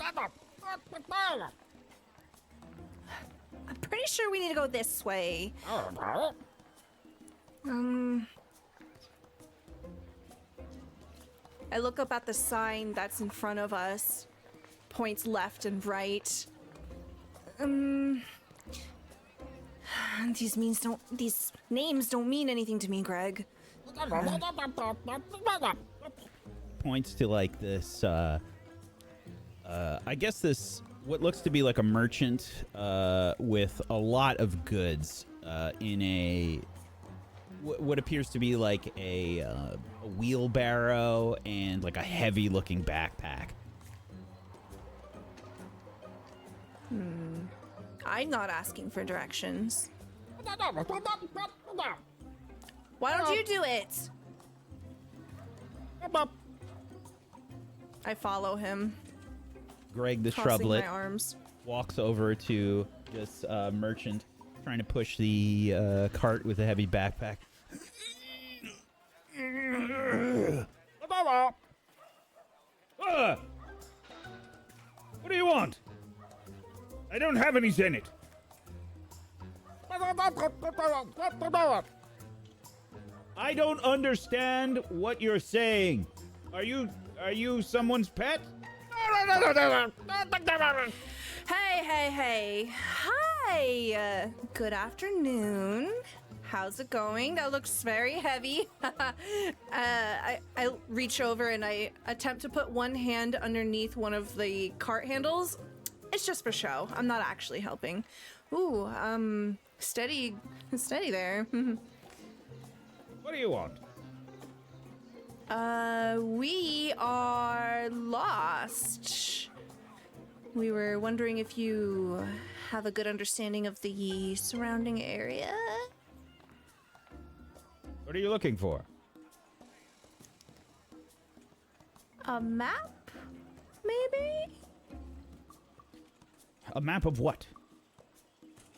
I'm pretty sure we need to go this way. I look up at the sign that's in front of us. Points left and right. These names don't mean anything to me, Greg. Points to like this, I guess this, what looks to be like a merchant with a lot of goods in a, what appears to be like a wheelbarrow and like a heavy looking backpack. I'm not asking for directions. Why don't you do it? I follow him. Greg the tossing Shrublet my arms. walks over to this merchant trying to push the cart with a heavy backpack. What do you want? I don't have any Zenit. I don't understand what you're saying. Are you someone's pet? Hey. Hi. Good afternoon. How's it going? That looks very heavy. I reach over and I attempt to put one hand underneath one of the cart handles. It's just for show. I'm not actually helping. Ooh, steady there. What do you want? We are lost. We were wondering if you have a good understanding of the surrounding area. What are you looking for? A map, maybe? A map of what?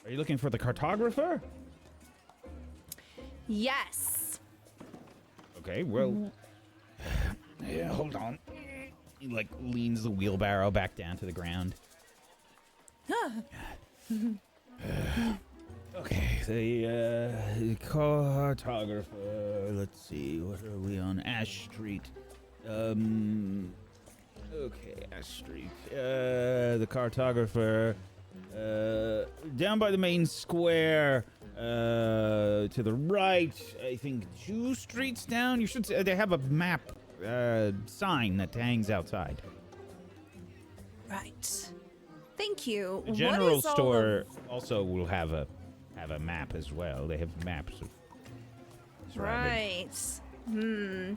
Are you looking for the cartographer? Yes. Okay, well... Yeah, hold on. He like leans the wheelbarrow back down to the ground. Okay, the cartographer. Let's see, what are we on? Ash Street. Okay, Ash Street. The cartographer. Down by the main square. To the right, I think 2 streets down. You should say they have a map sign that hangs outside. Right. Thank you. The general store also will have a map as well. They have maps of surrounding. Right.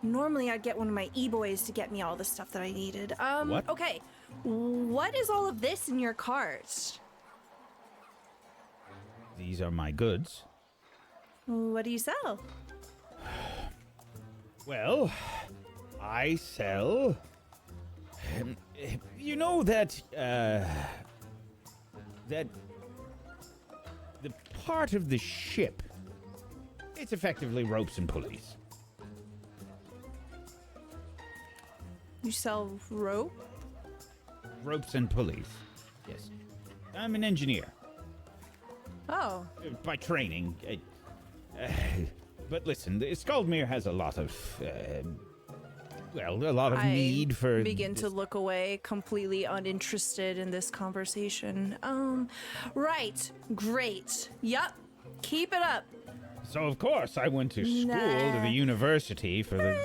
Normally I'd get one of my e-boys to get me all the stuff that I needed. What? Okay. What is all of this in your cart? These are my goods. What do you sell? Well, I sell. You know that that the part of the ship. It's effectively ropes and pulleys. You sell rope? Ropes and pulleys. Yes, I'm an engineer Oh. by training. But listen, the Skaldmere has a lot of, a lot of need for. I begin to look away, completely uninterested in this conversation. Right. Great. Yup. Keep it up. So of course I went to school to the university for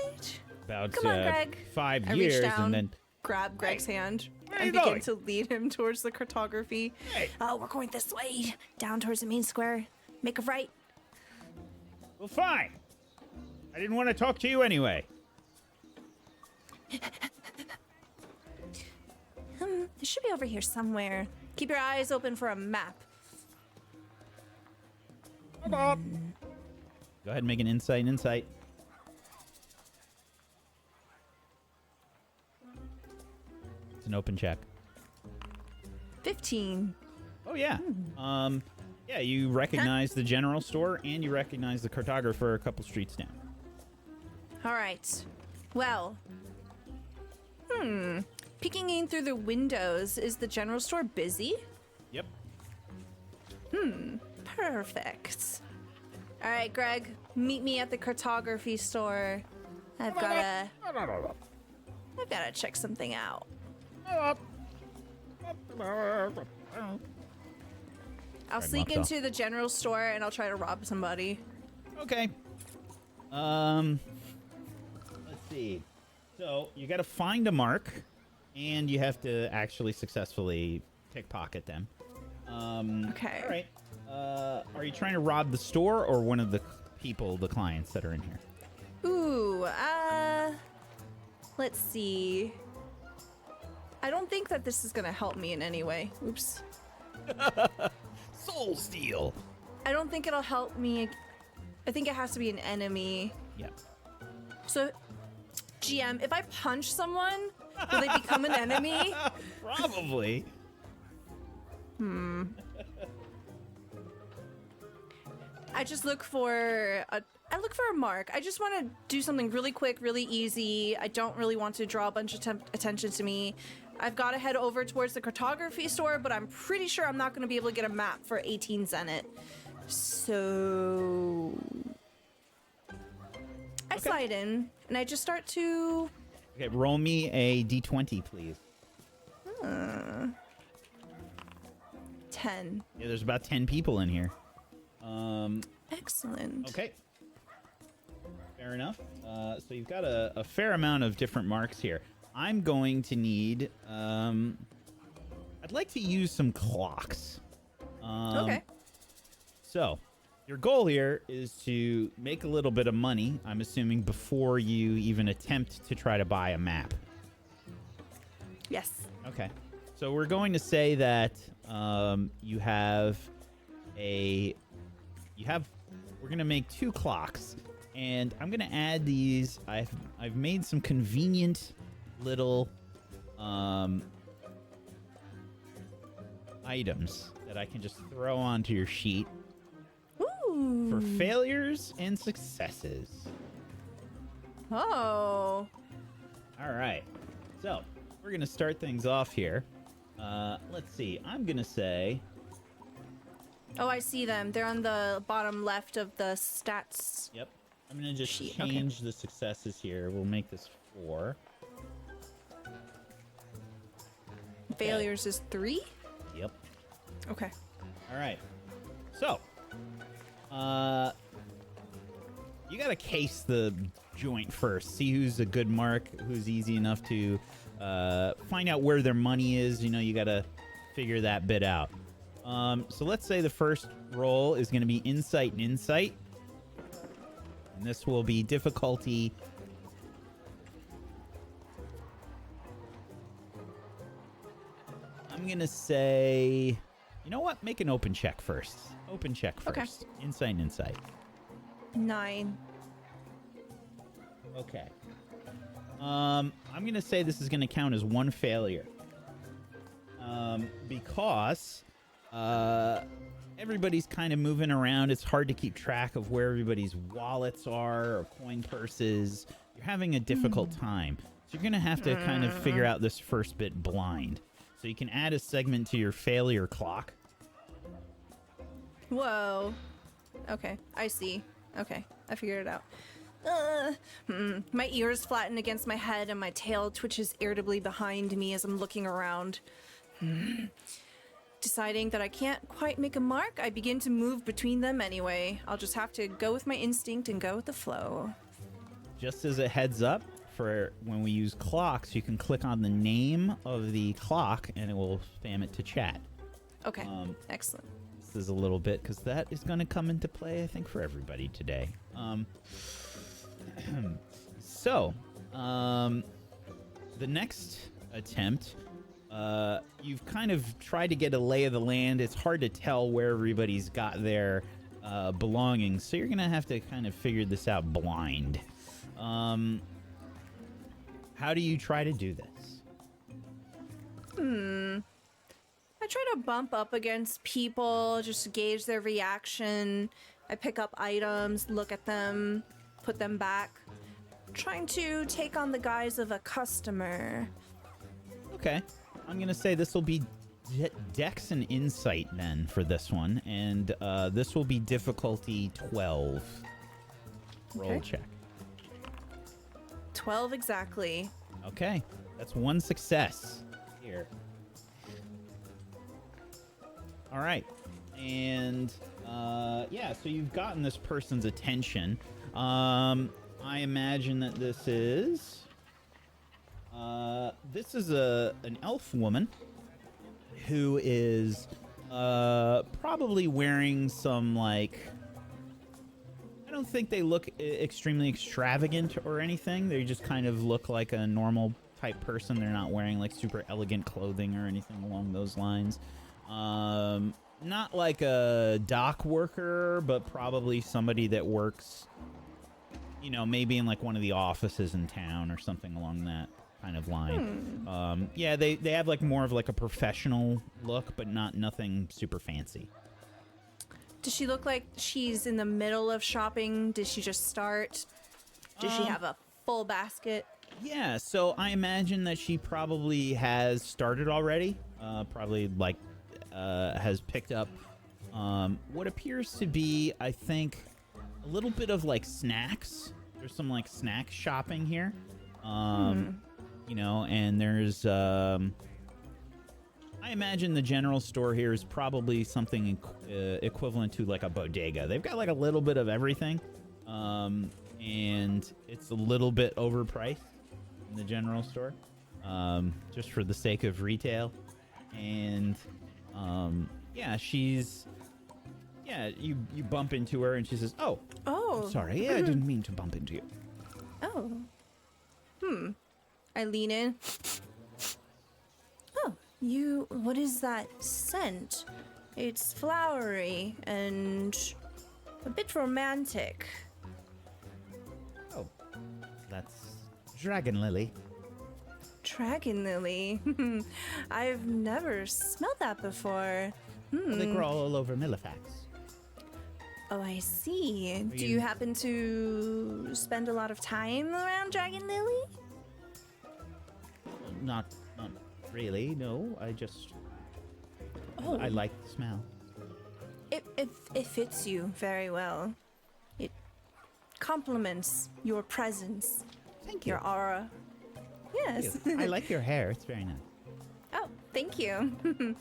about Come on, Greg. 5 I years, reach down, and then grab Greg's hand, where are and you begin going? to lead him towards the cartography. Hey. Oh, we're going this way, down towards the main square. Make a right. Well, fine. I didn't want to talk to you anyway. It should be over here somewhere. Keep your eyes open for a map. Come on. Go ahead and make an insight. It's an open check. 15. Oh yeah. Yeah, you recognize the general store and you recognize the cartographer a couple streets down. All right. Well. Peek peeking in through the windows. Is the general store busy? Yep. Perfect. All right, Greg, meet me at the cartography store. I've gotta check something out. I'll sneak into the general store and I'll try to rob somebody. Okay. Let's see. So you got to find a mark, and you have to actually successfully pickpocket them. Okay. All right. Are you trying to rob the store or one of the people, the clients that are in here? Ooh, let's see. I don't think that this is gonna help me in any way. Oops. Soul steal. I don't think it'll help me. I think it has to be an enemy. Yep. So, GM, if I punch someone, will they become an enemy? Probably. I just look for a mark. I just want to do something really quick, really easy. I don't really want to draw a bunch of attention to me. I've got to head over towards the cartography store, but I'm pretty sure I'm not going to be able to get a map for 18 Zenit. So I slide in and I just start to... Okay, roll me a d20, please. 10. Yeah, there's about 10 people in here. Excellent. Okay. Fair enough. So you've got a fair amount of different marks here. I'm going to need... I'd like to use some clocks. Okay. So, your goal here is to make a little bit of money, I'm assuming, before you even attempt to try to buy a map. Yes. Okay. So we're going to say that you have we're going to make 2 clocks, and I'm going to add these. I've made some convenient little items that I can just throw onto your sheet Ooh. for failures and successes. Oh. All right. So we're going to start things off here. Let's see. I'm going to say... Oh, I see them. They're on the bottom left of the stats. Yep. I'm going to just Sheet, change the successes here. We'll make this 4. Failures is 3? Yep. Okay. All right. So, you got to case the joint first. See who's a good mark, who's easy enough to find out where their money is. You know, you got to figure that bit out. So let's say the first roll is going to be insight and insight. And this will be difficulty. I'm going to say, you know what? Make an open check first. Open check first. Okay. Insight and insight. 9. Okay. I'm going to say this is going to count as 1 failure. Because everybody's kind of moving around. It's hard to keep track of where everybody's wallets are or coin purses. You're having a difficult time. So you're going to have to kind of figure out this first bit blind. So you can add a segment to your failure clock. Whoa. Okay, I see. Okay, I figured it out. My ears flatten against my head and my tail twitches irritably behind me as I'm looking around. Deciding that I can't quite make a mark, I begin to move between them anyway. I'll just have to go with my instinct and go with the flow. Just as a heads up, for when we use clocks, you can click on the name of the clock and it will spam it to chat. Okay, excellent. This is a little bit, because that is going to come into play, I think, for everybody today. So, the next attempt, you've kind of tried to get a lay of the land. It's hard to tell where everybody's got their belongings, so you're going to have to kind of figure this out blind. How do you try to do this? I try to bump up against people, just to gauge their reaction. I pick up items, look at them, put them back. Trying to take on the guise of a customer. Okay. I'm going to say this will be Dex and Insight then for this one. And this will be difficulty 12. Roll check. 12 exactly. Okay. That's one success. Here. All right. And, yeah, so you've gotten this person's attention. I imagine that this is an elf woman who is probably wearing some, like, I don't think they look extremely extravagant or anything. They just kind of look like a normal type person. They're not wearing like super elegant clothing or anything along those lines. Not like a dock worker, but probably somebody that works, you know, maybe in like one of the offices in town or something along that kind of line. Yeah, they have like more of like a professional look, but nothing super fancy. Does she look like she's in the middle of shopping? Did she just start? Does she have a full basket? Yeah, so I imagine that she probably has started already. Probably like has picked up what appears to be, I think, a little bit of like snacks. There's some like snack shopping here. You know, and there's I imagine the general store here is probably something equivalent to like a bodega. They've got like a little bit of everything, and it's a little bit overpriced in the general store, just for the sake of retail. And yeah, you bump into her and she says, "Oh, I'm sorry, I didn't mean to bump into you." Oh, I lean in. What is that scent? It's flowery and a bit romantic. Oh, that's dragon lily. Dragon lily? I've never smelled that before. They grow all over Millifax. Oh, I see. Do you happen to spend a lot of time around Dragon Lily? Not really, no. I just... I like the smell. It fits you very well. It complements your presence. Thank you. Your aura. Yes. I like your hair. It's very nice. Oh, thank you. You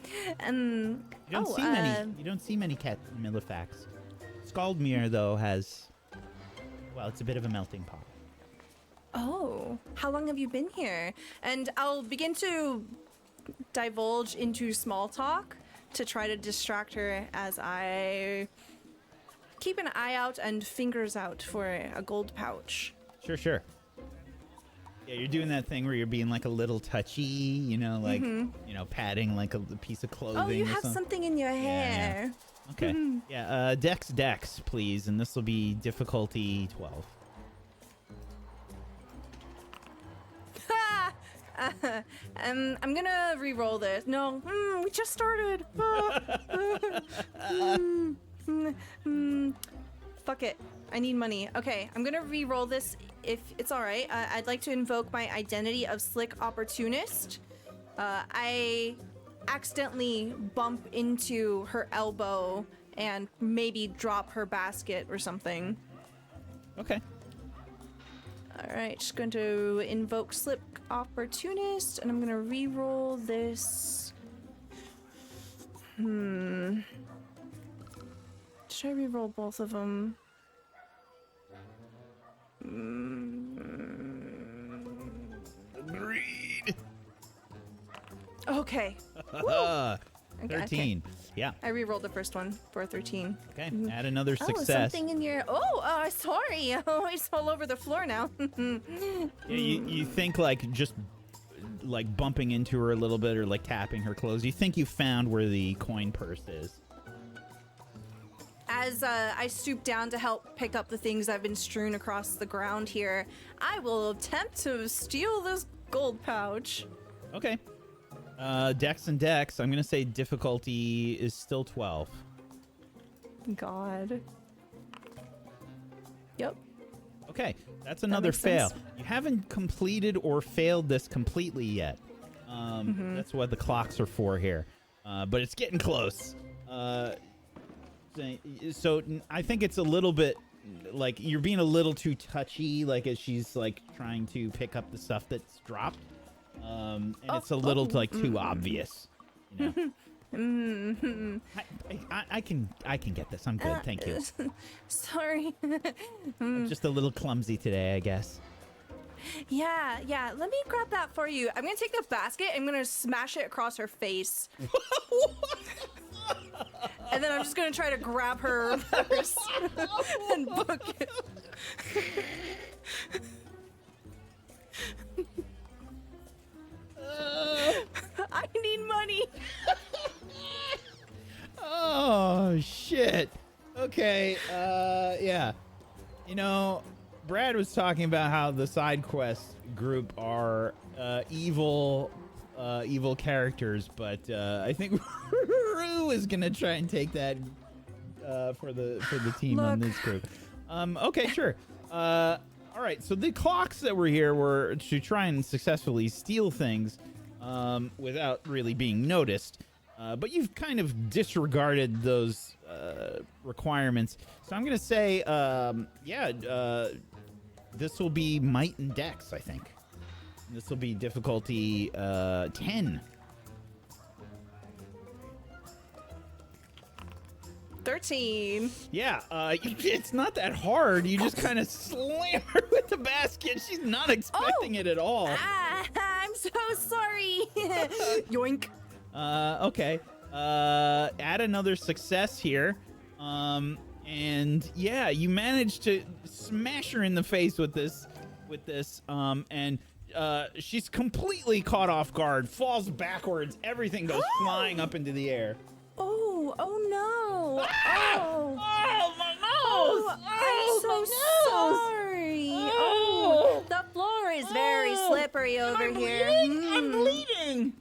don't see many cats in Millifax. Scaldmere, though, has... Well, it's a bit of a melting pot. Oh, how long have you been here? And I'll begin to divulge into small talk to try to distract her as I keep an eye out and fingers out for a gold pouch. Sure. Yeah, you're doing that thing where you're being like a little touchy, you know, like, you know, patting like a piece of clothing. Oh, you have something in your hair. Yeah. Okay. Yeah, Dex, please, and this will be difficulty 12. I'm gonna re-roll this. No, we just started. Fuck it. I need money. Okay, I'm gonna re-roll this if it's all right. I'd like to invoke my identity of Slick Opportunist. I accidentally bump into her elbow and maybe drop her basket or something. Okay. All right, just going to invoke Slip Opportunist, and I'm going to re-roll this. Should I re-roll both of them? Agreed. Okay. 13. Okay. Yeah. I re-rolled the first one for a 13. Okay. Add another Oh, success. something in your... sorry. Oh, it's all over the floor now. Yeah, you think like just like bumping into her a little bit or like tapping her clothes. You think you found where the coin purse is. As I stoop down to help pick up the things I've been strewn across the ground here, I will attempt to steal this gold pouch. Okay. Dex and Dex, I'm going to say difficulty is still 12. God. Yep. Okay, that's another makes fail. sense. You haven't completed or failed this completely yet. That's what the clocks are for here. But it's getting close. So I think it's a little bit like you're being a little too touchy, like as she's like trying to pick up the stuff that's dropped. And it's a little like too obvious, you know. I can get this. I'm good, thank you. Sorry. I'm just a little clumsy today, I guess. Yeah. Let me grab that for you. I'm gonna take the basket. I'm gonna smash it across her face. And then I'm just gonna try to grab her purse and book it. I need money. Oh shit. Okay. Yeah. You know, Brad was talking about how the side quest group are evil characters, but I think Rue is gonna try and take that for the team on this group. Okay, sure. All right. So the clocks that were here were to try and successfully steal things without really being noticed. But you've kind of disregarded those requirements. So I'm going to say, this will be Might and Dex, I think. This will be difficulty 10. 13. Yeah, it's not that hard. You just kind of slam her with the basket. She's not expecting it at all. I'm so sorry. Yoink. Okay. Add another success here. And yeah, you managed to smash her in the face with this. And she's completely caught off guard, falls backwards, everything goes flying up into the air. Oh no. Ah! Oh, my nose! I'm so sorry. Oh, the floor is very slippery over here. I'm bleeding.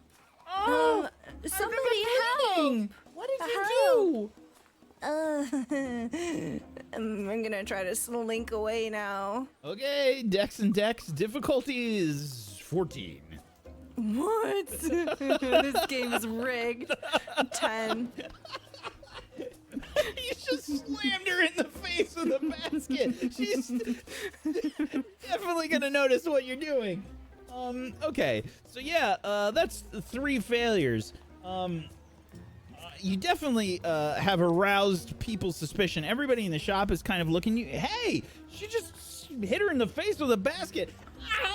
Oh, Somebody help! What did you do? I'm gonna try to slink away now. Okay, Dex and Dex. Difficulty is 14. What? This game is rigged. 10. You just slammed her in the face with a basket. She's definitely gonna notice what you're doing. Okay, so yeah, that's 3 failures. You definitely have aroused people's suspicion. Everybody in the shop is kind of looking you. Hey, she just hit her in the face with a basket.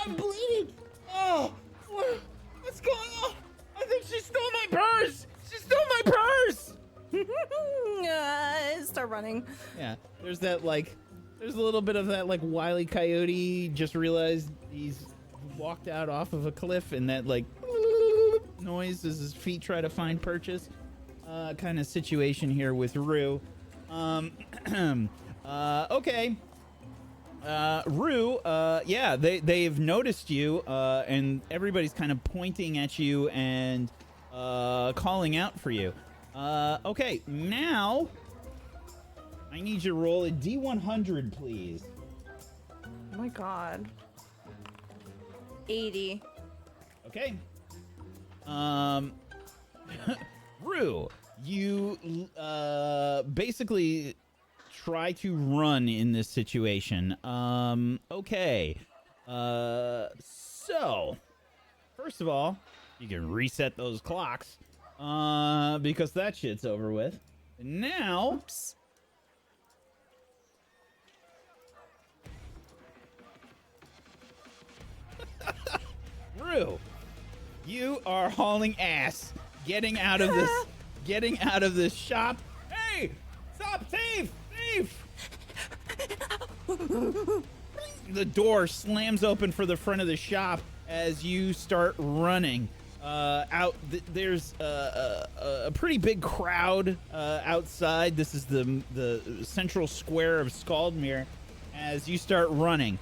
I'm bleeding. Oh, what's going on? I think she stole my purse. She stole my purse. Start running. Yeah, there's a little bit of that like Wile E. Coyote just realized he's walked out off of a cliff, and that like noise as his feet try to find purchase kind of situation here with Rue. Okay. Rue, yeah, they've noticed you, and everybody's kind of pointing at you and calling out for you. Okay, now I need you to roll a D100, please. Oh my god. 80. Okay. Rue, you basically try to run in this situation. Okay. So, first of all, you can reset those clocks, because that shit's over with. And now, Oops. Rue, you are hauling ass, getting out of this shop. Hey, stop, thief! The door slams open for the front of the shop as you start running out. There's a pretty big crowd outside. This is the central square of Skaldmere. As you start running,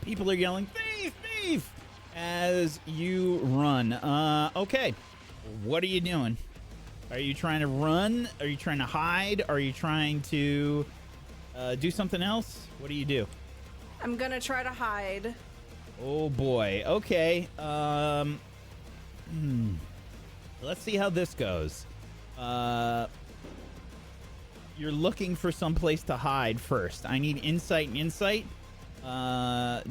people are yelling, thief, as you run. Okay, what are you doing? Are you trying to run? Are you trying to hide? Are you trying to do something else? What do you do? I'm gonna try to hide. Oh boy. Okay. Let's see how this goes. You're looking for some place to hide first. I need insight and insight.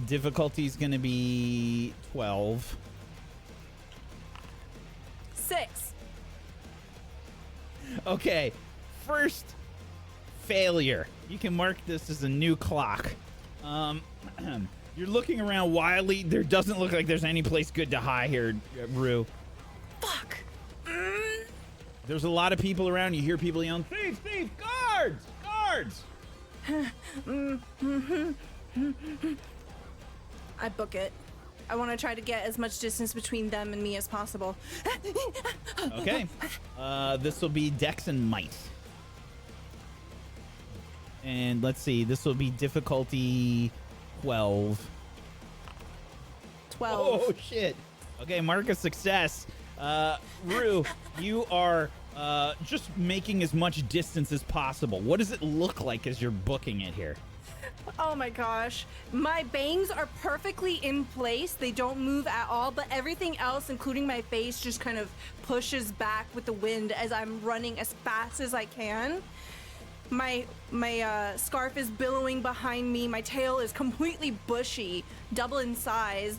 Difficulty's gonna be 12. 6. Okay. First failure. You can mark this as a new clock. You're looking around wildly. There doesn't look like there's any place good to hide here, Rue. Fuck. There's a lot of people around. You hear people yelling, "Thief! Thief! Guards! Guards!" I book it. I want to try to get as much distance between them and me as possible. Okay. This will be Dex and Might. And let's see. This will be difficulty 12. 12. Oh, shit. Okay, mark a success. Rue, you are just making as much distance as possible. What does it look like as you're booking it here? Oh my gosh. My bangs are perfectly in place. They don't move at all, but everything else, including my face, just kind of pushes back with the wind as I'm running as fast as I can. My scarf is billowing behind me. My tail is completely bushy, double in size,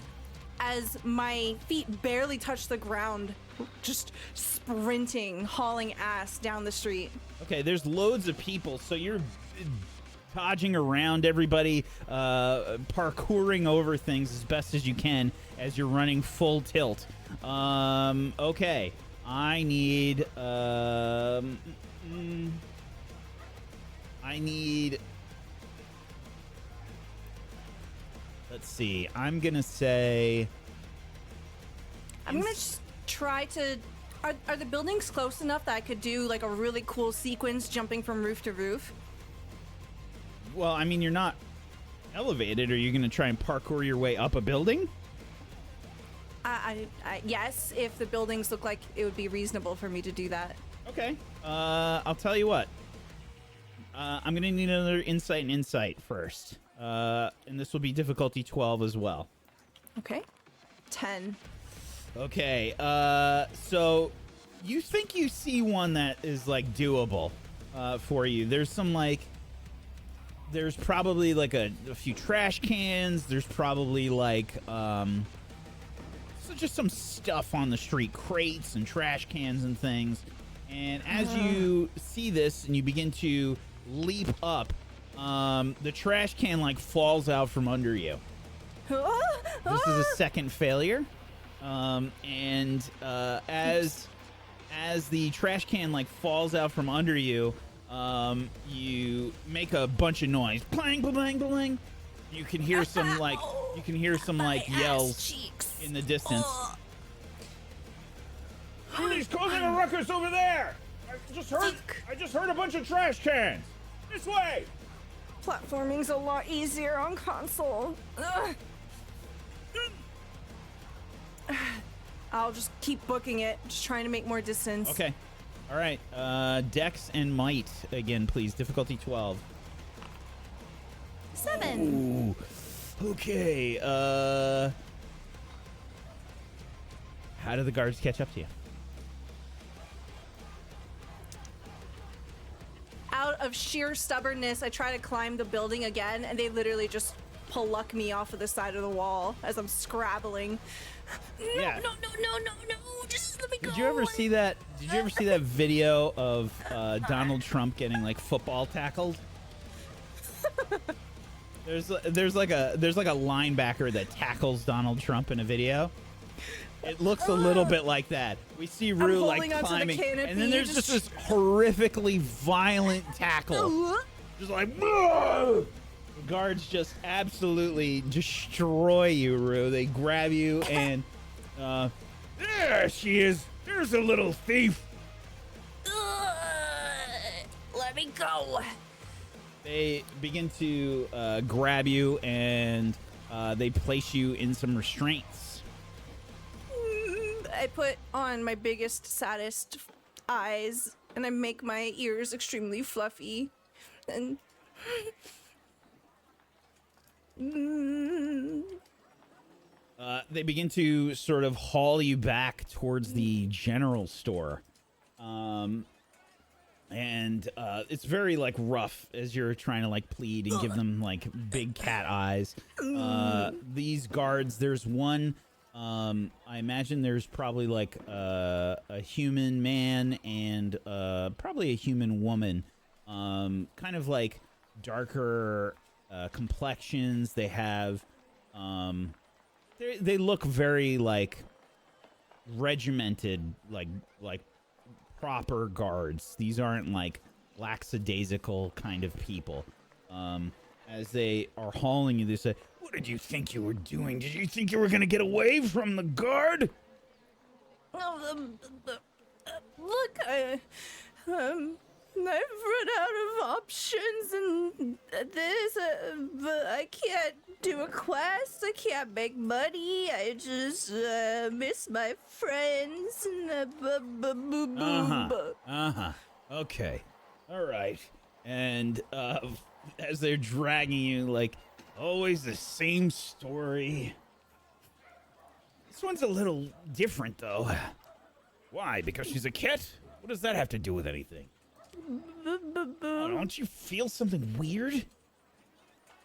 as my feet barely touch the ground, just sprinting, hauling ass down the street. Okay, there's loads of people, so you're dodging around everybody, parkouring over things as best as you can as you're running full tilt. Okay, I need let's see, I'm gonna say I'm gonna just try to. Are the buildings close enough that I could do like a really cool sequence jumping from roof to roof? well, I mean, you're not elevated. Are you gonna try and parkour your way up a building? Yes, if the buildings look like it would be reasonable for me to do that. Okay. I'll tell you what. I'm gonna need another insight and insight first. And this will be difficulty 12 as well. Okay. 10. Okay. So you think you see one that is like doable for you. There's some like there's probably like a few trash cans. There's probably like so just some stuff on the street, crates and trash cans and things. And as you see this and you begin to leap up, the trash can like falls out from under you. This is a second failure. And as the trash can like falls out from under you, you make a bunch of noise. Blang, blang, blang. You can hear some like yells in the distance. Somebody's causing a ruckus over there! I just heard a bunch of trash cans! This way! Platforming's a lot easier on console. Ugh. I'll just keep booking it, just trying to make more distance. Okay. All right. Dex and Might again, please. Difficulty 12. 7. Ooh. Okay. How do the guards catch up to you? Out of sheer stubbornness, I try to climb the building again, and they literally just pluck me off of the side of the wall as I'm scrabbling. No, Yeah. no, just let me go. Did you ever see that? Did you ever see that video of Donald Trump getting like football tackled? There's like a linebacker that tackles Donald Trump in a video. It looks a little bit like that. We see Rue like holding onto the climbing, canopy, and then there's just this horrifically violent tackle. Just like, "Whoa!" The guards just absolutely destroy you, Rue. They grab you and, There she is! There's a little thief! Let me go. they begin to grab you and they place you in some restraints. I put on my biggest, saddest eyes, and I make my ears extremely fluffy. And they begin to sort of haul you back towards the general store. And it's very like rough as you're trying to like plead and give them like big cat eyes. These guards, there's one, I imagine there's probably like a human man and probably a human woman, kind of like darker complexions. They have, they look very like regimented, like proper guards. These aren't like lackadaisical kind of people. As they are hauling you, they say, "What did you think you were doing? Did you think you were going to get away from the guard?" Look, I've run out of options and this, but I can't do a quest. I can't make money. I just miss my friends. Okay. All right. And as they're dragging you, like always the same story. This one's a little different, though. Why? Because she's a kit? What does that have to do with anything? Oh, don't you feel something weird?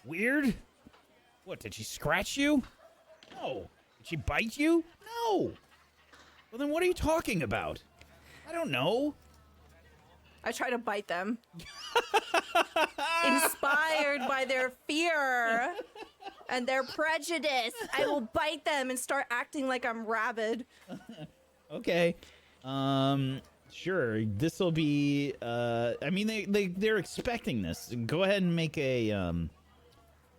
Weird? What, did she scratch you? No. Did she bite you? No. Well, then what are you talking about? I don't know. I try to bite them. Inspired by their fear and their prejudice, I will bite them and start acting like I'm rabid. Okay. Sure. This will be. I mean, they're expecting this. Go ahead and make a.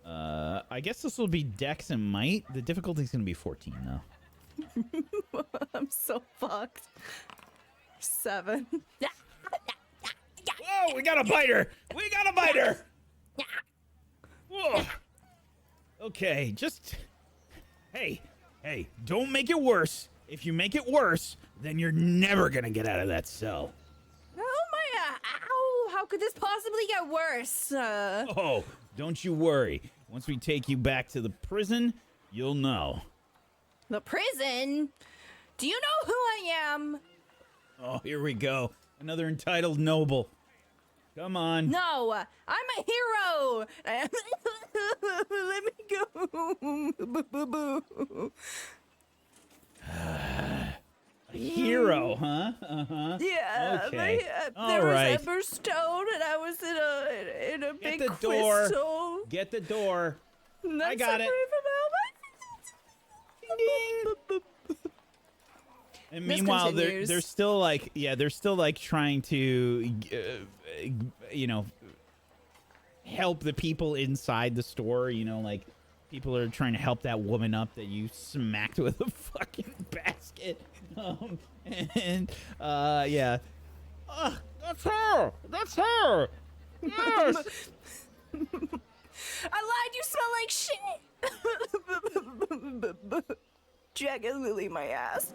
I guess this will be Dex and Might. The difficulty's gonna be 14 though. I'm so fucked. 7. Whoa! We got a biter. We got a biter. Whoa. Okay. Just. Hey. Don't make it worse. If you make it worse, then you're never gonna get out of that cell. Oh my, ow, how could this possibly get worse? Oh, don't you worry. Once we take you back to the prison, you'll know. The prison? Do you know who I am? Oh, here we go. Another entitled noble. Come on. No, I'm a hero. Let me go. A hero, huh? Yeah, Okay. there was Emberstone, and I was in a big the door. crystal. Get the door. And I got it. Ding. And meanwhile, they're continues. still like, they're still like trying to, help the people inside the store. You know, like people are trying to help that woman up that you smacked with a fucking basket. Yeah. That's her. That's her. Yes. I lied. You smell like shit. Jagged Lily, my ass.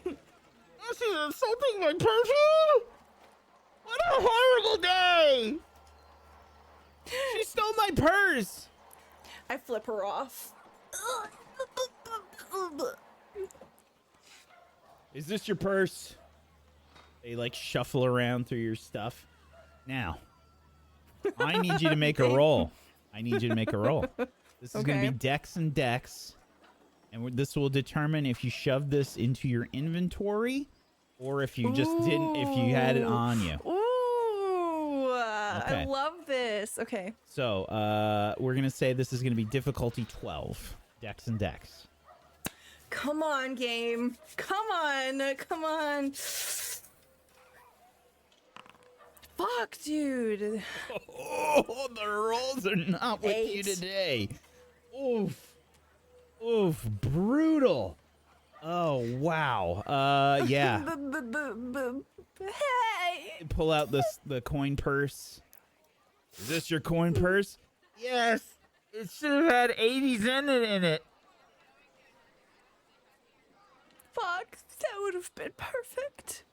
She's insulting my person? What a horrible day! She stole my purse! I flip her off. Is this your purse? They like shuffle around through your stuff. Now, I need you to make a roll. This is going to be Dex and Dex. And this will determine if you shove this into your inventory or if you just didn't, if you had it on you. Ooh, Okay. I love this. Okay. So, we're going to say this is going to be difficulty 12. Dex and Dex. Come on, game. Come on. Fuck, dude. Oh, the rolls are not with 8. you today. Oof, brutal. Oh, wow. Yeah. Hey. Pull out the coin purse. Is this your coin purse? Yes. It should have had 80 cents in it. Fuck, that would have been perfect.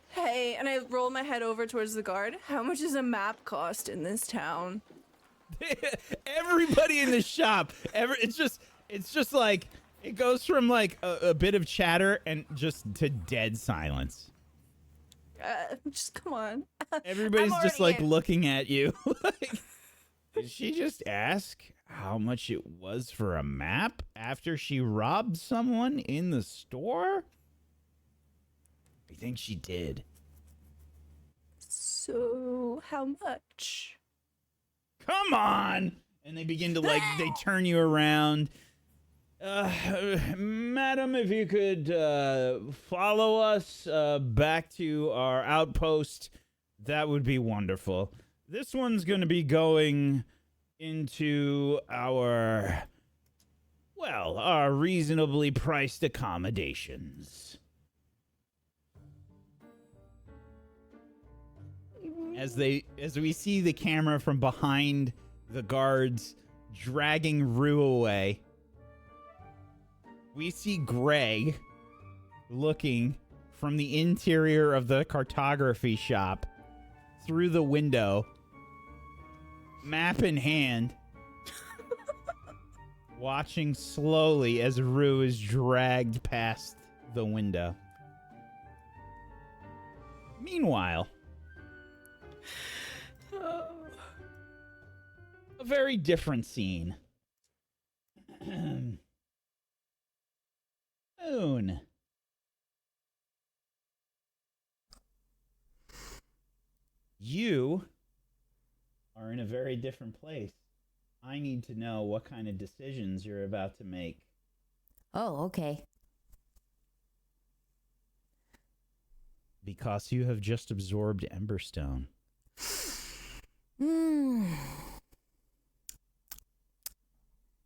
Hey, and I roll my head over towards the guard. How much does a map cost in this town? Everybody in the shop, it's just like it goes from like a bit of chatter and just to dead silence. Just come on. Everybody's I'm just already like in. looking at you. Like, did she just ask how much it was for a map after she robbed someone in the store? I think she did. So, how much? Come on! And they begin to they turn you around. Madam, if you could follow us back to our outpost, that would be wonderful. This one's going to be going into our reasonably priced accommodations. As we see the camera from behind the guards dragging Rue away, we see Greg looking from the interior of the cartography shop through the window, map in hand, watching slowly as Rue is dragged past the window. Meanwhile, a very different scene. Muhn. You are in a very different place. I need to know what kind of decisions you're about to make. Oh, okay. Because you have just absorbed Emberstone.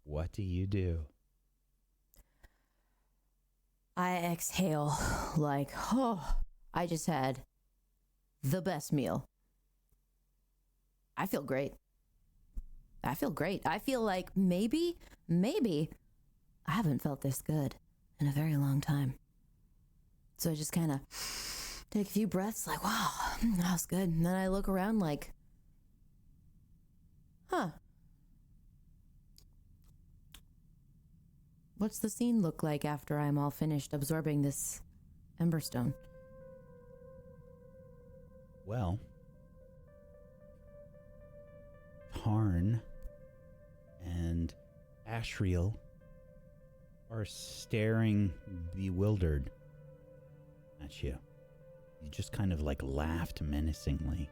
What do you do? I exhale like, oh, I just had the best meal. I feel great. I feel like maybe I haven't felt this good in a very long time. So I just kind of take a few breaths like, wow, that was good. And then I look around like, huh. What's the scene look like after I'm all finished absorbing this Emberstone? Well, Tarn and Ashriel are staring bewildered at you. You just kind of like laughed menacingly.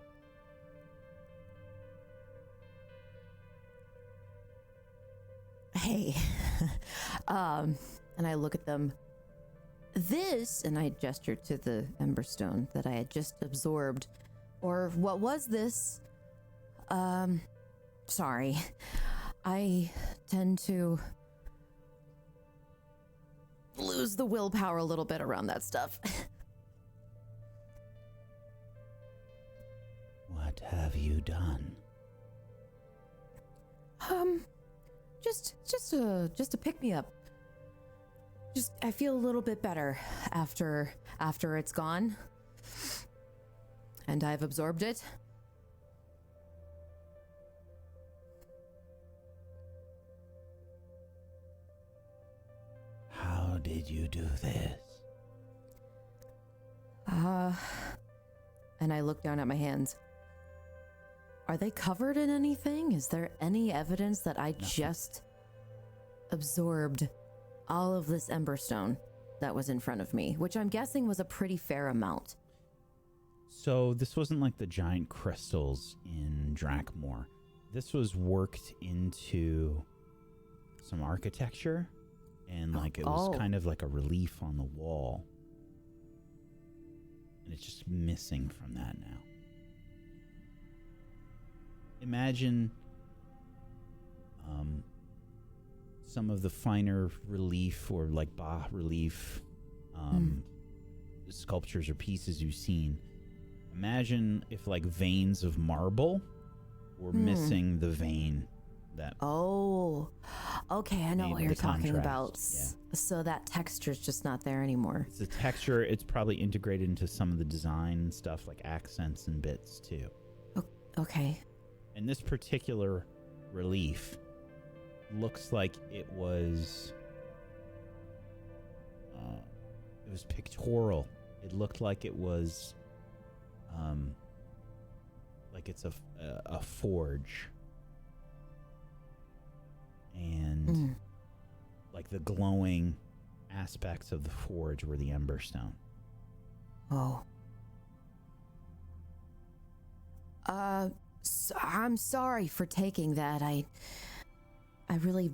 Hey. And I look at them. This, and I gesture to the Emberstone that I had just absorbed. Or what was this? Sorry. I tend to lose the willpower a little bit around that stuff. What have you done? Just to pick me up. Just I feel a little bit better after it's gone. And I've absorbed it. How did you do this? And I look down at my hands. Are they covered in anything? Is there any evidence that I just absorbed all of this Emberstone that was in front of me, which I'm guessing was a pretty fair amount? So this wasn't like the giant crystals in Drakmore. This was worked into some architecture, and like it was kind of like a relief on the wall. And it's just missing from that now. Imagine some of the finer relief or like bas relief sculptures or pieces you've seen. Imagine if like veins of marble were missing the vein that... Oh, okay, I know what you're talking about. Yeah. So that texture's just not there anymore. It's the texture. It's probably integrated into some of the design stuff like accents and bits too. Okay. And this particular relief, looks like it was pictorial. It looked like it was like it's a forge, and like the glowing aspects of the forge were the emberstone. Oh. I'm sorry for taking that. I really...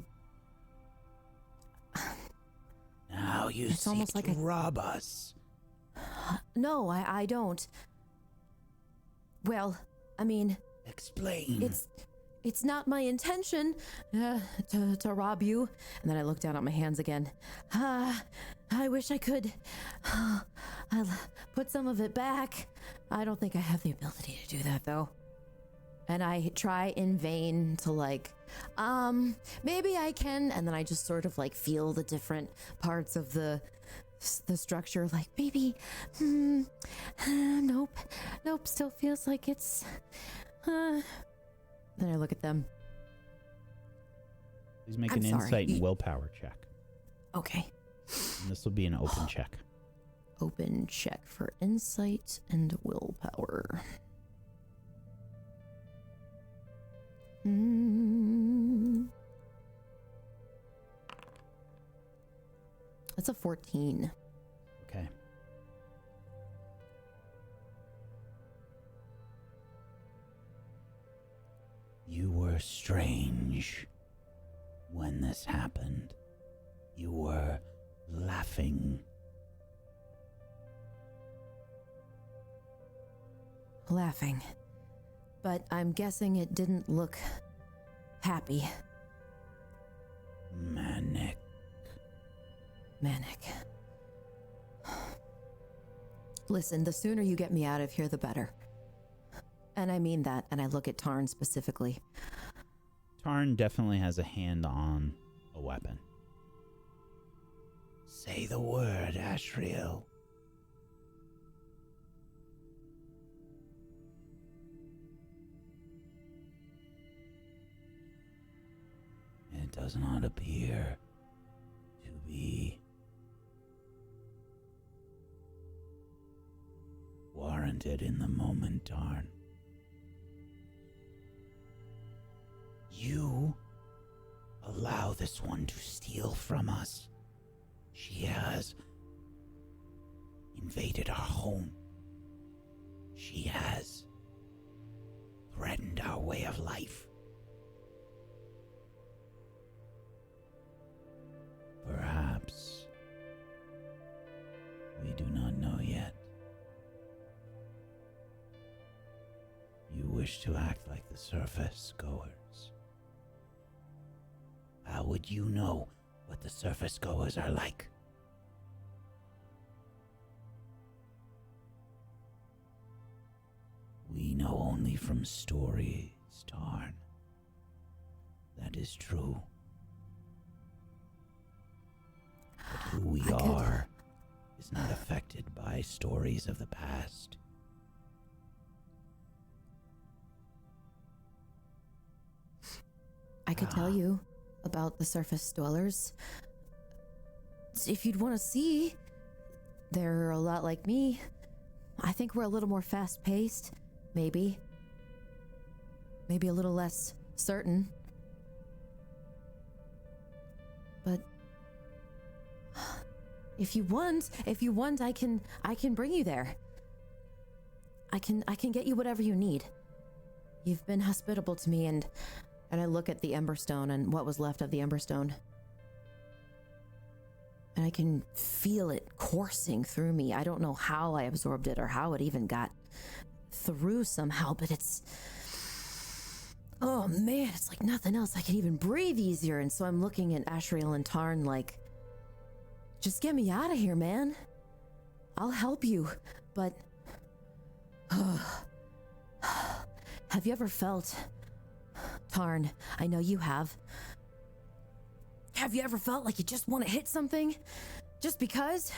Now you It's seek almost like to a- rob us. No, I don't. Well, I mean, Explain. it's not my intention to rob you. And then I look down at my hands again. I wish I could. I'll put some of it back. I don't think I have the ability to do that, though. And I try in vain to maybe I can. And then I just sort of like feel the different parts of the structure, like maybe, nope, still feels like it's, Then I look at them. Please make I'm an sorry. insight and willpower check. Okay. And this will be an open check. Open check for insight and willpower. That's a 14. Okay. You were strange when this happened. You were laughing. Laughing. But I'm guessing it didn't look happy. Manic. Listen, the sooner you get me out of here, the better. And I mean that, and I look at Tarn specifically. Tarn definitely has a hand on a weapon. Say the word, Ashriel. It does not appear to be warranted in the moment, Tarn. You allow this one to steal from us. She has invaded our home. She has threatened our way of life. Perhaps we do not know yet. You wish to act like the surface goers. How would you know what the surface goers are like? We know only from stories, Tarn. That is true. But who we are is not affected by stories of the past. I could tell you about the surface dwellers. If you'd want to see, they're a lot like me. I think we're a little more fast-paced, maybe. Maybe a little less certain. But if you want, I can bring you there. I can get you whatever you need. You've been hospitable to me, and I look at the Emberstone and what was left of the Emberstone. And I can feel it coursing through me. I don't know how I absorbed it or how it even got through somehow, but it's... Oh man, it's like nothing else. I can even breathe easier. And so I'm looking at Ashriel and Tarn like, just get me out of here, man. I'll help you, but... Have you ever felt... Tarn, I know you have. Have you ever felt like you just want to hit something? Just because?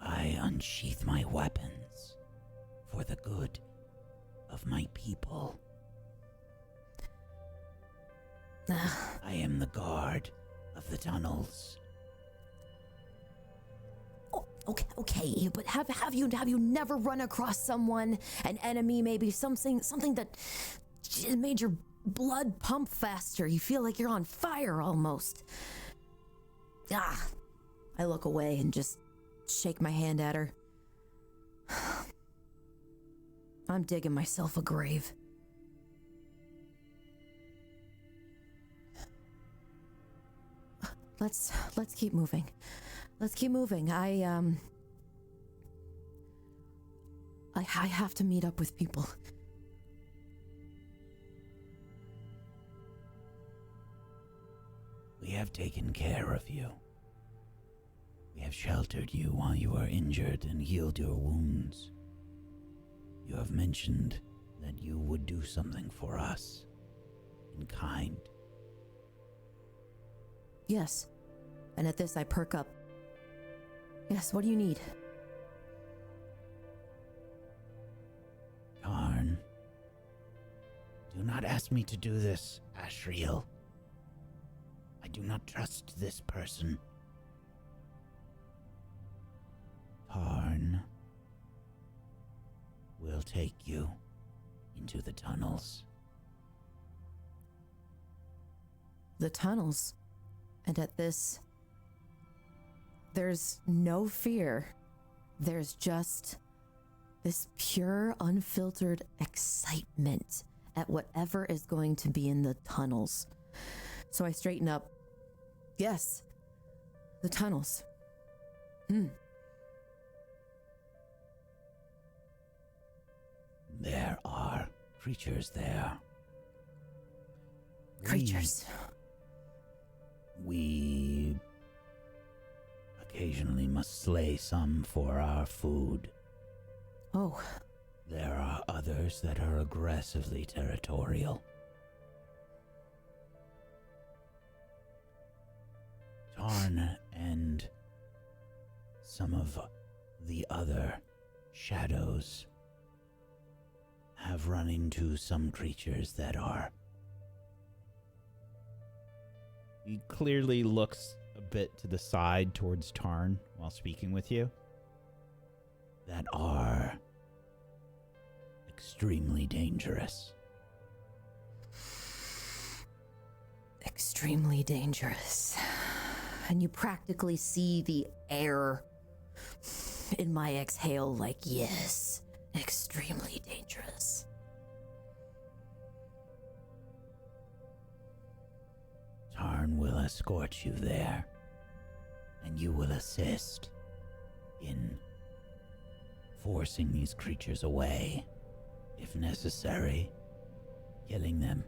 I unsheath my weapons for the good of my people. I am the guard of the tunnels. Oh, okay, but have you never run across someone, an enemy, maybe something that made your blood pump faster? You feel like you're on fire almost. I look away and just shake my hand at her. I'm digging myself a grave. Let's keep moving. Let's keep moving. I have to meet up with people. We have taken care of you. We have sheltered you while you were injured and healed your wounds. You have mentioned that you would do something for us in kind. Yes. And at this I perk up. Yes, what do you need? Tarn, do not ask me to do this, Ashriel. I do not trust this person. Tarn will take you into the tunnels. The tunnels. And at this, there's no fear. There's just this pure, unfiltered excitement at whatever is going to be in the tunnels. So I straighten up. Yes, the tunnels. There are creatures there. Creatures. We occasionally must slay some for our food. Oh, There are others that are aggressively territorial. Tarn and some of the other shadows have run into some creatures that are... He clearly looks a bit to the side towards Tarn while speaking with you. that are extremely dangerous. Extremely dangerous. And you practically see the air in my exhale, like, yes, extremely dangerous. Tarn will escort you there, and you will assist in forcing these creatures away, if necessary, killing them.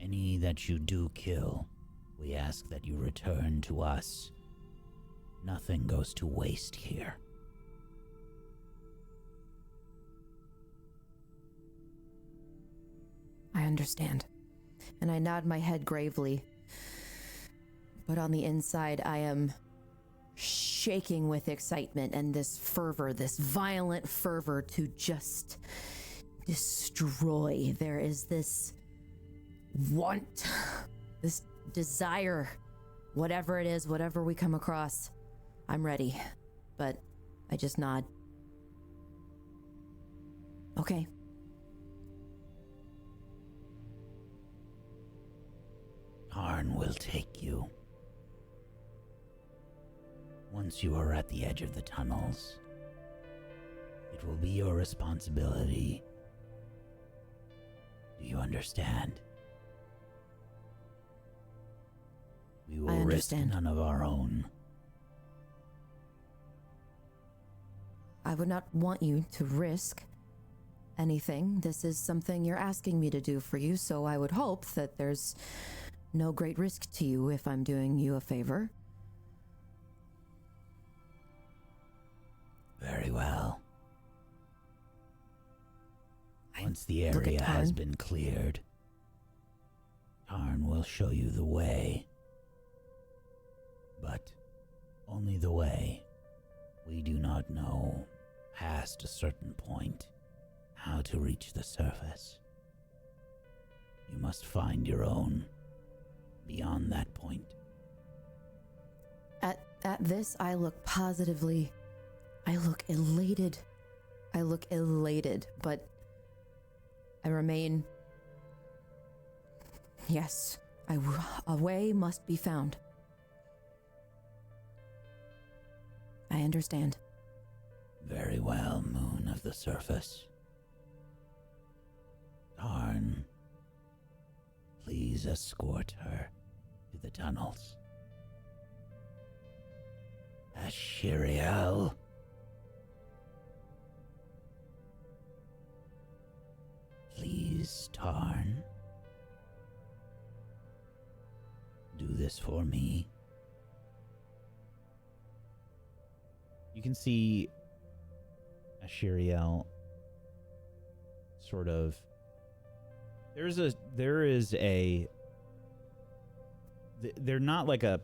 Any that you do kill, we ask that you return to us. Nothing goes to waste here. I understand. And I nod my head gravely. But on the inside, I am shaking with excitement and this fervor, this violent fervor to just destroy. There is this want, this desire, whatever it is, whatever we come across. I'm ready. But I just nod. Okay. Tarn will take you. Once you are at the edge of the tunnels, it will be your responsibility. Do you understand? We will risk none of our own. I would not want you to risk anything. This is something you're asking me to do for you, so I would hope that there's no great risk to you if I'm doing you a favor. Very well. Once the area has been cleared, Tarn will show you the way. But only the way. We do not know past a certain point, how to reach the surface. You must find your own beyond that point. At this, I look elated. I look elated, but I remain. Yes, a way must be found. I understand. Very well, Moon of the Surface. Tarn, please escort her to the tunnels. Ashiriel, please, Tarn, do this for me. You can see Ashiriel sort of. They're not like a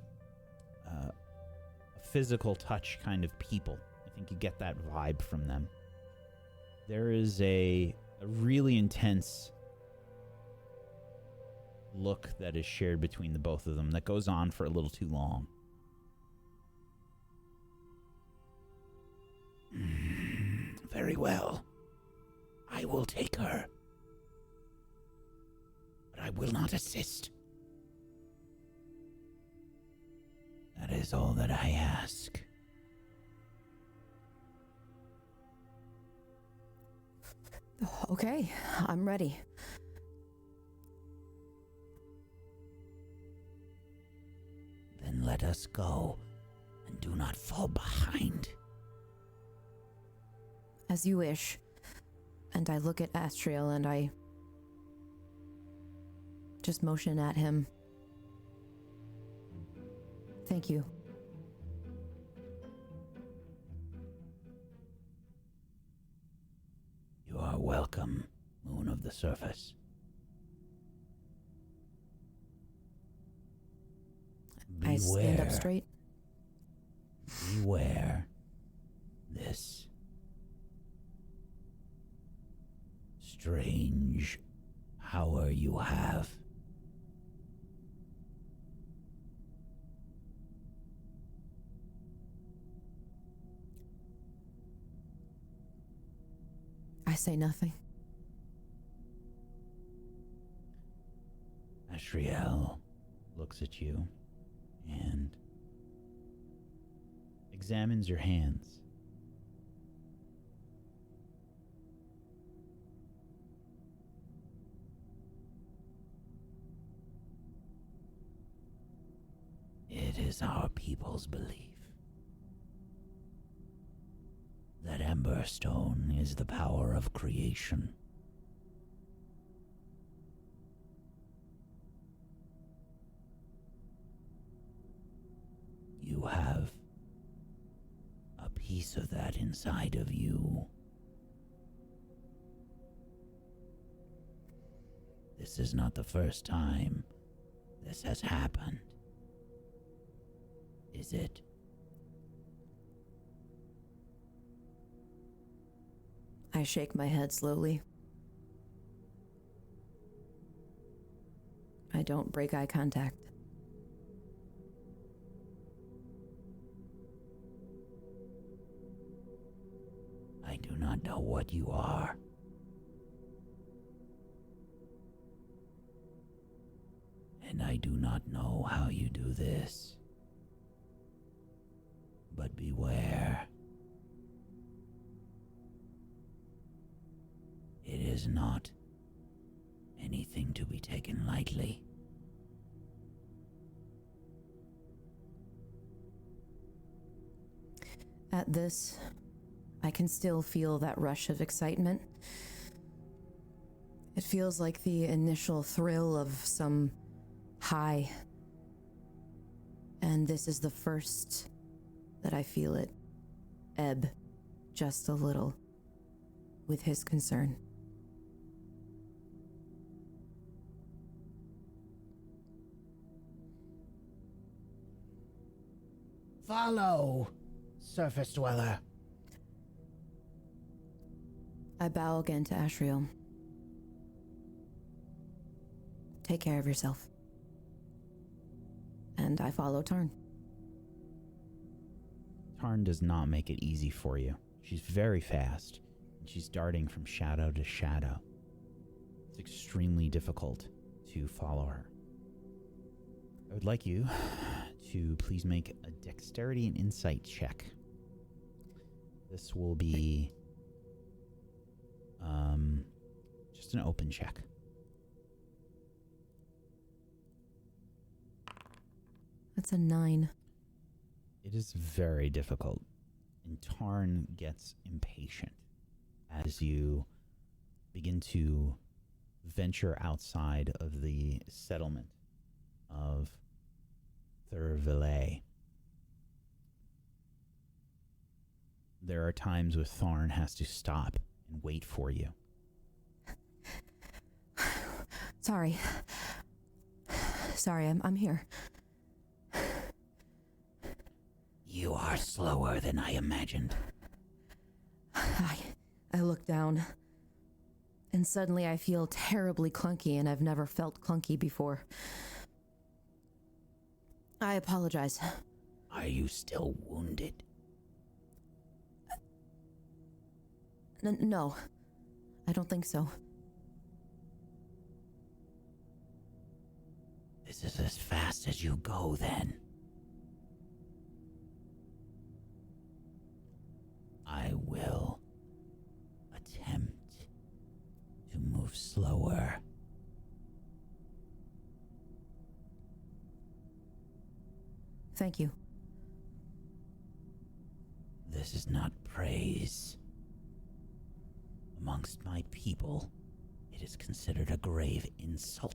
physical touch kind of people. I think you get that vibe from them. There is a really intense look that is shared between the both of them that goes on for a little too long. Very well. I will take her. But I will not assist. That is all that I ask. Okay, I'm ready. Then let us go, and do not fall behind. As you wish. And I look at Astriel and I just motion at him. Thank you. You are welcome, Moon of the Surface. I stand up straight. Beware this strange power you have. I say nothing. Ashriel looks at you and Examines your hands. It is our people's belief that Emberstone is the power of creation. You have a piece of that inside of you. This is not the first time this has happened, is it? I shake my head slowly. I don't break eye contact. I do not know what you are. And I do not know how you do this. But beware. It is not anything to be taken lightly. At this, I can still feel that rush of excitement. It feels like the initial thrill of some high. And this is the first that I feel it ebb just a little with his concern. Follow, surface dweller. I bow again to Ashriel. Take care of yourself. And I follow Tarn. Tarn does not make it easy for you. She's very fast, and she's darting from shadow to shadow. It's extremely difficult to follow her. I would like you to please make a dexterity and insight check. This will be just an open check. That's a 9. It is very difficult, and Tarn gets impatient as you begin to venture outside of the settlement of Thurvillay. There are times where Tharn has to stop and wait for you. Sorry. Sorry, I'm here. You are slower than I imagined. I look down, and suddenly I feel terribly clunky, and I've never felt clunky before. I apologize. Are you still wounded? No, I don't think so. This is as fast as you go, then. I will attempt to move slower. Thank you. This is not praise. Amongst my people, it is considered a grave insult.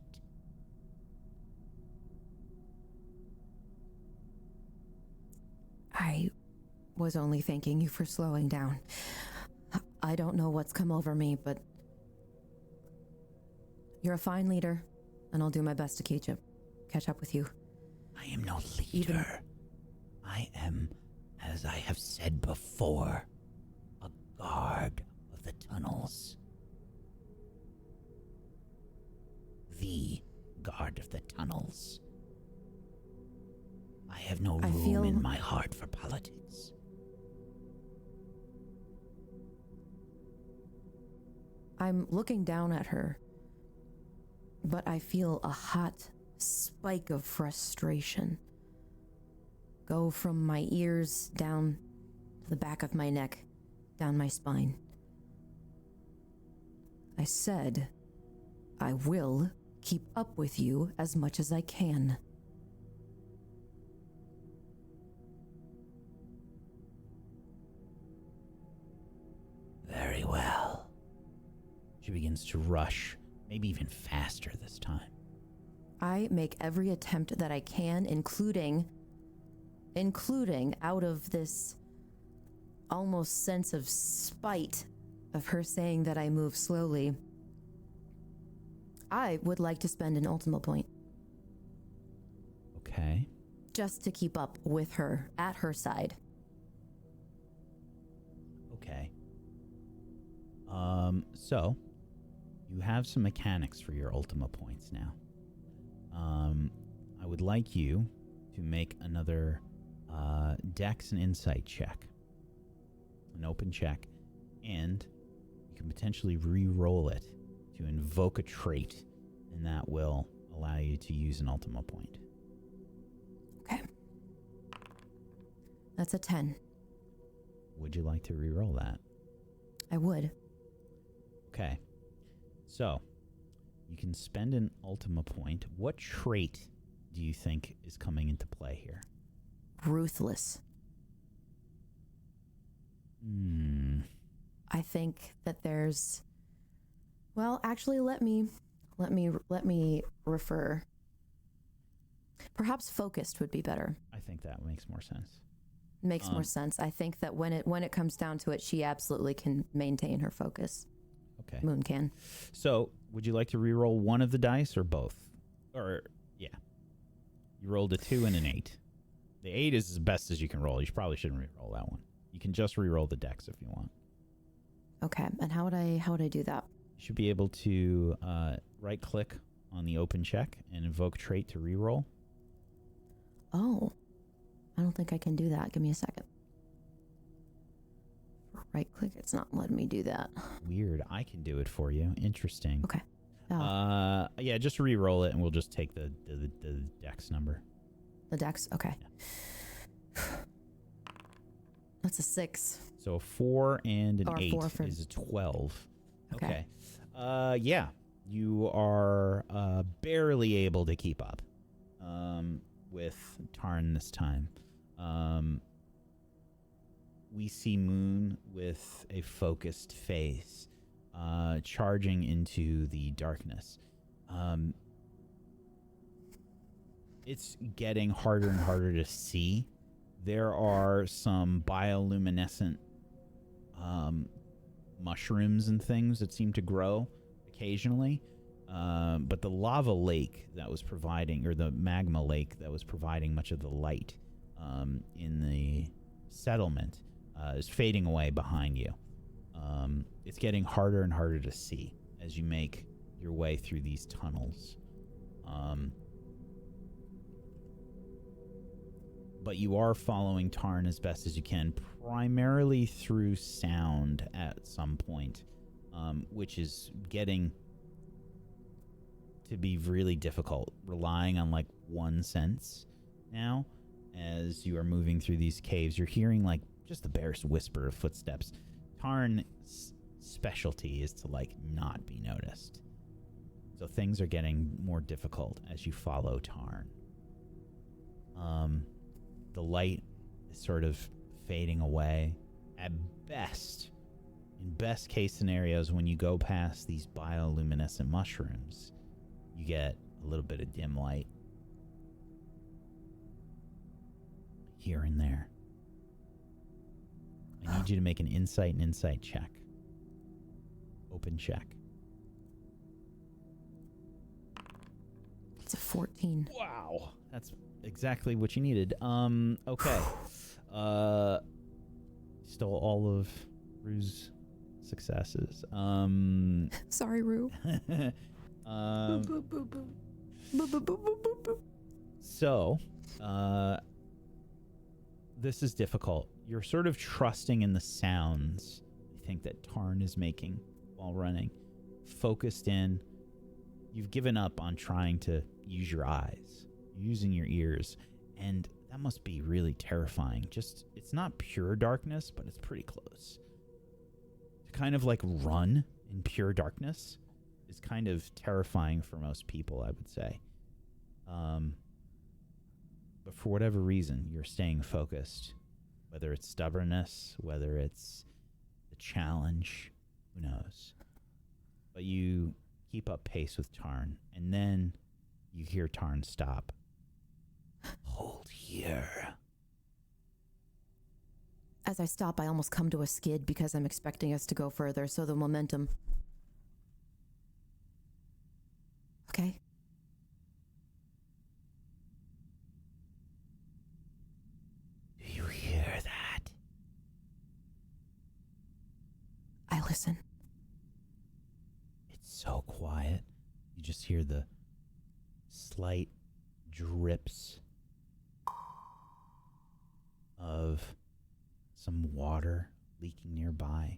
I was only thanking you for slowing down. I don't know what's come over me, but you're a fine leader, and I'll do my best to catch up with you. I am no leader. I am, as I have said before, a guard of the tunnels. The guard of the tunnels. I have no room in my heart for politics. I'm looking down at her, but I feel a hot spike of frustration go from my ears down to the back of my neck, down my spine. I said, I will keep up with you as much as I can. Very well. She begins to rush, maybe even faster this time. I make every attempt that I can, including out of this almost sense of spite of her saying that I move slowly. I would like to spend an Ultima point. Okay. Just to keep up with her, at her side. Okay. So, you have some mechanics for your Ultima points now. I would like you to make another Dex and Insight check. An open check. And you can potentially re-roll it to invoke a trait, and that will allow you to use an Ultima point. Okay. That's a 10. Would you like to re-roll that? I would. Okay. So, you can spend an Ultima point. What trait do you think is coming into play here? Ruthless. I think that there's... Well, actually, let me refer. Perhaps focused would be better. I think that makes more sense. Makes more sense. I think that when it comes down to it, she absolutely can maintain her focus. Okay. Muhn can. So, would you like to re-roll one of the dice or both? Or, yeah. You rolled a 2 and an 8. The 8 is as best as you can roll. You probably shouldn't re-roll that one. You can just re-roll the dex if you want. Okay. And how would I do that? You should be able to right-click on the open check and invoke trait to reroll. Oh. I don't think I can do that. Give me a second. Right click. It's not letting me do that. Weird. I can do it for you. Interesting. Okay. Yeah, just re-roll it and we'll just take the dex number. The dex? Okay. That's a 6. So a 4 and an Or 8 4 for- is a 12. Okay. Yeah. You are barely able to keep up with Tarn this time. We see Muhn with a focused face charging into the darkness. It's getting harder and harder to see. There are some bioluminescent mushrooms and things that seem to grow occasionally. But the lava lake that was providing, or the magma lake that was providing much of the light in the settlement is fading away behind you. It's getting harder and harder to see as you make your way through these tunnels. But you are following Tarn as best as you can, primarily through sound at some point, which is getting to be really difficult, relying on like one sense now. As you are moving through these caves, you're hearing like just the barest whisper of footsteps. Tarn's specialty is to like not be noticed, so things are getting more difficult as you follow Tarn. The light is sort of fading away. At best, in best case scenarios, when you go past these bioluminescent mushrooms, you get a little bit of dim light here and there. I need you to make an insight check. Open check. It's a 14. Wow. That's exactly what you needed. Okay. Stole all of Rue's successes. Sorry, Rue. So, this is difficult. You're sort of trusting in the sounds you think that Tarn is making while running. Focused in. You've given up on trying to use your eyes. You're using your ears. And that must be really terrifying. Just, it's not pure darkness, but it's pretty close. To kind of like run in pure darkness is kind of terrifying for most people, I would say. But for whatever reason, you're staying focused. Whether it's stubbornness, whether it's the challenge, who knows. But you keep up pace with Tarn, and then you hear Tarn stop. Hold here. As I stop, I almost come to a skid because I'm expecting us to go further, so the momentum. Okay. Do you hear that? I listen. It's so quiet. You just hear the slight drips of some water leaking nearby.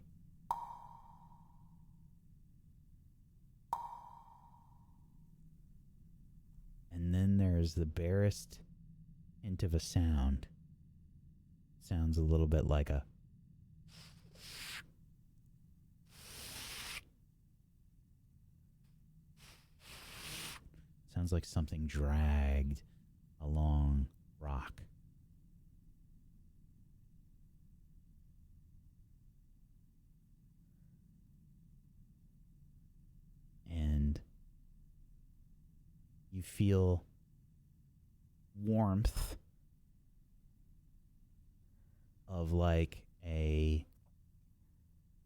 And then there's the barest hint of a sound. Sounds a little bit like a sounds like something dragged along rock. And you feel warmth of like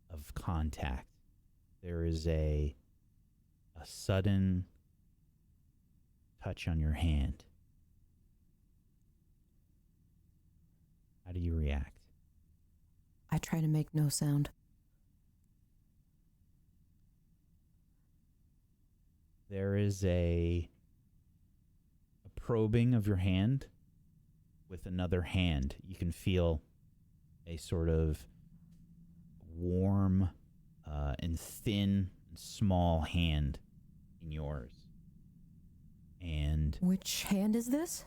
of contact. There is a sudden touch on your hand. How do you react? I try to make no sound. there is a probing of your hand with another hand. You can feel a sort of warm and thin and small hand in yours. And Which hand is this?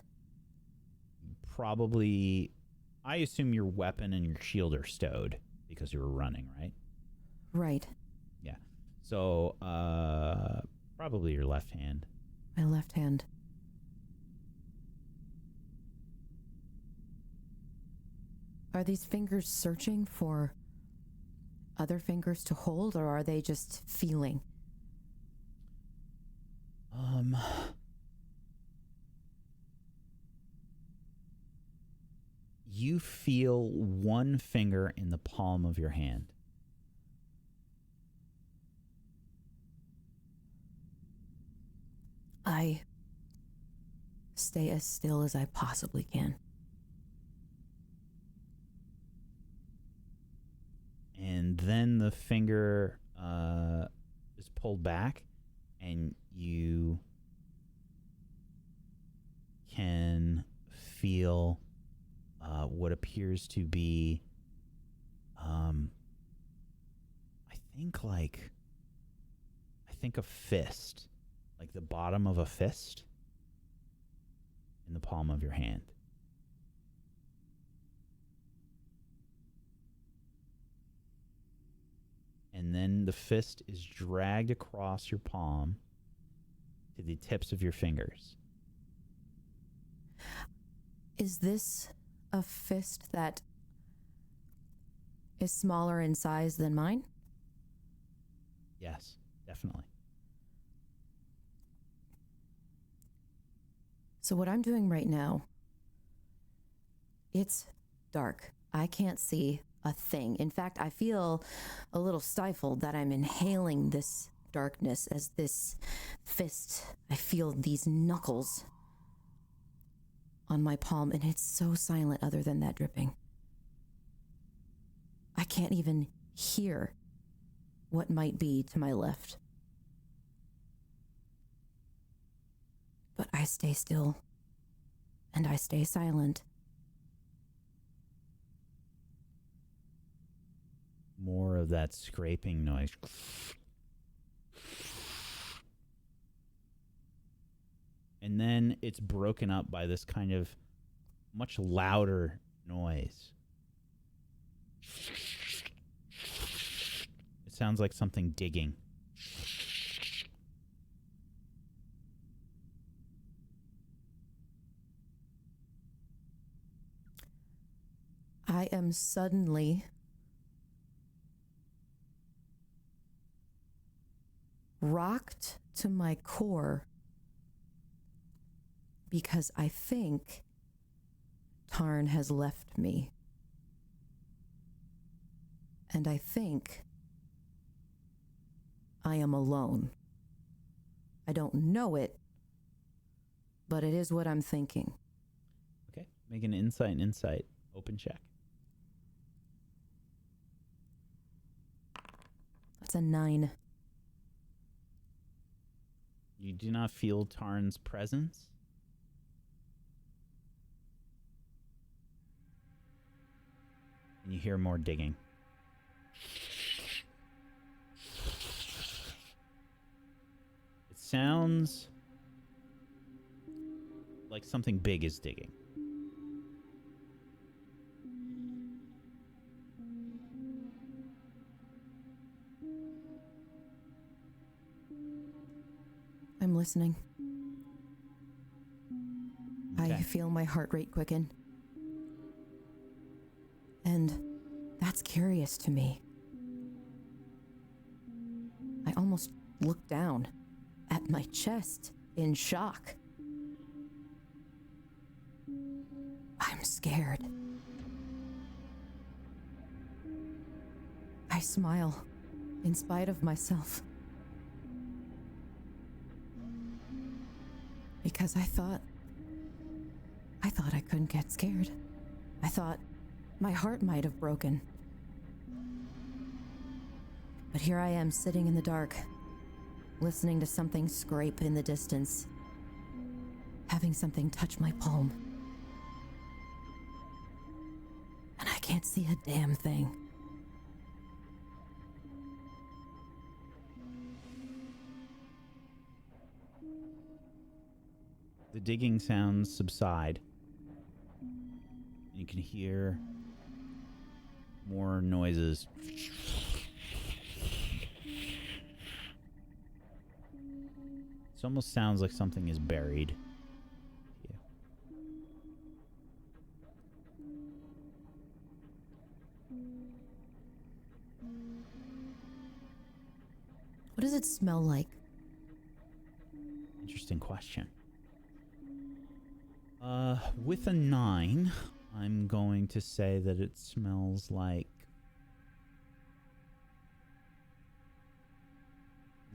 probably, I assume your weapon and your shield are stowed because you were running, right? Right. Yeah. So, probably your left hand. My left hand. Are these fingers searching for other fingers to hold, or are they just feeling? You feel one finger in the palm of your hand. I stay as still as I possibly can. And then the finger is pulled back, and you can feel what appears to be, I think a fist, like the bottom of a fist in the palm of your hand. And then the fist is dragged across your palm to the tips of your fingers. Is this a fist that is smaller in size than mine? Yes, definitely. So what I'm doing right now, it's dark. I can't see a thing. In fact, I feel a little stifled that I'm inhaling this darkness as this fist, I feel these knuckles on my palm, and it's so silent other than that dripping. I can't even hear what might be to my left. But I stay still, and I stay silent. More of that scraping noise. And then it's broken up by this kind of much louder noise. It sounds like something digging. I am suddenly rocked to my core because I think Tarn has left me. And I think I am alone. I don't know it, but it is what I'm thinking. Okay, make an insight open check. That's a 9. You do not feel Tarn's presence. And you hear more digging. It sounds like something big is digging. I'm listening. Okay. I feel my heart rate quicken. And that's curious to me. I almost look down at my chest in shock. I'm scared. I smile in spite of myself. Because I thought I couldn't get scared. I thought my heart might have broken. But here I am sitting in the dark, listening to something scrape in the distance, having something touch my palm. And I can't see a damn thing. The digging sounds subside. You can hear more noises. It almost sounds like something is buried. Yeah. What does it smell like? Interesting question. With a 9, I'm going to say that it smells like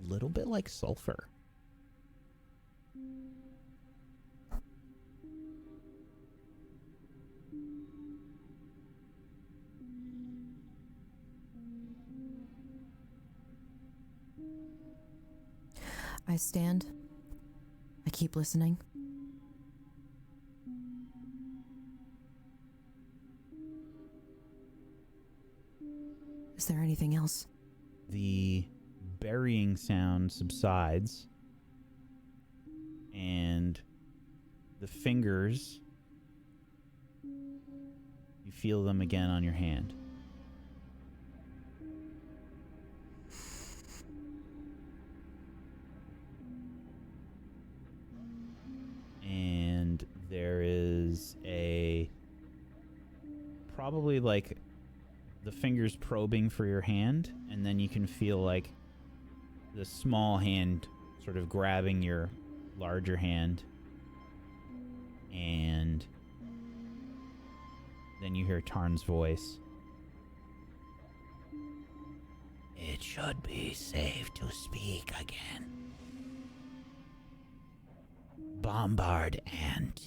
a little bit like sulfur. I stand. I keep listening. Is there anything else? The burying sound subsides, and the fingers, you feel them again on your hand. And there is probably like the fingers probing for your hand, and then you can feel like the small hand sort of grabbing your larger hand, and then you hear Tarn's voice. It should be safe to speak again. Bombard Ant.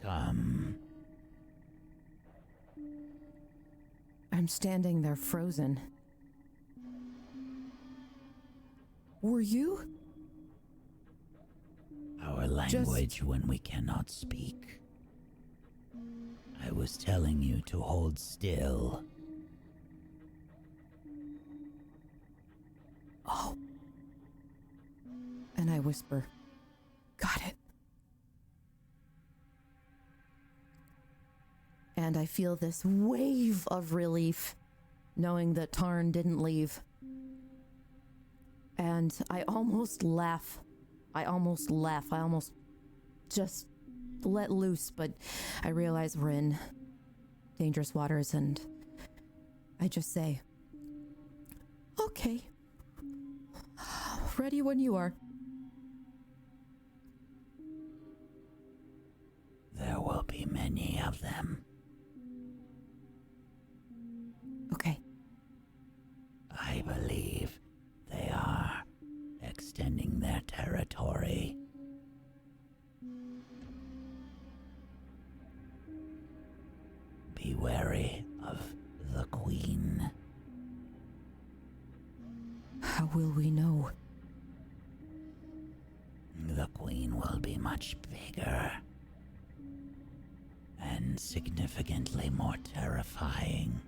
Come. I'm standing there frozen. Were you? Our language when we cannot speak. I was telling you to hold still. Oh. And I whisper, got it. And I feel this wave of relief, knowing that Tarn didn't leave. And I almost laugh. I almost just let loose, but I realize we're in dangerous waters, and I just say, okay. Ready when you are. There will be many of them. Okay. I believe they are extending their territory. Be wary of the Queen. How will we know? The Queen will be much bigger and significantly more terrifying.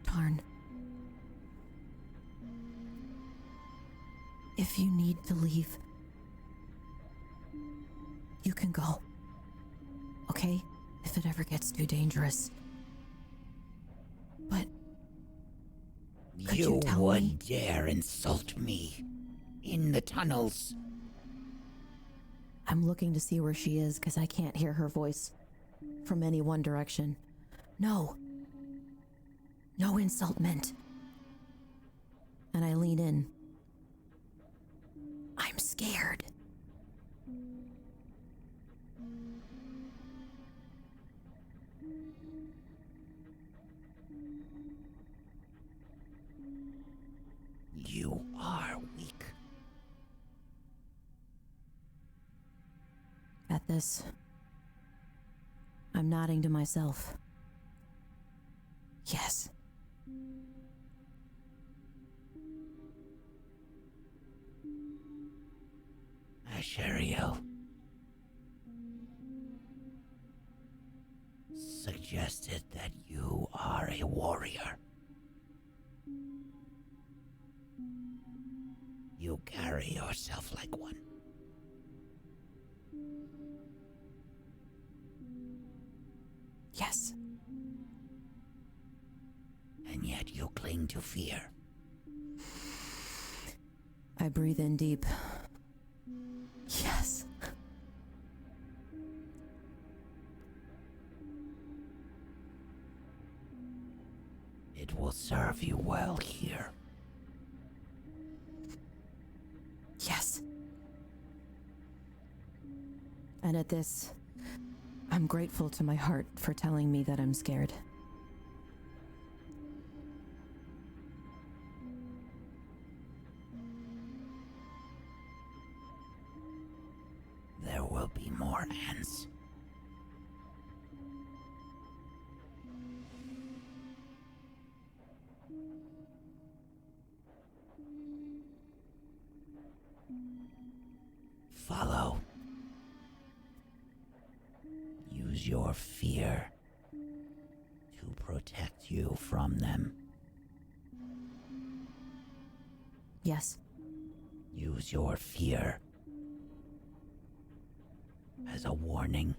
Tarn. If you need to leave, you can go. Okay? If it ever gets too dangerous. But could you tell would me? dare insult me in the tunnels. I'm looking to see where she is because I can't hear her voice from any one direction. No. No insult meant. And I lean in. I'm scared. You are weak. At this, I'm nodding to myself. Yes. Asheriel suggested that you are a warrior. You carry yourself like one. Yes. And yet you cling to fear. I breathe in deep. Yes. It will serve you well here. Yes. And at this, I'm grateful to my heart for telling me that I'm scared. There will be more ants. Follow. Use your fear to protect you from them. Yes. Use your fear as a warning.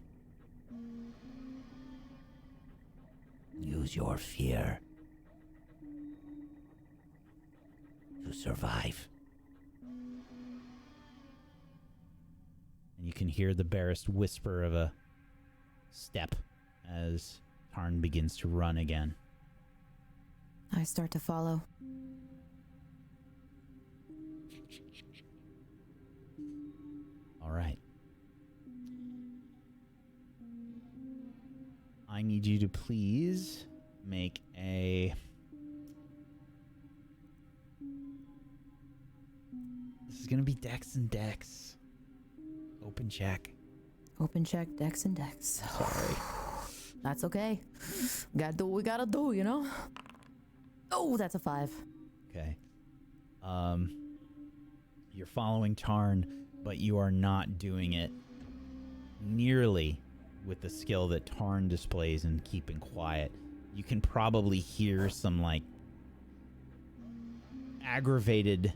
Use your fear to survive. And you can hear the barest whisper of a step as Tarn begins to run again. I start to follow. All right. I need you to please make a... This is going to be Dex and Dex. Open check. Open check, Dex and Dex. Sorry. That's okay. Gotta do what we gotta do, you know? Oh, that's a 5. Okay. You're following Tarn, but you are not doing it nearly with the skill that Tarn displays in keeping quiet. You can probably hear some, like, aggravated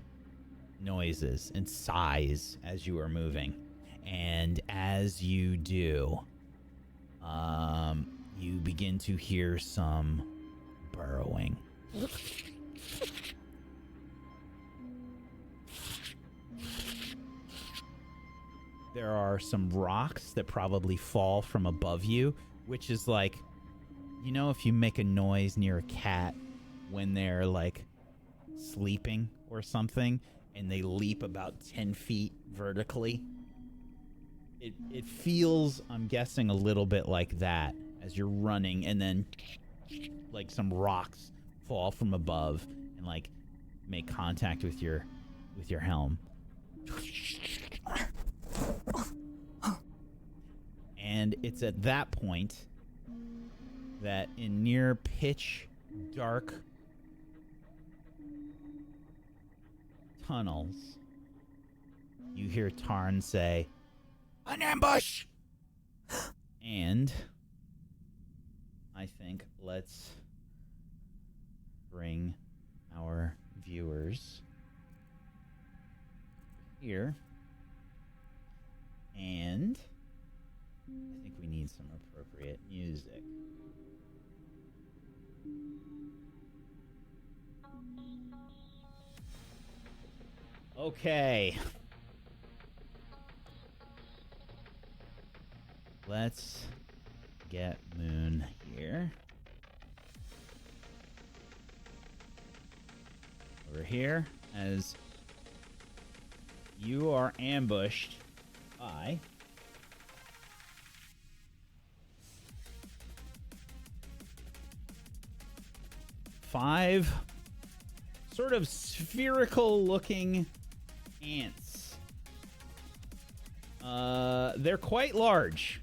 noises and sighs as you are moving. And as you do, you begin to hear some burrowing. There are some rocks that probably fall from above you, which is like, you know, if you make a noise near a cat when they're like sleeping or something and they leap about 10 feet vertically. It feels, I'm guessing, a little bit like that as you're running, and then like some rocks fall from above and like make contact with your helm. And it's at that point that in near pitch dark tunnels, you hear Tarn say, "An ambush!" And I think let's bring our viewers here. And I think we need some appropriate music. Okay. Let's get Muhn here. Over here, as you are ambushed by five sort of spherical looking ants. They're quite large.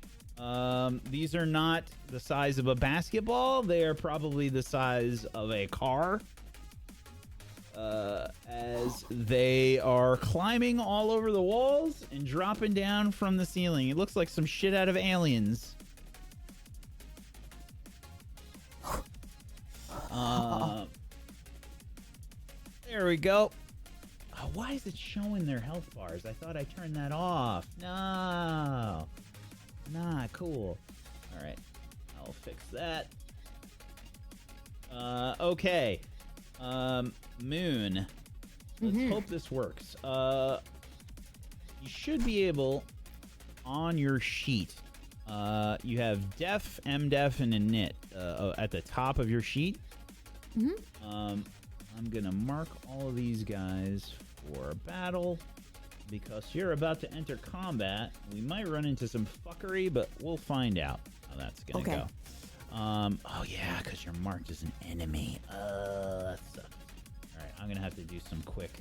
These are not the size of a basketball. They are probably the size of a car. As they are climbing all over the walls and dropping down from the ceiling. It looks like some shit out of Aliens. There we go. Oh, why is it showing their health bars? I thought I turned that off. No. Nah, cool. All right. I'll fix that. Okay. Muhn. Let's hope this works. You should be able, on your sheet, you have def, mdef, and init at the top of your sheet. I'm gonna mark all of these guys for battle because you're about to enter combat. We might run into some fuckery, but we'll find out how that's gonna go. Oh yeah, because you're marked as an enemy. That sucks. All right, I'm gonna have to do some quick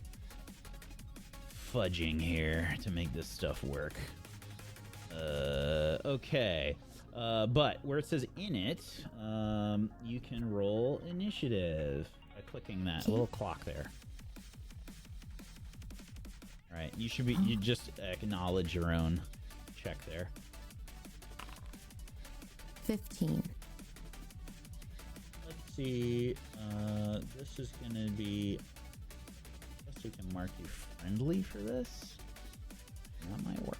fudging here to make this stuff work. Okay. But where it says in it, you can roll initiative by clicking that little clock there. All right, you should be. You just acknowledge your own check there. 15. Let's see. This is gonna be. I guess we can mark you friendly for this. That might work.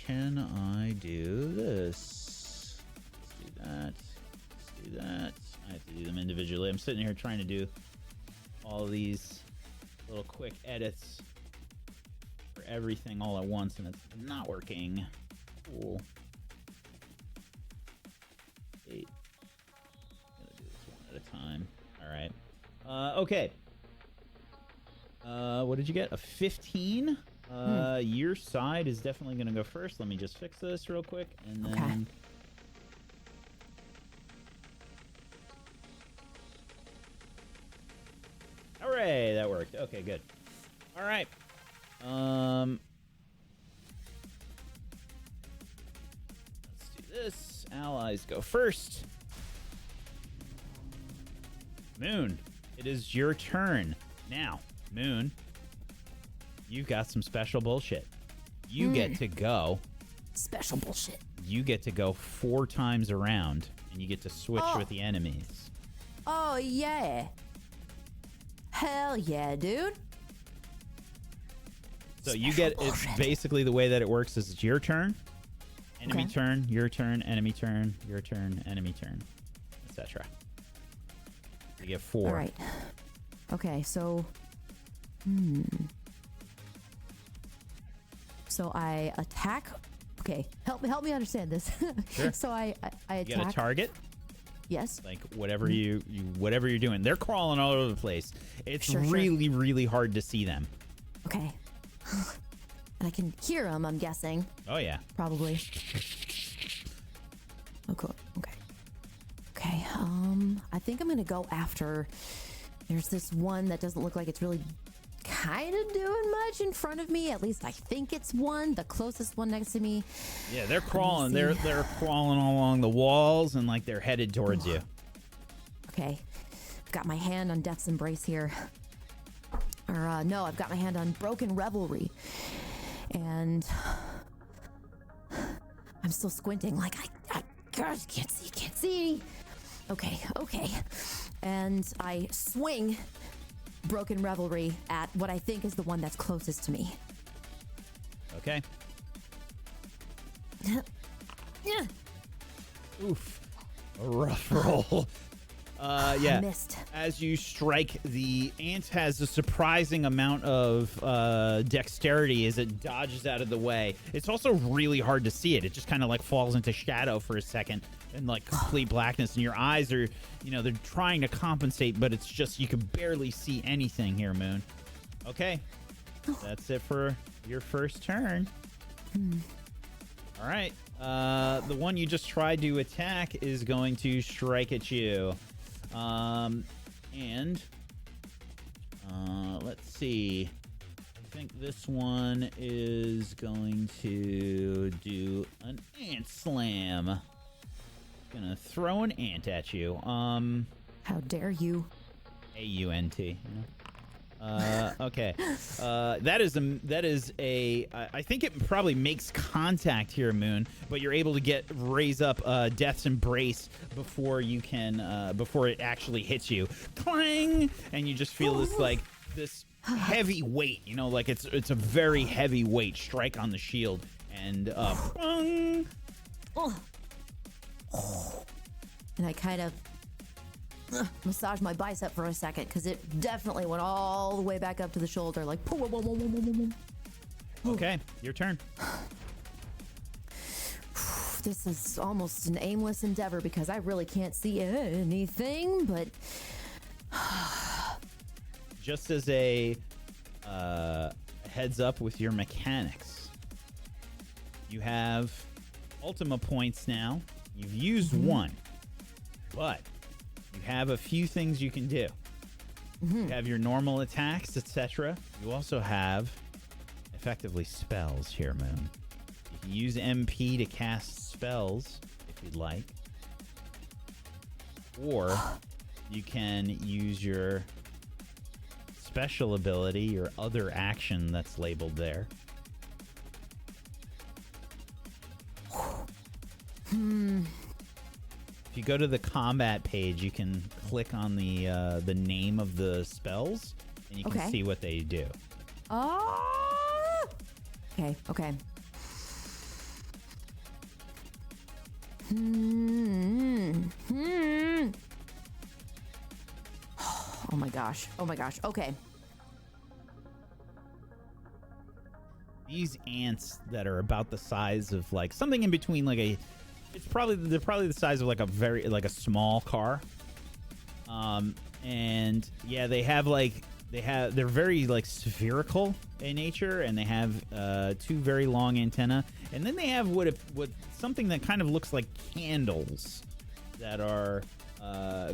Can I do this? Let's do that. Let's do that. I have to do them individually. I'm sitting here trying to do all these little quick edits for everything all at once, and it's not working. Cool. Wait. I'm gonna do this one at a time. All right. Okay. What did you get? A 15? Your side is definitely going to go first. Let me just fix this real quick, and then... Okay. Hooray, that worked. Okay, good. All right. Let's do this. Allies go first. Muhn, it is your turn. Now, Muhn, you've got some special bullshit. You get to go. Special bullshit. You get to go 4 times around, and you get to switch with the enemies. Oh, yeah. Hell yeah, dude. So you get it's basically the way that it works is it's your turn, enemy turn, your turn, enemy turn, your turn, enemy turn, etc. You get 4. All right. Okay, so... So I attack. Okay, help me understand this. Sure. So I attack. You got a target, Yes. like whatever whatever you're doing. They're crawling all over the place. It's Sure. really hard to see them. Okay. And I can hear them, I'm guessing. Oh yeah. Probably. Oh, cool. Okay. Okay. I think I'm gonna go after. There's this one that doesn't look like it's really kind of doing much in front of me. At least I think it's one, the closest one next to me. Yeah, they're crawling. They're crawling along the walls and like they're headed towards you. Okay. Got my hand on Death's Embrace here. Or no, I've got my hand on Broken Revelry. And I'm still squinting like I gosh, can't see. Okay. And I swing Broken Revelry at what I think is the one that's closest to me. Okay. Yeah. Oof. A rough roll. Yeah. I missed. As you strike, the ant has a surprising amount of dexterity as it dodges out of the way. It's also really hard to see it. It just kind of like falls into shadow for a second and like complete blackness. And your eyes are, they're trying to compensate, but it's just you can barely see anything here, Muhn. Okay. That's it for your first turn. All right. The one you just tried to attack is going to strike at you. Let's see. I think this one is going to do an ant slam. Gonna throw an ant at you. How dare you? AUNT. You know? Okay. That is a. I think it probably makes contact here, Muhn, but you're able to raise up Death's Embrace before you can before it actually hits you. Clang! And you just feel this heavy weight. You know, like it's a very heavy weight strike on the shield, and bang! And I kind of massage my bicep for a second because it definitely went all the way back up to the shoulder. Like, okay, your turn. This is almost an aimless endeavor because I really can't see anything. But just as a heads up with your mechanics, you have Ultima points now. You've used one, but you have a few things you can do. You have your normal attacks, etc. You also have effectively spells here, Muhn. You can use MP to cast spells if you'd like, or you can use your special ability, your other action that's labeled there. If you go to the combat page, you can click on the name of the spells, and you can see what they do. oh, okay. Oh my gosh. Okay. These ants that are about the size of like something in between like a, they're probably the size of like a small car. And yeah, they're very like spherical in nature, and they have two very long antennae, and then they have what something that kind of looks like candles that are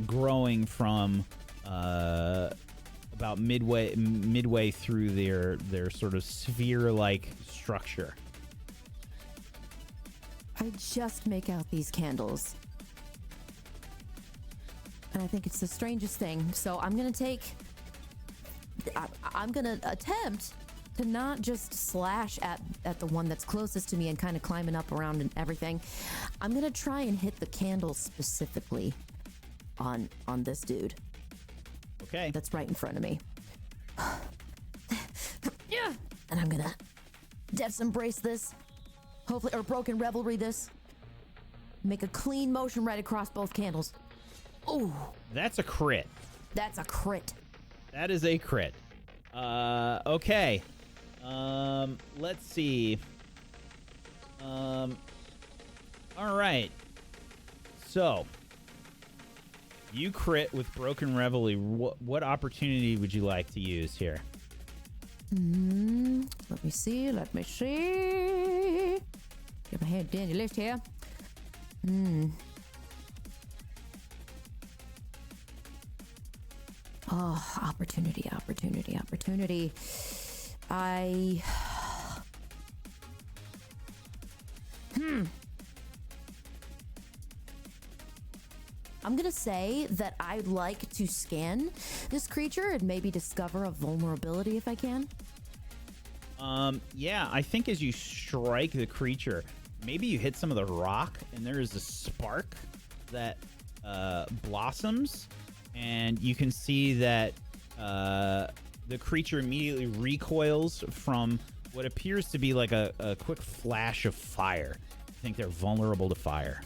growing from about midway through their sort of sphere-like structure. I just make out these candles. And I think it's the strangest thing. So I'm going to attempt to not just slash at the one that's closest to me and kind of climbing up around and everything. I'm going to try and hit the candle specifically on this dude. Okay. That's right in front of me. Yeah. And I'm going to Death's Embrace this. Hopefully, or Broken Revelry this. Make a clean motion right across both candles. Ooh. That's a crit. That's a crit. That is a crit. Okay. Let's see. All right. So, you crit with Broken Revelry. What opportunity would you like to use here? Let me see. Get my head dandy list here. Oh, opportunity. I'm gonna say that I'd like to scan this creature and maybe discover a vulnerability if I can. Yeah, I think as you strike the creature, maybe you hit some of the rock, and there is a spark that blossoms, and you can see that the creature immediately recoils from what appears to be like a quick flash of fire. I think they're vulnerable to fire.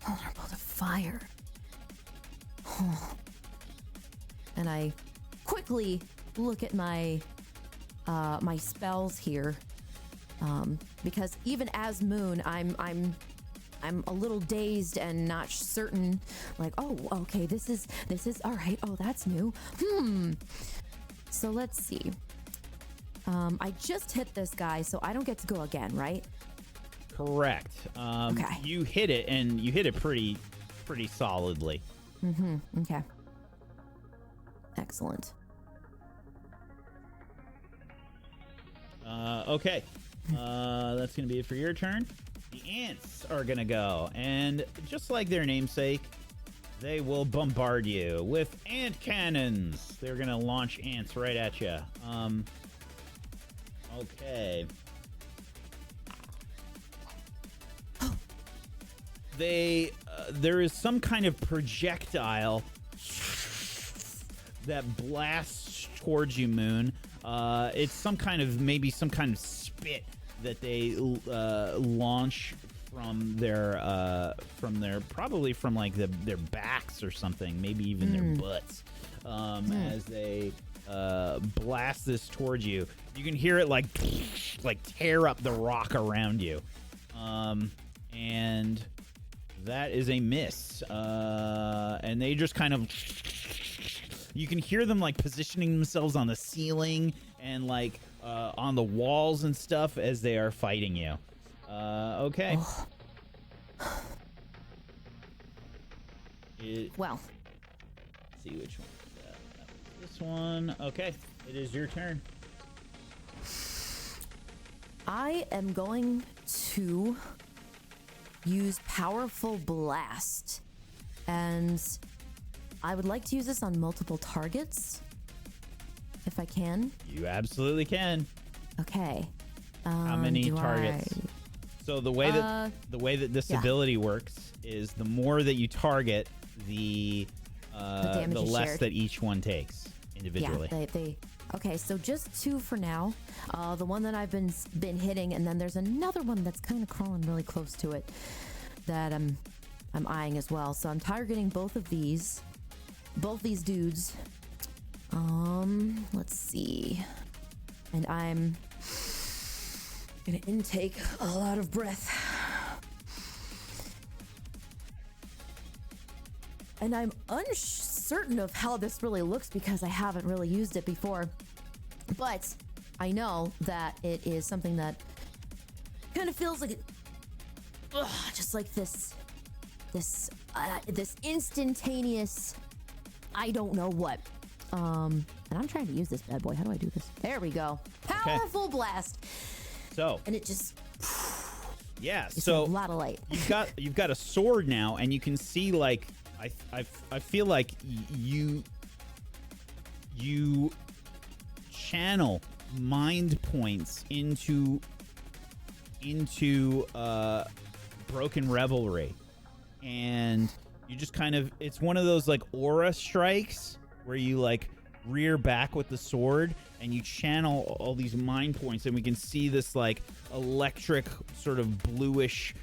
Vulnerable to fire. And I quickly look at my my spells here, because even as Muhn, I'm a little dazed and not certain. Like, oh, okay, this is all right. Oh, that's new. So let's see. I just hit this guy, so I don't get to go again, right? Correct. Okay. You hit it, and you hit it pretty solidly. Okay. Excellent. Okay. That's going to be it for your turn. The ants are going to go, and just like their namesake, they will bombard you with ant cannons. They're going to launch ants right at you. Okay. There is some kind of projectile that blasts towards you, Muhn. It's maybe some kind of spit that they launch from their probably from like their backs or something, maybe even their butts, as they blast this towards you. You can hear it like tear up the rock around you, and that is a miss. And they just kind of, you can hear them like positioning themselves on the ceiling and like on the walls and stuff as they are fighting you. Okay. Well. Let's see which one is that. That was this one. Okay. It is your turn. I am going to use Powerful Blast. And I would like to use this on multiple targets, if I can. You absolutely can. Okay. How many targets? So the way that this ability works is the more that you target, the less shared. That each one takes individually. Yeah, they okay, so just 2 for now. The one that I've been hitting, and then there's another one that's kind of crawling really close to it that I'm eyeing as well. So I'm targeting both these dudes. Let's see. And I'm gonna intake a lot of breath. And I'm uncertain of how this really looks because I haven't really used it before. But I know that it is something that kind of feels like just like this instantaneous, I don't know what. And I'm trying to use this bad boy. How do I do this? There we go. Powerful blast. So. And it just. Yeah. It's so a lot of light. You've got a sword now, and you can see like I feel like you channel mind points into Broken Revelry, and you just kind of, it's one of those like aura strikes where you like rear back with the sword and you channel all these mind points, and we can see this like electric sort of bluish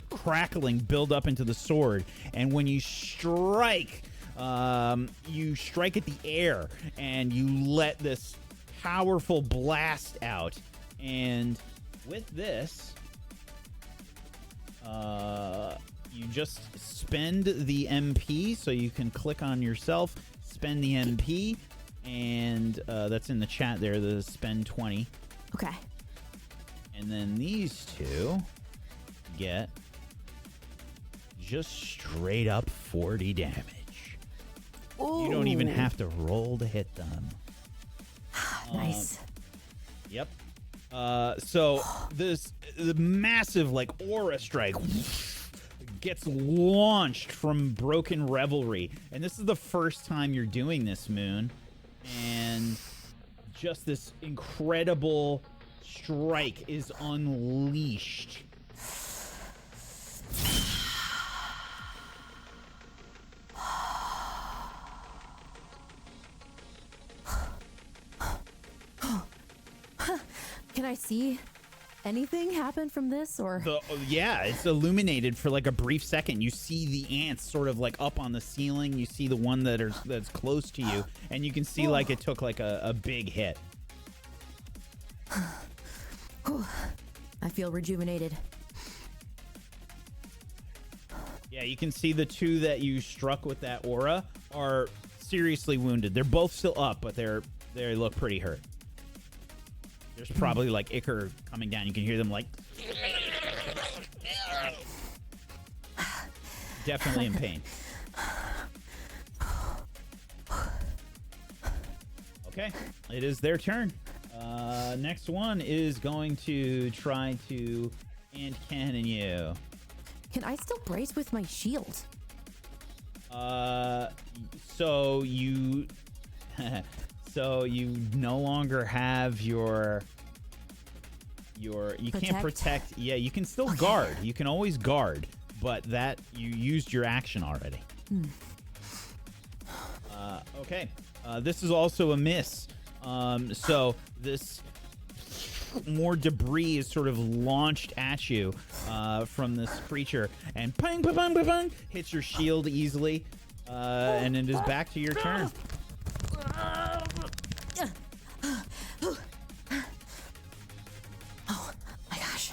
crackling build up into the sword, and when you strike at the air and you let this powerful blast out, and with this you just spend the MP, so you can click on yourself, spend the MP, and that's in the chat there, the spend 20. Okay. And then these two get just straight up 40 damage. Ooh. You don't even have to roll to hit them. Nice. Yep. So the massive like aura strike gets launched from Broken Revelry, and this is the first time you're doing this, Muhn, and just this incredible strike is unleashed. Can I see anything happen from this, or? Yeah, it's illuminated for like a brief second. You see the ants sort of like up on the ceiling. You see the one that's close to you, and you can see like it took like a big hit. I feel rejuvenated. Yeah, you can see the two that you struck with that aura are seriously wounded. They're both still up, but they look pretty hurt. There's probably like ichor coming down. You can hear them like definitely in pain. Okay, it is their turn. Next one is going to try to and cannon you. Can I still brace with my shield? So you so you no longer have your you can't protect. Yeah, you can still guard. You can always guard, but that you used your action already. Okay. This is also a miss. So this more debris is sort of launched at you from this creature, and pang, pang, pang, pang, pang, hits your shield easily, and it is back to your turn. Oh my gosh.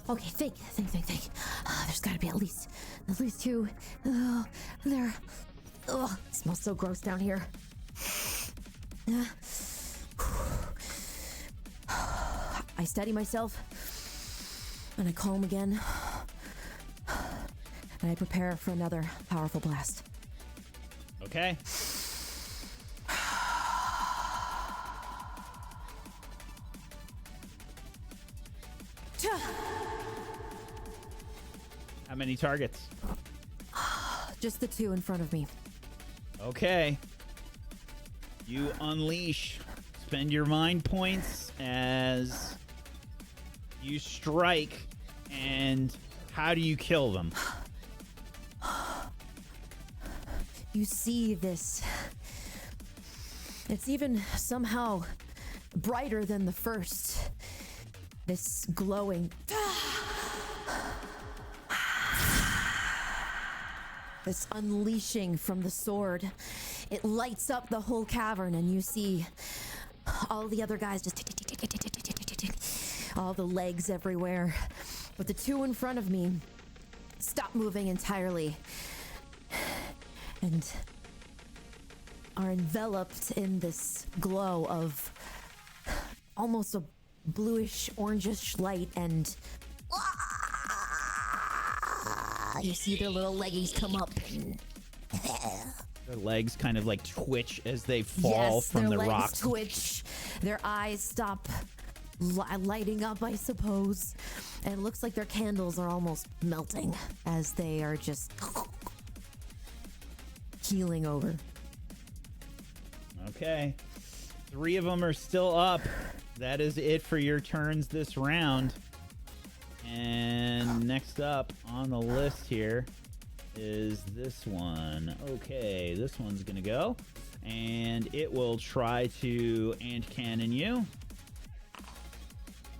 Okay, think. There's got to be at least two. Oh, there. Oh, it smells so gross down here. I steady myself, and I calm again, and I prepare for another powerful blast. Okay. How many targets? Just the two in front of me. Okay. You unleash. Spend your mind points as you strike. And how do you kill them? You see this. It's even somehow brighter than the first. This glowing. This unleashing from the sword. It lights up the whole cavern, and you see all the other guys just all the legs everywhere. But the two in front of me stop moving entirely and are enveloped in this glow of almost a bluish orangish light, and you see their little leggies come up. Their legs kind of like twitch as they fall from the rocks. Their legs twitch. Their eyes stop lighting up, I suppose. And it looks like their candles are almost melting as they are just keeling over. Okay. 3 of them are still up. That is it for your turns this round. And next up on the list here is this one. Okay, this one's gonna go, and it will try to and cannon you.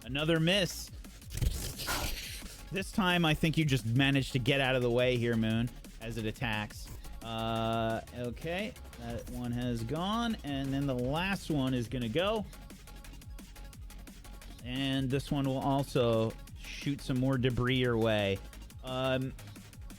Another miss. This time I think you just managed to get out of the way here, Muhn, as it attacks. Okay, that one has gone, and then the last one is gonna go, and this one will also shoot some more debris your way.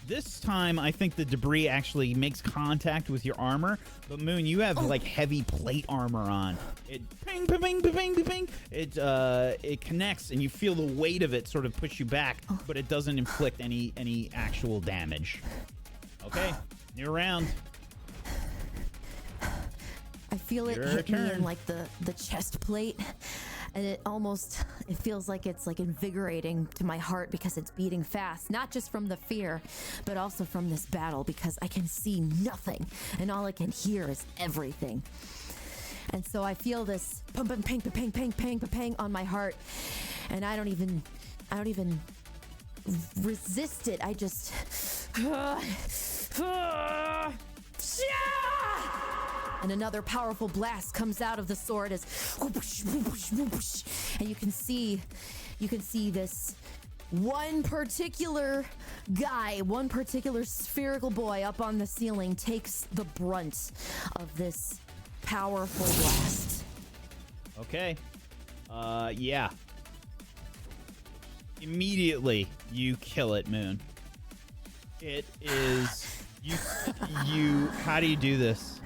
This time, I think the debris actually makes contact with your armor. But Muhn, you have like heavy plate armor on. It ping, ping, ping, ping, ping, ping. It connects, and you feel the weight of it sort of push you back, but it doesn't inflict any actual damage. Okay, new round. I feel it hit me in like the chest plate, and it feels like it's like invigorating to my heart because it's beating fast, not just from the fear, but also from this battle, because I can see nothing and all I can hear is everything. And so I feel this pum pum pang pang pang pang pang on my heart, and I don't even resist it. I just and another powerful blast comes out of the sword as and you can see this one particular guy, one particular spherical boy up on the ceiling takes the brunt of this powerful blast. Okay. Yeah. Immediately you kill it, Muhn. It is you how do you do this?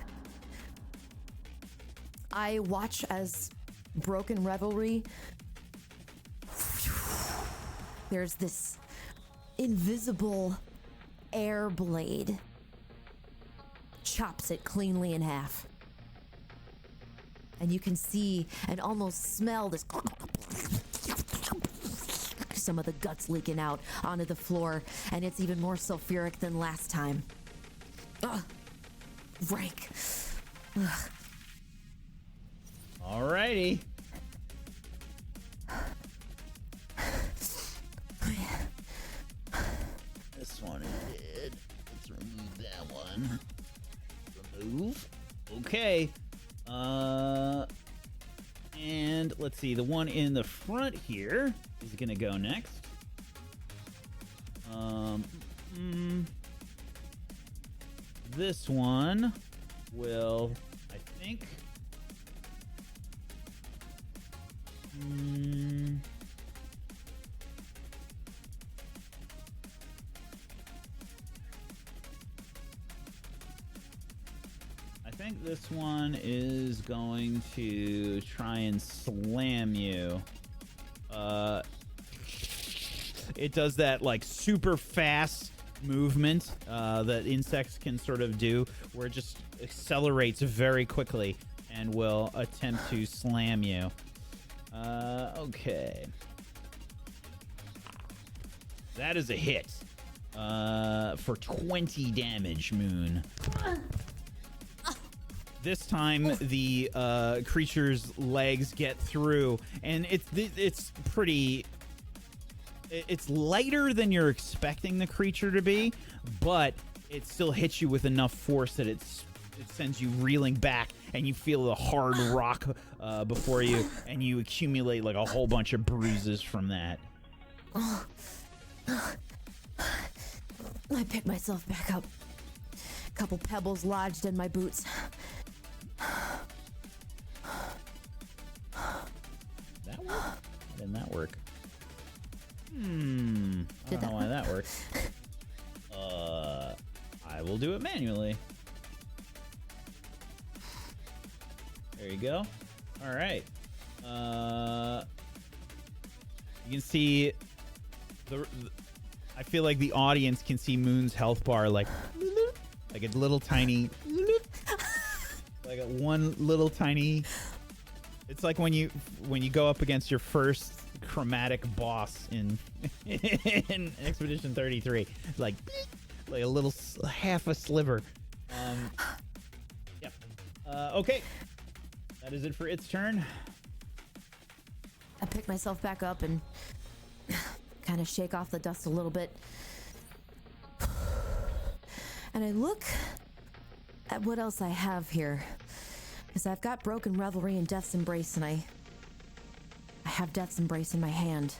I watch as Broken Revelry, there's this invisible air blade. Chops it cleanly in half. And you can see and almost smell this. Some of the guts leaking out onto the floor, and it's even more sulfuric than last time. Ugh. Rank. Ugh. Alrighty. This one is dead. Let's remove that one. Remove. Okay. And let's see. The one in the front here is gonna go next. This one will, I think. I think this one is going to try and slam you. It does that like super fast movement that insects can sort of do, where it just accelerates very quickly and will attempt to slam you. Okay. That is a hit for 20 damage, Muhn. This time the creature's legs get through, and it's pretty. It's lighter than you're expecting the creature to be, but it still hits you with enough force that it sends you reeling back, and you feel the hard rock before you, and you accumulate like a whole bunch of bruises from that. I pick myself back up. A couple pebbles lodged in my boots. That work? Why didn't that work? I don't know why that worked. I will do it manually. There you go. All right. You can see I feel like the audience can see Muhn's health bar like a little tiny, like one little tiny. It's like when you go up against your first chromatic boss in Expedition 33, like a little half a sliver. Yep. Okay. That is it for its turn. I pick myself back up and kind of shake off the dust a little bit. And I look at what else I have here. Because I've got Broken Revelry and Death's Embrace, and I have Death's Embrace in my hand.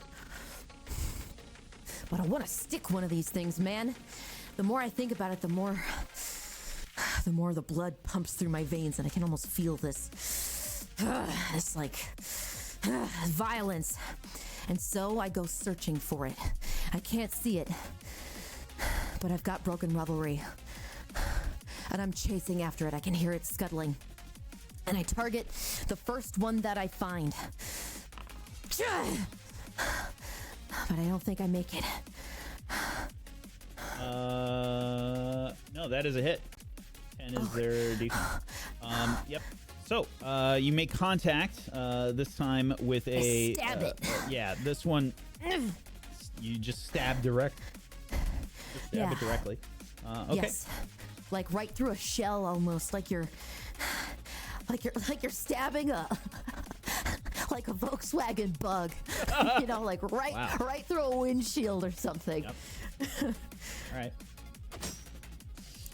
But I want to stick one of these things, man. The more I think about it, the more the blood pumps through my veins, and I can almost feel this like violence. And so I go searching for it. I can't see it, but I've got Broken Revelry, and I'm chasing after it. I can hear it scuttling, and I target the first one that I find. But I don't think I make it. No, that is a hit. 10 is their defense. Yep. So, you make contact, this time with a... stab it. Yeah, this one, you just stab direct. Just stab it directly. Okay. Yes. Like right through a shell almost, like you're stabbing a Volkswagen Bug. You know, like right through a windshield or something. Yep. All right.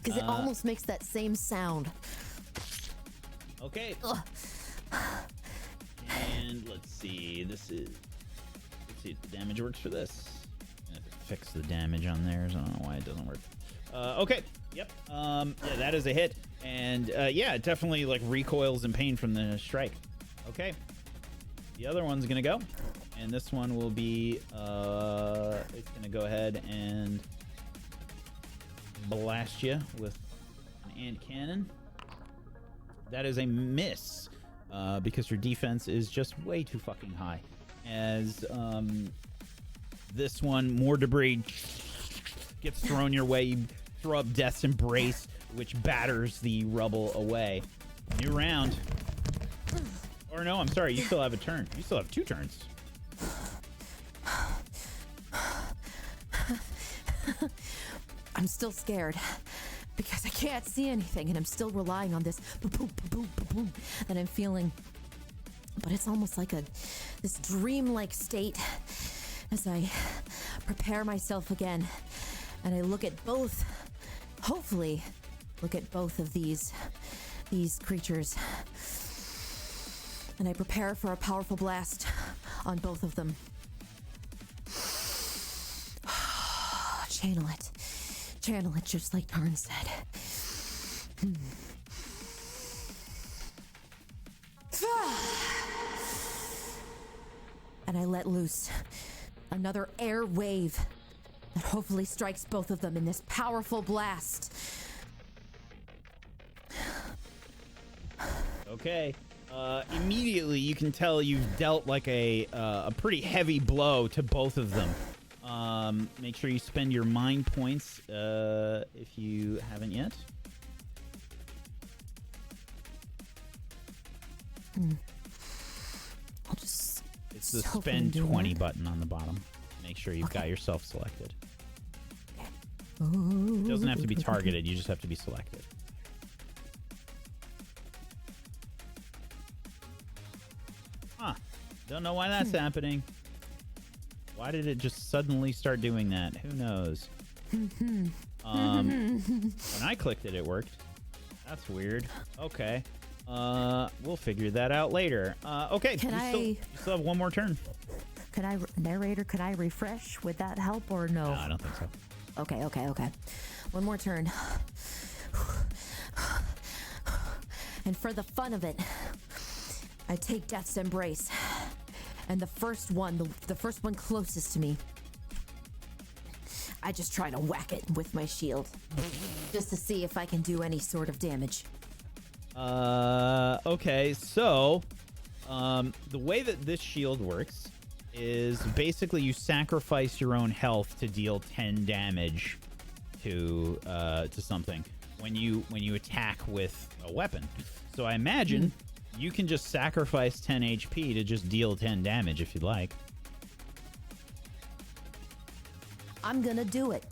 Because it almost makes that same sound. Okay. And let's see. Let's see if the damage works for this. I have to fix the damage on theirs. I don't know why it doesn't work. Okay. Yep. Yeah, that is a hit. And yeah, it definitely like recoils in pain from the strike. Okay. The other one's gonna go, and this one will be it's gonna go ahead and blast you with an ant cannon. That is a miss. because your defense is just way too fucking high. As this one, more debris gets thrown your way. You throw up Death's Embrace, which batters the rubble away. New round. Or no, I'm sorry, you still have a turn. You still have 2 turns. I'm still scared because I can't see anything and I'm still relying on this boom, boom, boom that I'm feeling. But it's almost like this dreamlike state as I prepare myself again and I look at both, hopefully look at both of these creatures. And I prepare for a powerful blast on both of them. Channel it. Channel it just like Tarn said. And I let loose another air wave that hopefully strikes both of them in this powerful blast. Okay. Immediately you can tell you've dealt like a pretty heavy blow to both of them. Make sure you spend your mind points if you haven't yet. I'll just... It's the spend 20 button on the bottom. Make sure you've got yourself selected. It doesn't have to be targeted, you just have to be selected. Huh. Don't know why that's happening. Why did it just suddenly start doing that? Who knows? When I clicked it, it worked. That's weird. Okay. We'll figure that out later. Okay. You still have one more turn. Can I, narrator, could I refresh? Would that help or no? No, I don't think so. Okay. One more turn. And for the fun of it, I take Death's Embrace. And the first one closest to me, I just try to whack it with my shield. Just to see if I can do any sort of damage. Okay, so, the way that this shield works is basically you sacrifice your own health to deal 10 damage to something when you attack with a weapon. So I imagine you can just sacrifice 10 HP to just deal 10 damage if you'd like. I'm gonna do it.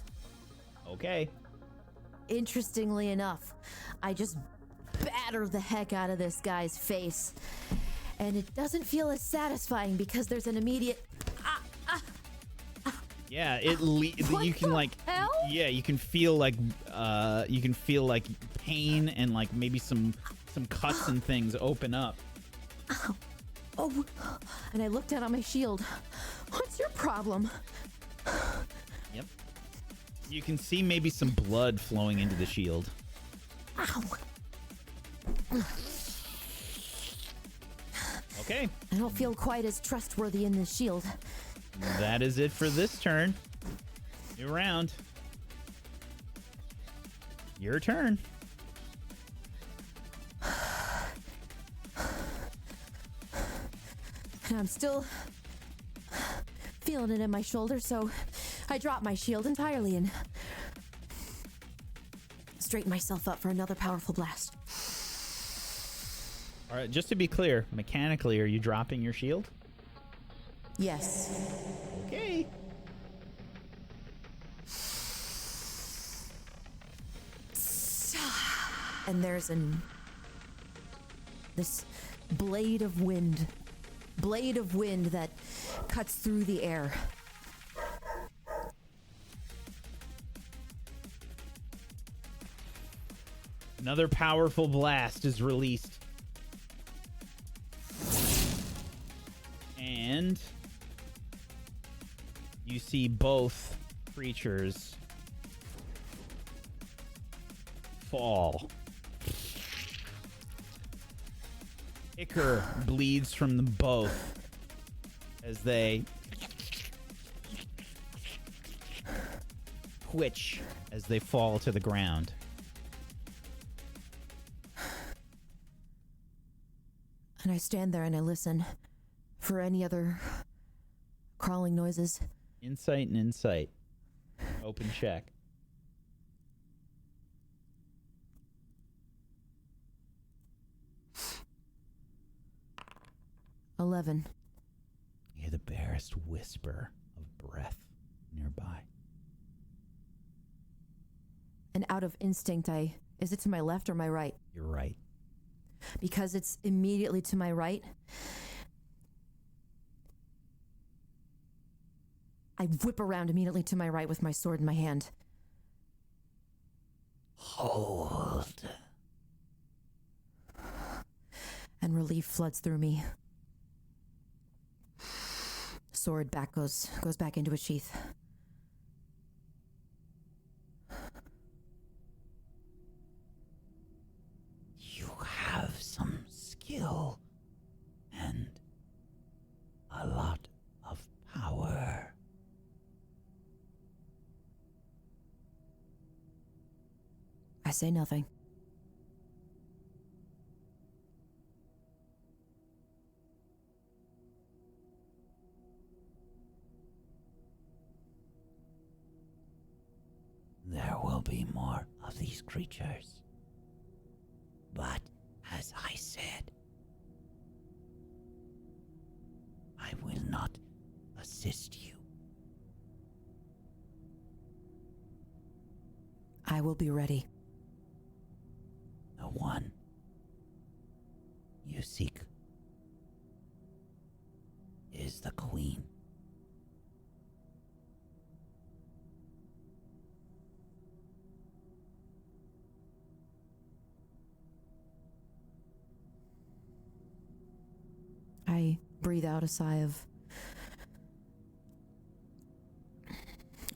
Okay. Interestingly enough, I just batter the heck out of this guy's face. And it doesn't feel as satisfying because there's an immediate... Yeah, you can like hell? Yeah, you can feel like pain and like maybe some cuts and things open up. Oh, and I looked down on my shield. What's your problem? Yep. You can see maybe some blood flowing into the shield. Ow. Okay. I don't feel quite as trustworthy in this shield. That is it for this turn. New round. Your turn. And I'm still feeling it in my shoulder, so I drop my shield entirely and straighten myself up for another powerful blast. All right, just to be clear, mechanically, are you dropping your shield? Yes. Okay. And there's this blade of wind that cuts through the air. Another powerful blast is released. And you see both creatures fall. Ichor bleeds from them both as they twitch as they fall to the ground. And I stand there and I listen for any other crawling noises. Insight and insight. Open check. $11. You hear the barest whisper of breath nearby. And out of instinct, is it to my left or my right? You're right. Because it's immediately to my right, I whip around immediately to my right with my sword in my hand. Hold. And relief floods through me. Sword goes back into its sheath. You have some skill and a lot of power. I say nothing. There will be more of these creatures. But, as I said, I will not assist you. I will be ready. The one you seek is the queen. I breathe out a sigh of,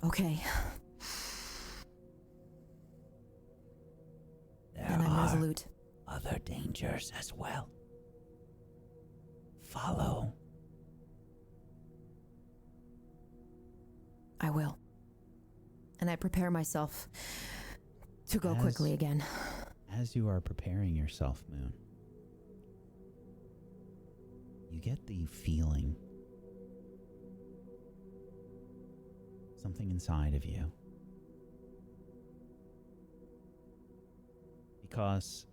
okay. There And I'm are resolute. other dangers as well. Follow. I will. And I prepare myself to go As- quickly again. As you are preparing yourself, Muhn, you get the feeling something inside of you. Because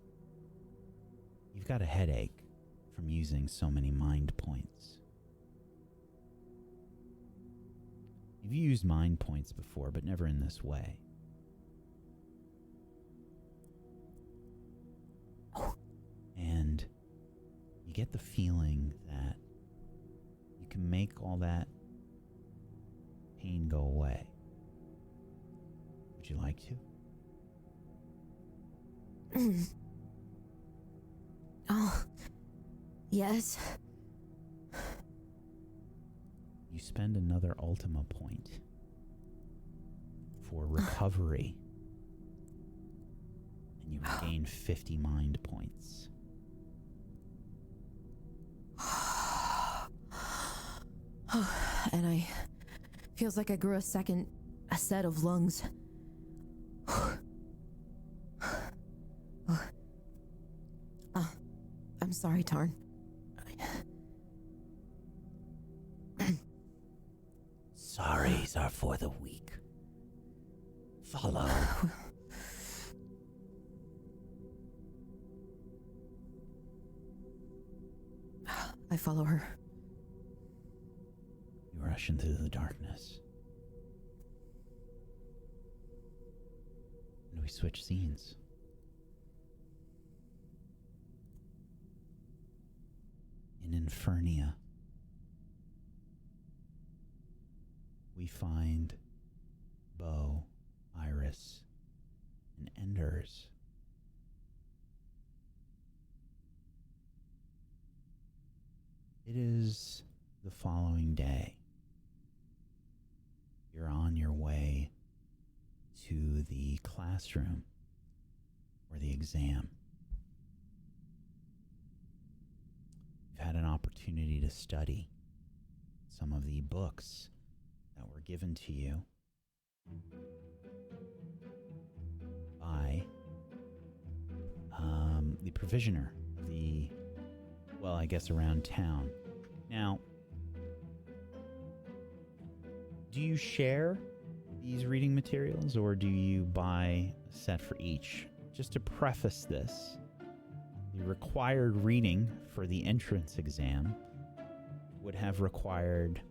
you've got a headache from using so many mind points. You've used mind points before, but never in this way. And you get the feeling that you can make all that pain go away. Would you like to? Oh, yes. You spend another Ultima point for recovery. And you regain 50 mind points. And feels like I grew a set of lungs. I'm sorry, Tarn. Sorries are for the weak. Follow. I follow her. You rush into the darkness. And we switch scenes. In Infernia, we find Bo, Iris, and Enders. It is the following day. You're on your way to the classroom or the exam. You've had an opportunity to study some of the books that were given to you by the provisioner, the well, I guess around town. Now, do you share these reading materials, or do you buy a set for each? Just to preface this, the required reading for the entrance exam would have required...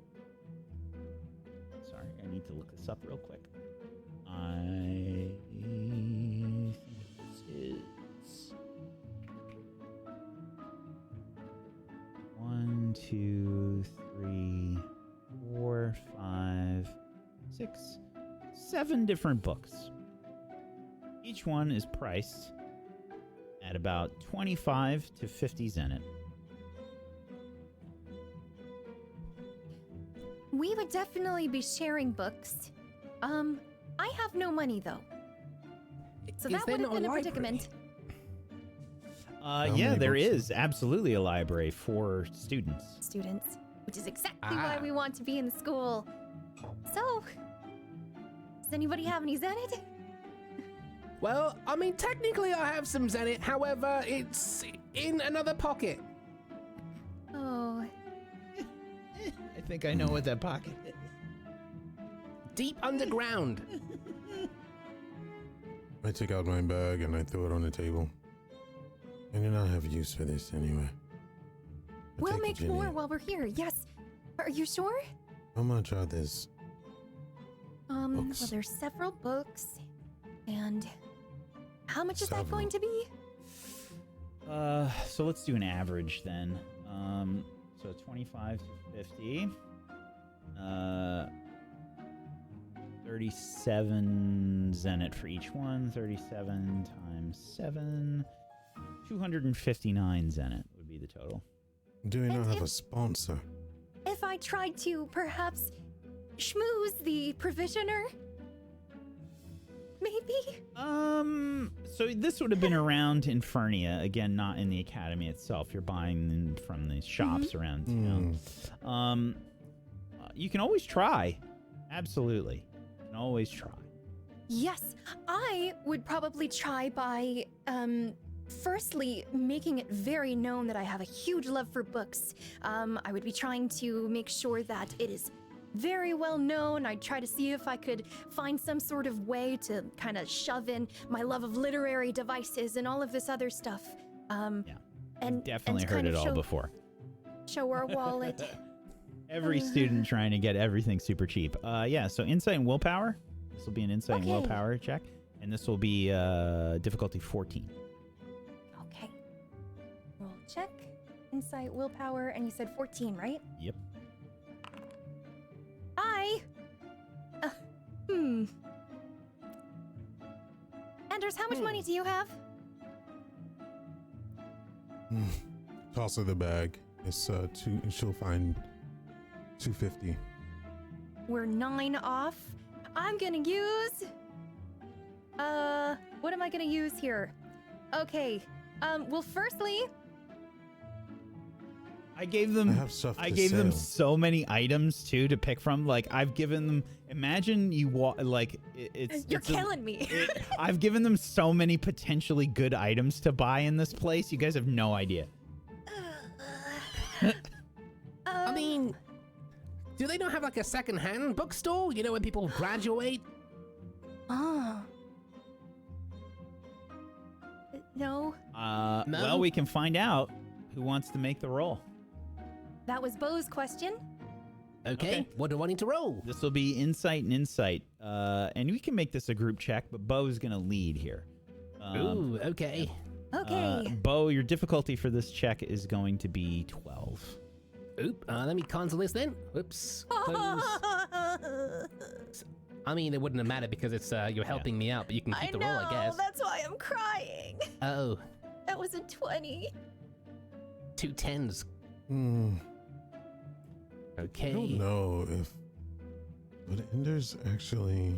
Sorry, I need to look this up real quick. I think this is 1, 2, 3, 4, 5, 6, 7 different books. Each one is priced at about 25 to 50 zenit. We would definitely be sharing books. I have no money though. So that would have been a predicament. Yeah, there is absolutely a library for students. Students, which is exactly why we want to be in the school. So, does anybody have any zenit? Well, I mean, technically I have some zenit, however, it's in another pocket. Oh, I think I know what that pocket is. Deep underground. I took out my bag and I threw it on the table. I do not have use for this anyway. we'll make more while we're here. Yes. Are you sure? How much are this? Well, Books. there's several books. And how much is that going to be? So let's do an average then. So 25 to 50. 37 zenit for each one. 37 times 7. 259 zenit would be the total. Do we not And have if- a sponsor? If I tried to perhaps schmooze the provisioner? Maybe? So this would have been around Infernia. Again, not in the academy itself. You're buying them from the shops around town. You can always try. Absolutely. You can always try. Yes, I would probably try by, firstly, making it very known that I have a huge love for books. I would be trying to make sure that it is very well known. I'd try to see if I could find some sort of way to kind of shove in my love of literary devices and all of this other stuff. Yeah. And Definitely and heard kind it of all show, before. Show our wallet. Every student trying to get everything super cheap. Yeah, so insight and willpower. This will be an insight and Okay. willpower check. And this will be difficulty 14. Okay. Roll check. Insight, willpower, and you said 14, right? Yep. Anders, how much money do you have? Toss her the bag. It's she'll find 250. We're 9 off. I'm gonna use... what am I gonna use here? Okay. Well, firstly... I gave I them have stuff I to gave them sell. so many items too to pick from. Like I've given them. Imagine you it's. You're it's a- killing me. I've given them so many potentially good items to buy in this place. You guys have no idea. I mean, do they not have like a second-hand bookstore? You know, when people graduate? Oh. No, No? Well, we can find out who wants to make the roll. that was Bo's question. Okay, what do I need to roll? This will be insight and insight, and we can make this a group check. But Bo's gonna lead here. Ooh, okay. Okay. Bo, your difficulty for this check is going to be 12. Oop, let me cancel this then. Whoops. Close. I mean, it wouldn't have mattered because it's you're helping me out, but you can keep the roll, I guess. That's why I'm crying. Oh, That was a 20. 2 10s. Okay. I don't know if... Would Enders actually...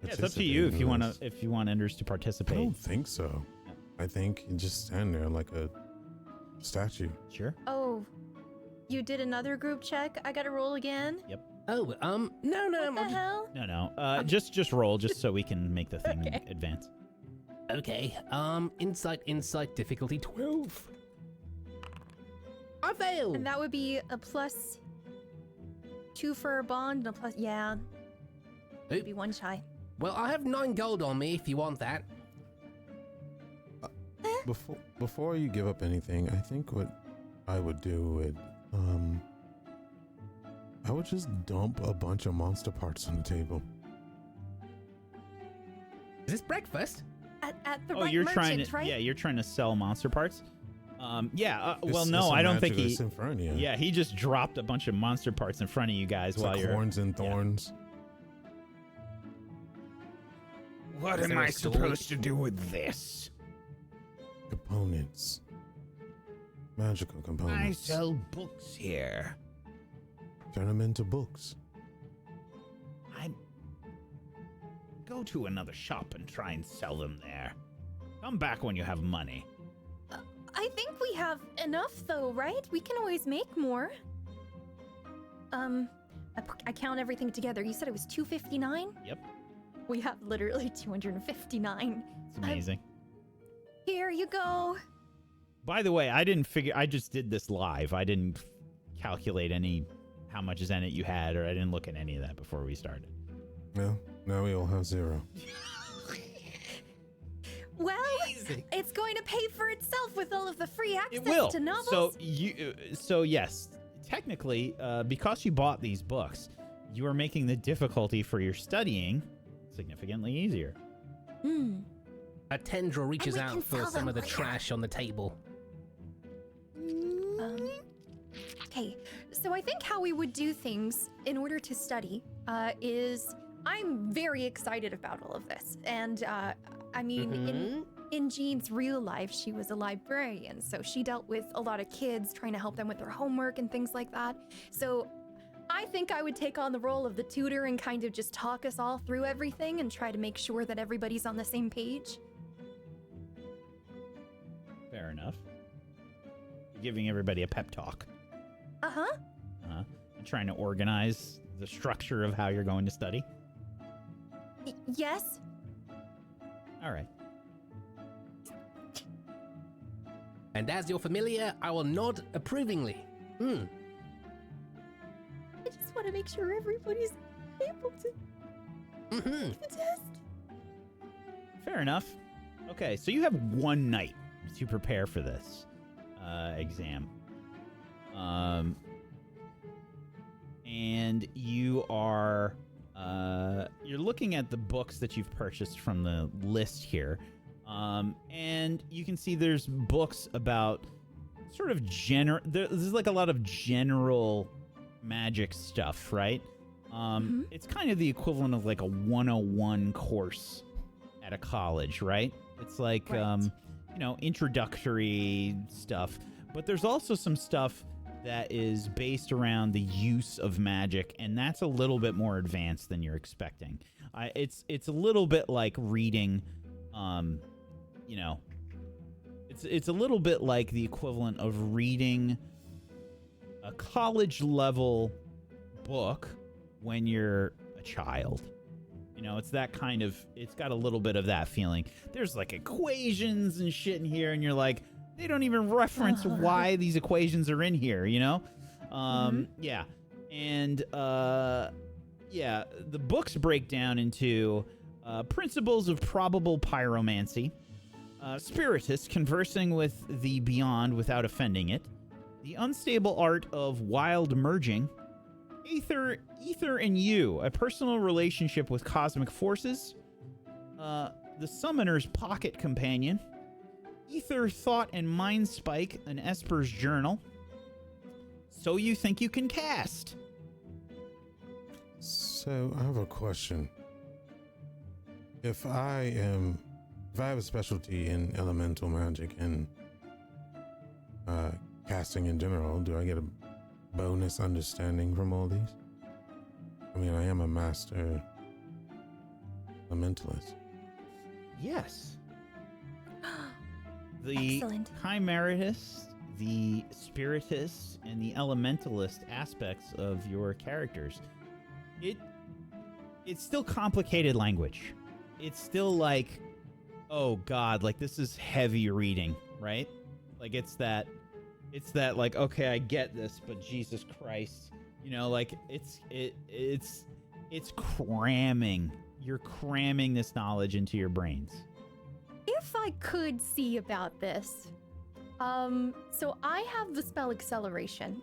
Yeah, it's up to you if you want participate in to. If you want Enders to this? I participate. don't think so. I think you just stand there like a statue. Sure. Oh, you did another group check? I gotta roll again? Oh, no, What the hell? No. Just roll, just so we can make the thing Okay. advance. Okay. Insight, difficulty 12. I failed. And that would be a +2 for a bond and a plus. Yeah. Maybe 1 shy. Well, I have 9 gold on me if you want that. Before you give up anything, I think what I would do would I would just dump a bunch of monster parts on the table. Is this breakfast? At the Oh, right you're merchant, trying to right? Yeah, you're trying to sell monster parts. Well, It's no, a I don't think Magicka he. Symphonia. Yeah, he just dropped a bunch of monster parts in front of you guys It's while like you're. horns and thorns. What Is am there a I sword? supposed to do with this? Components. Magical I components. sell books here. Turn them into books. I go to another shop and try and sell them there. Come back when you have money. I think we have enough, though, right? We can always make more. I count everything together. You said it was 259? Yep, We have literally 259. it's amazing. Here you go. By the way, I just did this live. I didn't calculate how much Zenit you had, or I didn't look at any of that before we started. Well, now we all have 0. Well, it's going to pay for itself with all of the free access It will. to novels. So yes, technically, because you bought these books, you are making the difficulty for your studying significantly easier. A tendril reaches And we can out for sell some them of the later. trash on the table. Okay, so I think how we would do things in order to study is I'm very excited about all of this. And I mean, in Jean's real life, she was a librarian, so she dealt with a lot of kids trying to help them with their homework and things like that. So I think I would take on the role of the tutor and kind of just talk us all through everything and try to make sure that everybody's on the same page. Fair enough. Giving everybody a pep talk. Uh-huh. And trying to organize the structure of how you're going to study. Yes. All right. And as your familiar, I will nod approvingly. I just want to make sure everybody's able to take the test. Fair enough. Okay, so you have 1 night to prepare for this exam. And you are you're looking at the books that you've purchased from the list here. And you can see there's books about sort of there's like a lot of general magic stuff, right? It's kind of the equivalent of like a 101 course at a college, right? It's like Right. Introductory stuff, but there's also some stuff that is based around the use of magic, and that's a little bit more advanced than you're expecting. It's a little bit like reading, it's a little bit like the equivalent of reading a college level book when you're a child. It's that kind of, it's got a little bit of that feeling. There's like equations and shit in here, and you're like, they don't even reference why these equations are in here, Yeah. And, the books break down into principles of probable pyromancy, spiritists conversing with the beyond without offending it, the unstable art of wild merging, Ether and you, a personal relationship with cosmic forces, the Summoner's Pocket Companion, Ether, Thought, and Mind Spike, an Esper's Journal, So You Think You Can Cast. So, I have a question. If I have a specialty in elemental magic and casting in general, do I get a bonus understanding from all these? I mean, I am a master elementalist. Yes. The Excellent. Chimeritist, the Spiritist, and the Elementalist aspects of your characters. It's still complicated language. It's still like, oh God, like this is heavy reading, right? Like it's It's that like, okay, I get this, but Jesus Christ, you know, like it's cramming. You're cramming this knowledge into your brains. If I could see about this, so I have the spell acceleration.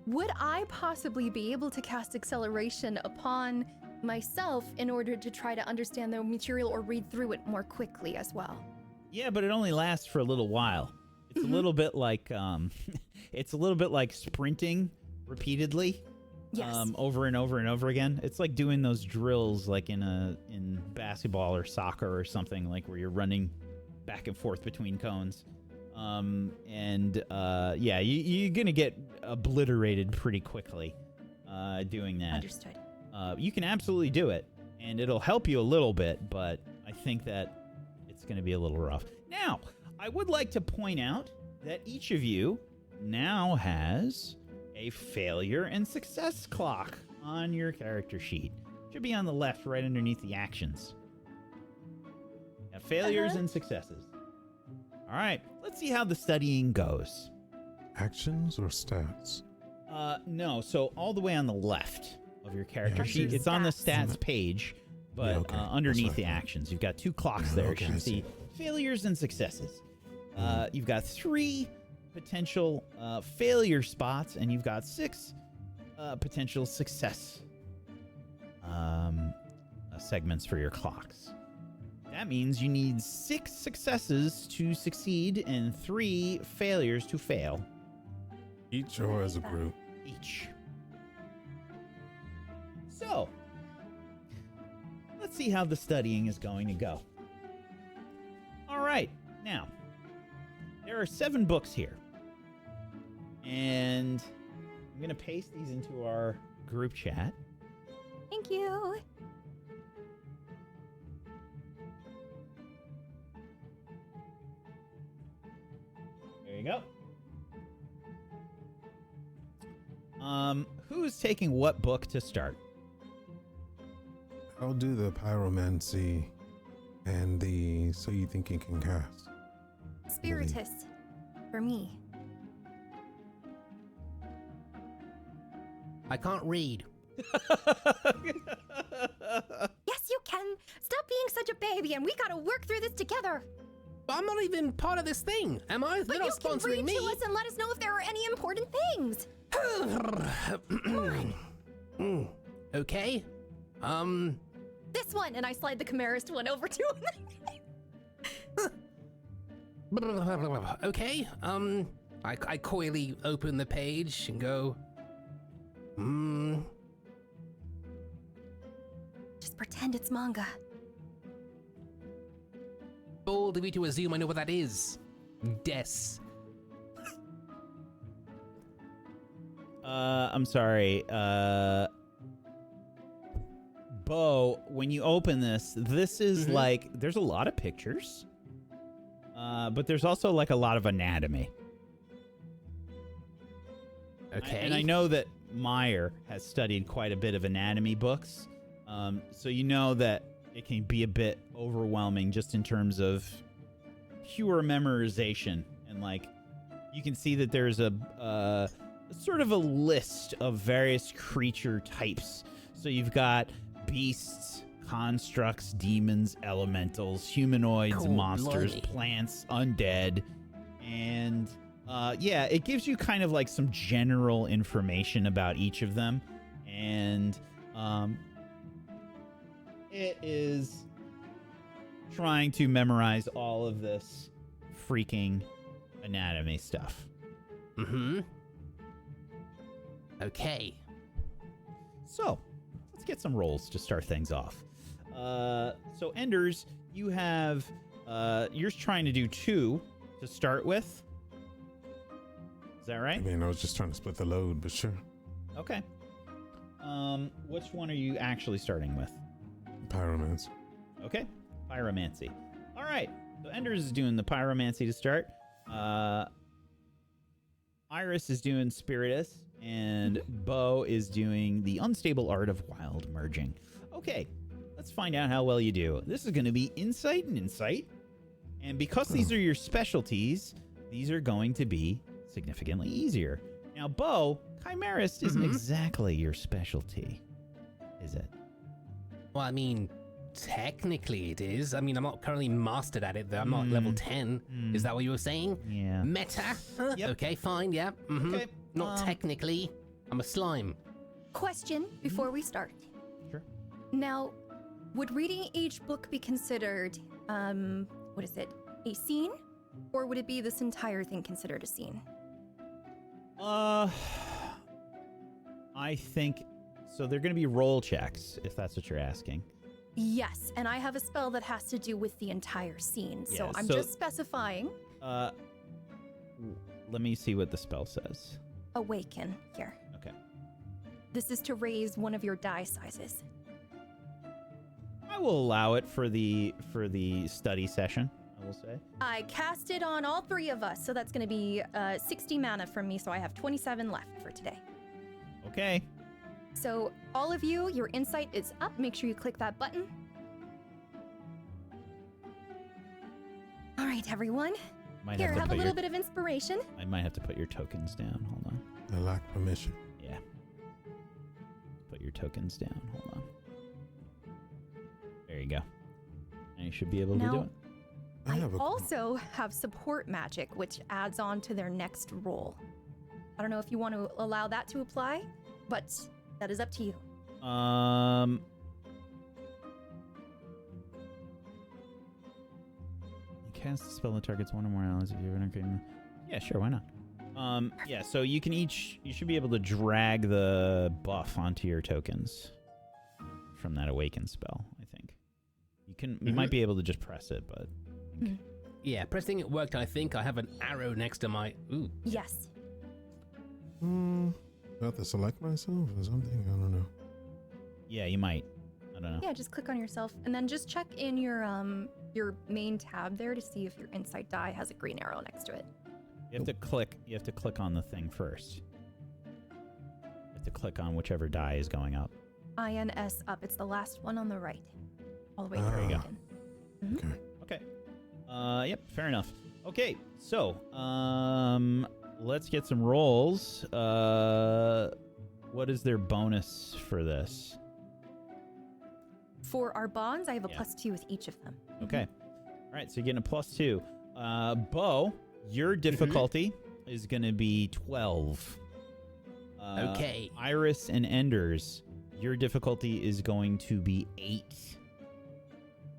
Would I possibly be able to cast acceleration upon myself in order to try to understand the material or read through it more quickly as well? Yeah, but it only lasts for a little while. It's a little bit like it's a little bit like sprinting repeatedly. Yes. Over and over and over again. It's like doing those drills like in basketball or soccer or something, like where you're running back and forth between cones. Yeah, you're gonna get obliterated pretty quickly doing that. Understood. You can absolutely do it, and it'll help you a little bit, but I think that it's gonna be a little rough. Now, I would like to point out that each of you now has a failure and success clock on your character sheet. Should be on the left, right underneath the actions. Now, failures and successes. All right, let's see how the studying goes. Actions or stats? No, so all the way on the left of your character Yeah, sheet. Stats. It's on the stats page, but Yeah, okay. underneath That's the right. actions, you've got 2 clocks there. Okay, You should I see. see failures and successes. You've got 3 potential failure spots, and you've got 6 potential success segments for your clocks. That means you need 6 successes to succeed and 3 failures to fail Each or as a group? each. So, let's see how the studying is going to go. All right, now, there are 7 books here. And I'm going to paste these into our group chat. Thank you. There you go. Who's taking what book to start? I'll do the pyromancy and the so you think you can cast. Spiritist. For me. I can't read. Yes, you can. Stop being such a baby, and we gotta work through this together. But I'm not even part of this thing, am I? They're But you not can sponsoring read me. to us and let us know if there are any important things. Okay. This one, and I slide the Chimerist one over to him. Okay. I coyly open the page and go. Just pretend it's manga. Bold of you to assume I know what that is. Des. I'm sorry. Bo, when you open this is like, there's a lot of pictures. But there's also like a lot of anatomy. Okay. And I know that Meyer has studied quite a bit of anatomy books. So you know that it can be a bit overwhelming just in terms of pure memorization. And like, you can see that there's a sort of a list of various creature types. So you've got beasts, constructs, demons, elementals, humanoids, Cool, monsters, blimey. plants, undead. And yeah, it gives you kind of like some general information about each of them. And it is trying to memorize all of this freaking anatomy stuff. Okay. So, let's get some rolls to start things off. So Enders, you have you're trying to do 2 to start with. Is that I right? mean, I was just trying to split the load, but sure. Okay. Which one are you actually starting with? Pyromancy. Okay. Pyromancy. All right. So Enders is doing the pyromancy to start. Iris is doing Spiritus, and Bo is doing the unstable art of wild merging. Okay, let's find out how well you do. This is going to be insight and insight. And because these are your specialties, these are going to be significantly easier. Now, Bo, Chimerist isn't exactly your specialty, is it? Well, I mean, technically it is. I mean, I'm not currently mastered at it, though. I'm not level 10. Is that what you were saying? Yeah. Meta? Huh? Yep. Okay, fine, yeah. Okay. Not technically. I'm a slime. Question before we start. Sure. Now, would reading each book be considered, what is it, a scene? Or would it be this entire thing considered a scene? I think so. They're going to be roll checks, if that's what you're asking. Yes, and I have a spell that has to do with the entire scene, so Yeah, I'm so- just specifying Let me see what the spell says. awaken here. Okay. This is to raise one of your die sizes. I will allow it for the study session, I will say. I cast it on all three of us, so that's going to be 60 mana from me, so I have 27 left for today. Okay. So all of you, your insight is up. Make sure you click that button. All right, everyone. Might Here, have to have a put little your, bit of inspiration. I might have to put your tokens down. Hold on. I lack permission. Yeah. Put your tokens down. Hold on. There you go. And you should be able to do Now- it. I have a also have support magic, which adds on to their next roll. I don't know if you want to allow that to apply, but that is up to you. Cast a spell that targets one or more allies if you have an arcane. Yeah, sure, why not? Yeah, so you should be able to drag the buff onto your tokens from that awaken spell, I think. You might be able to just press it, but Yeah, pressing it worked, I think. I have an arrow next to my... Ooh. Yes. Do I have to select myself or something? I don't know. yeah, you might. I don't know. Yeah, just click on yourself and then just check in your main tab there to see if your insight die has a green arrow next to it. You have to click on the thing first. You have to click on whichever die is going up. INS up. It's the last one on the right. All the way There through. you go. Okay. Okay. Yep, fair enough. Okay, so let's get some rolls. What is their bonus for this? For our bonds, I have a Yeah. +2 with each of them. Okay. All right, so you're getting a +2. Bo, your difficulty is going to be 12. Okay. Iris and Enders, your difficulty is going to be 8.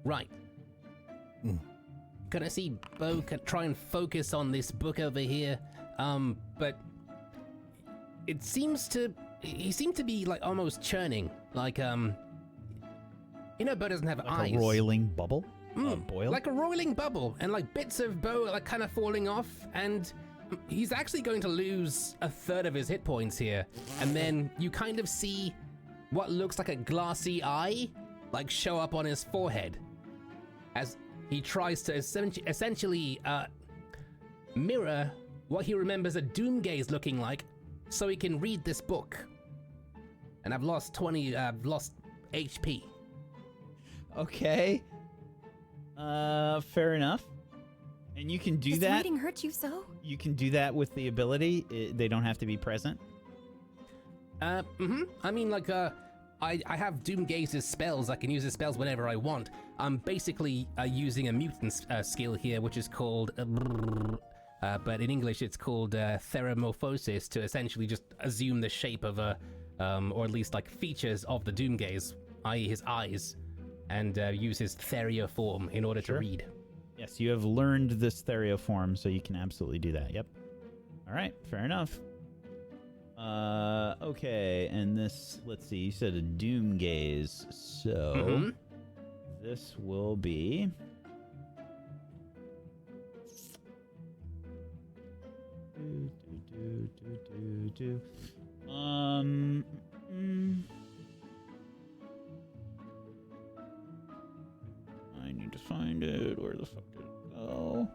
Right. Gonna see Bo try and focus on this book over here, but it seems to... He seemed to be, like, almost churning. Like, Bo doesn't have Like eyes. a roiling bubble? Boil? Like a roiling bubble, and like bits of Bo are like kind of falling off, and he's actually going to lose a third of his hit points here. And then you kind of see what looks like a glassy eye like show up on his forehead as he tries to essentially mirror what he remembers a doom gaze looking like so he can read this book. And I've lost HP. Okay. Fair enough. And you can do Does that. reading hurt you so? You can do that with the ability. They don't have to be present. I mean, like, I have Doom Gaze's spells. I can use his spells whenever I want. I'm basically using a mutant skill here, which is called, but in English it's called Theramorphosis, to essentially just assume the shape of a, or at least like features of the Doom Gaze, i.e. his eyes, and use his Theria form in order to read. Yes, you have learned this Therio form, so you can absolutely do that. Yep. All right, fair enough. Okay, and this, let's see, you said a Doom Gaze, so this will be... I need to find it. Where the fuck did it go?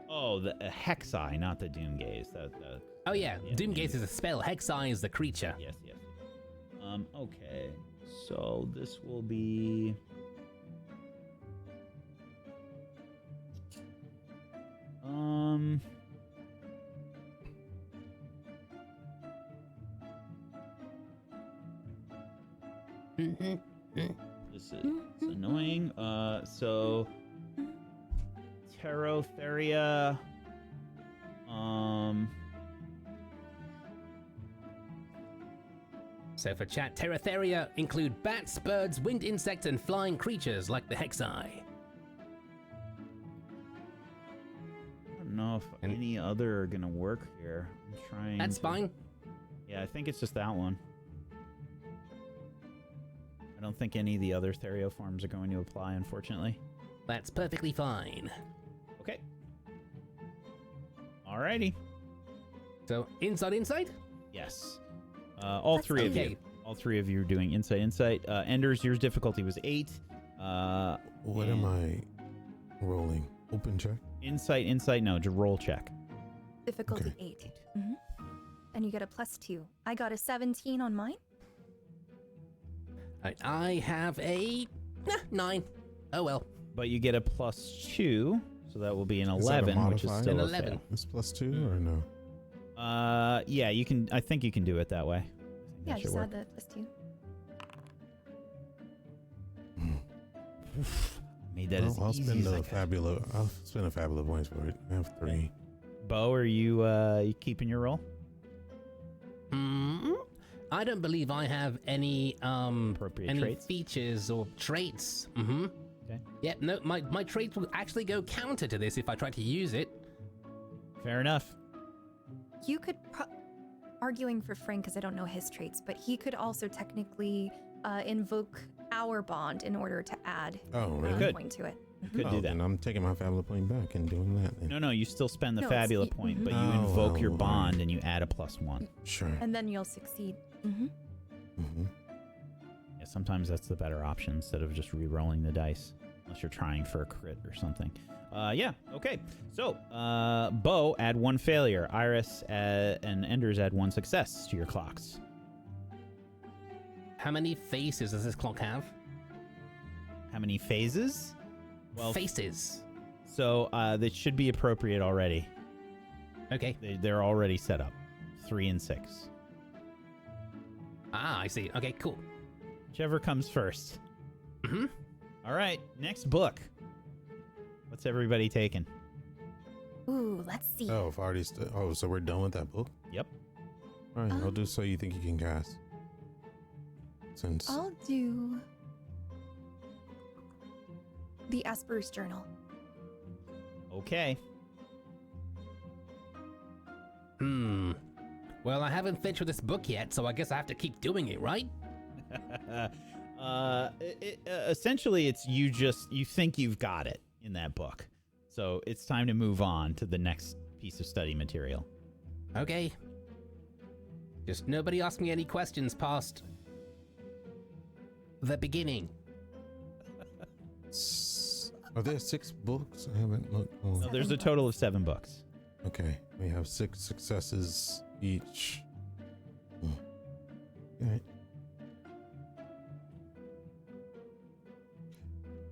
Oh, the Hex Eye, not the Doom Gaze. Oh yeah, Doom Gaze is a spell. Hex Eye is the creature. Yes. Okay. So this will be... This is annoying. So Terrotheria. So for chat, Terratheria include bats, birds, wind insects, and flying creatures like the Hexi. I don't know if any other are gonna work here. I'm trying. That's fine. Yeah, I think it's just that one. I don't think any of the other therioforms are going to apply, unfortunately. That's perfectly fine. Okay. Alrighty. So, inside? Yes. All three of you. All three of you are doing insight. Enders, your difficulty was 8. What am I rolling? Open check? Insight, no, just roll check. Difficulty Okay. 8. And you get a +2. I got a 17 on mine. I have a 9. Oh well. But you get a +2, so that will be an Is that a 11, which is modifier? still An a 11. fail. It's +2 or no? Yeah, you can. I think you can do it that way. Yeah, That should just work. add the +2. Made that as I'll easy spend as I a could. Fabula. I'll spend a Fabula points for it. I have 3. Bo, are you keeping your roll? I don't believe I have any Appropriate any traits? features or traits. Okay. Yep, no, my traits will actually go counter to this if I try to use it. Fair enough. You could arguing for Frank because I don't know his traits, but he could also technically invoke our bond in order to add Oh, really? a Good. point to it. Could Oh, do that. then I'm taking my Fabula point back and doing that then. No, you still spend the No, it's- Fabula point, but you Oh, invoke your well, bond and you add a +1. Sure. And then you'll succeed. Mm-hmm. Yeah, sometimes that's the better option instead of just re-rolling the dice, unless you're trying for a crit or something. Yeah, okay. So, Bo, add 1 failure. Iris and Enders add 1 success to your clocks. How many faces does this clock have? How many phases? Well, Faces. so that should be appropriate already. Okay. They're already set up. 3 and 6. Ah, I see. Okay, cool. Whichever comes first. All right, next book. What's everybody taking? Ooh, let's see. Oh, I've already. So we're done with that book? Yep. All right, I'll do So You Think You Can Cast. Since. I'll do the Asper's Journal. Okay. Well, I haven't finished with this book yet, so I guess I have to keep doing it, right? Essentially, it's you think you've got it in that book. So it's time to move on to the next piece of study material. Okay. Just nobody ask me any questions past the beginning. Are there 6 books? I haven't looked. Oh. So there's a total of 7 books. Okay, we have 6 successes each. All right.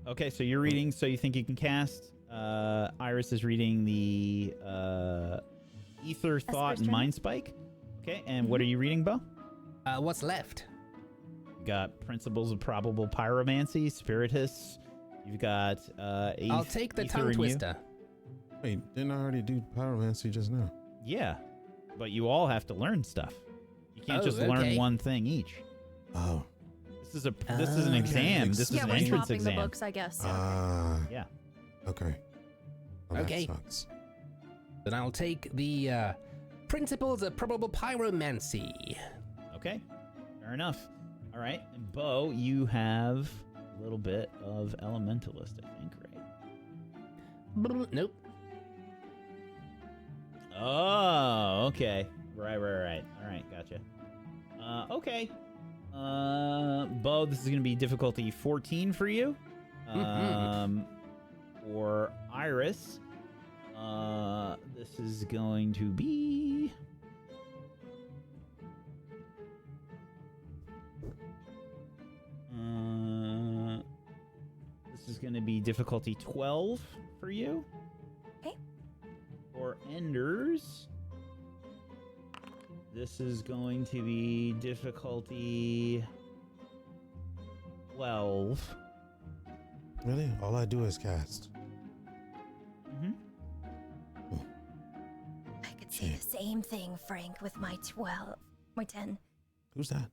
Okay, so you're reading So You Think You Can Cast. Iris is reading the Ether, Thought, and Journal. Mind Spike. Okay, and what are you reading, Bo? What's left? You got Principles of Probable Pyromancy, Spiritus. You've got I'll take the Ether tongue and You. twister. Wait, didn't I already do Pyromancy just now? Yeah, but you all have to learn stuff. You can't Oh, just learn okay. one thing each. Oh. This is an Okay. exam. This is Yeah, an we're entrance swapping exam. the books, I guess. Yeah. Okay. Well, Okay. That sucks. Then I'll take the Principles of Probable Pyromancy. Okay. Fair enough. All right. And Bo, you have a little bit of Elementalist, I think, right? Nope. Oh, okay. Right. All right, gotcha. Okay. Bo, this is going to be difficulty 14 for you. For Iris, this is going to be... this is going to be difficulty 12 for you. Okay. For Enders, this is going to be difficulty 12. Really? All I do is cast. Mm-hmm. I could say the same thing, Frank, with my 12. My 10. Who's that?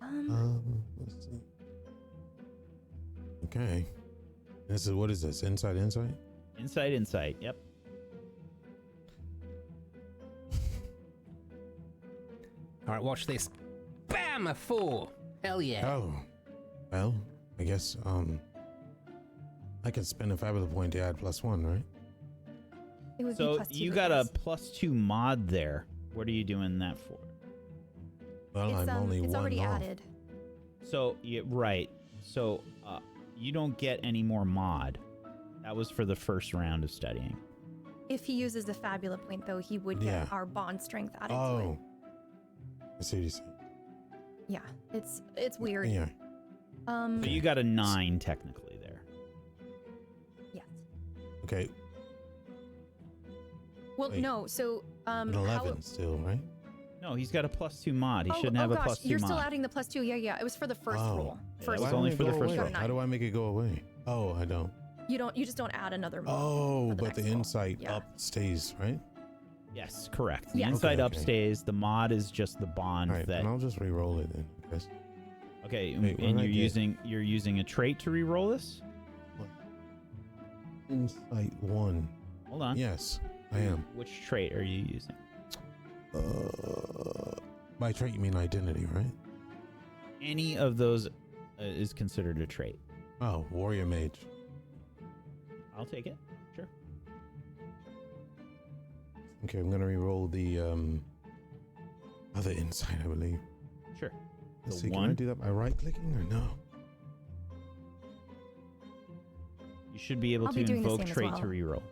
Let's see. Okay. What is this? Insight? Insight. Yep. All right, watch this. Bam! A 4. Hell yeah. Oh. Well, I guess, I can spend a Fabula point to add +1, right? It would be So +2 you for got a this. +2 mod there. What are you doing that for? Well, It's, I'm only it's one already off. added. So, yeah, right. So, you don't get any more mod. That was for the first round of studying. If he uses the Fabula point, though, he would Yeah. get our bond strength added to Oh. it. I see what you say. Yeah, it's weird. Yeah. So you got a 9 technically there. Yes. Okay. Well, Wait. no. So An 11 still, right? No, he's got a +2 mod. He oh, shouldn't oh have a gosh, +2 you're mod. still adding the +2. Yeah. It was for the first Oh. roll. Yeah, First that was Why only don't for it the go first away? roll. How do I make it go away? Oh, I don't. You just don't add another mod. Oh, for the but the next roll. insight Yeah. up stays, right? Yes, correct. The Yes. inside Okay, up okay. stays. The mod is just the bond All right, that. and I'll just re-roll it then. I guess. Okay, Wait, what and did I you're get? using a trait to re-roll this. Insight 1. Hold on. Yes, I am. Which trait are you using? By trait, you mean identity, right? Any of those is considered a trait. Oh, warrior mage. I'll take it. Sure. Okay, I'm gonna re-roll the other insight, I believe. Sure. Let's The see, can I one? do that by right-clicking or no? You should be able I'll to be doing the invoke same as trait well. to re-roll.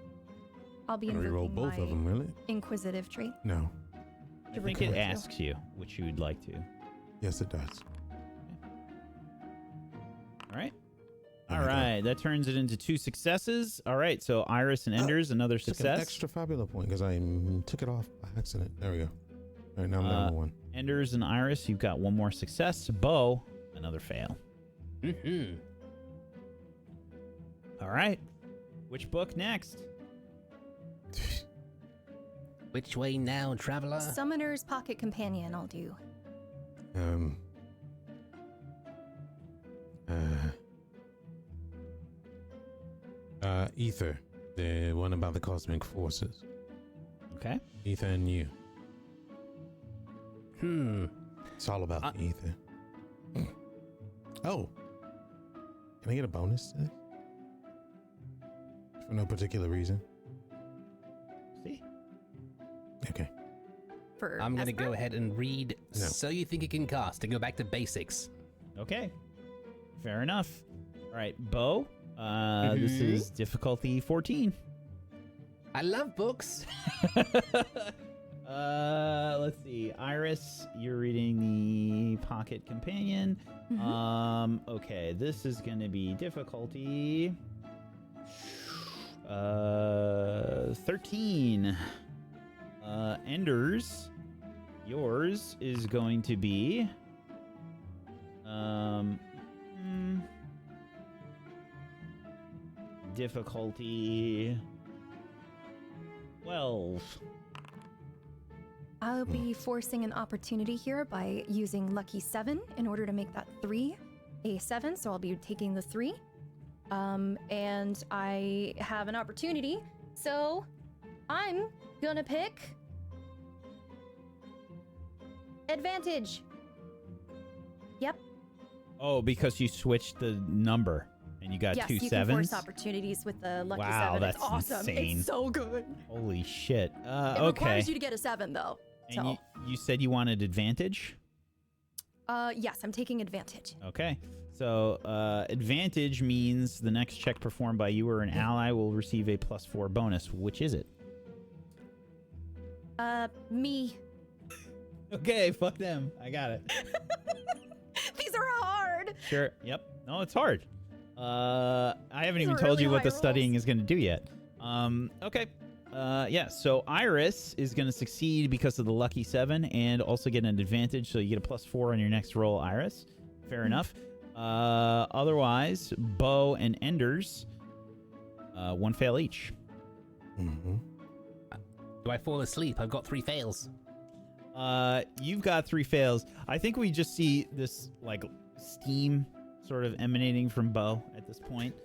I'll be I'm gonna re-roll invoking both my of them, will it? inquisitive trait. No. I To think record it you. asks you which you would like to. Yes, it does. All right. There All we go. right. That turns it into 2 successes. All right. So Iris and Enders, another Took an success. extra Fabula point because I took it off by accident. There we go. All right, now I'm down to 1. Enders and Iris, you've got 1 more success. Bo, another fail. Mm-hmm. All right. Which book next? Which way now, traveler? Summoner's Pocket Companion, I'll do. Ether, the one about the cosmic forces. Okay. Ether and you. It's all about Uh, the ether. Oh, can I get a bonus to this? For no particular reason. See? Okay. For I'm going to Esper? go ahead and read No. So You Think It Can Cast and go back to basics. Okay. Fair enough. All right. Bo, this Mhm. is difficulty 14. I love books. Let's see. Iris, you're reading the Pocket Companion. Mhm. Okay, this is going to be difficulty 13. Enders, yours is going to be difficulty 12. I'll be forcing an opportunity here by using Lucky 7 in order to make that 3 a 7, so I'll be taking the 3. And I have an opportunity, so I'm gonna pick advantage. Yep. Oh, because you switched the number and you got yes, 2 you can sevens? force opportunities with the Lucky Wow, 7. that's It's awesome. insane. It's so good. Holy shit. It Okay. requires you to get a 7, though. And So, you said you wanted advantage? yes, I'm taking advantage. Okay. So, advantage means the next check performed by you or an ally will receive a +4 bonus. Which is it? Me. Okay, fuck them. I got it. These are hard. Sure. Yep. No, it's hard. I haven't These even are told really you what the high studying rolls. is going to do yet. Okay. Yeah, so Iris is going to succeed because of the lucky 7 and also get an advantage, so you get a +4 on your next roll, Iris. Fair enough. Otherwise, Bo and Enders, 1 fail each. Mm-hmm. Do I fall asleep? I've got 3 fails. You've got 3 fails. I think we just see this like steam sort of emanating from Bo at this point.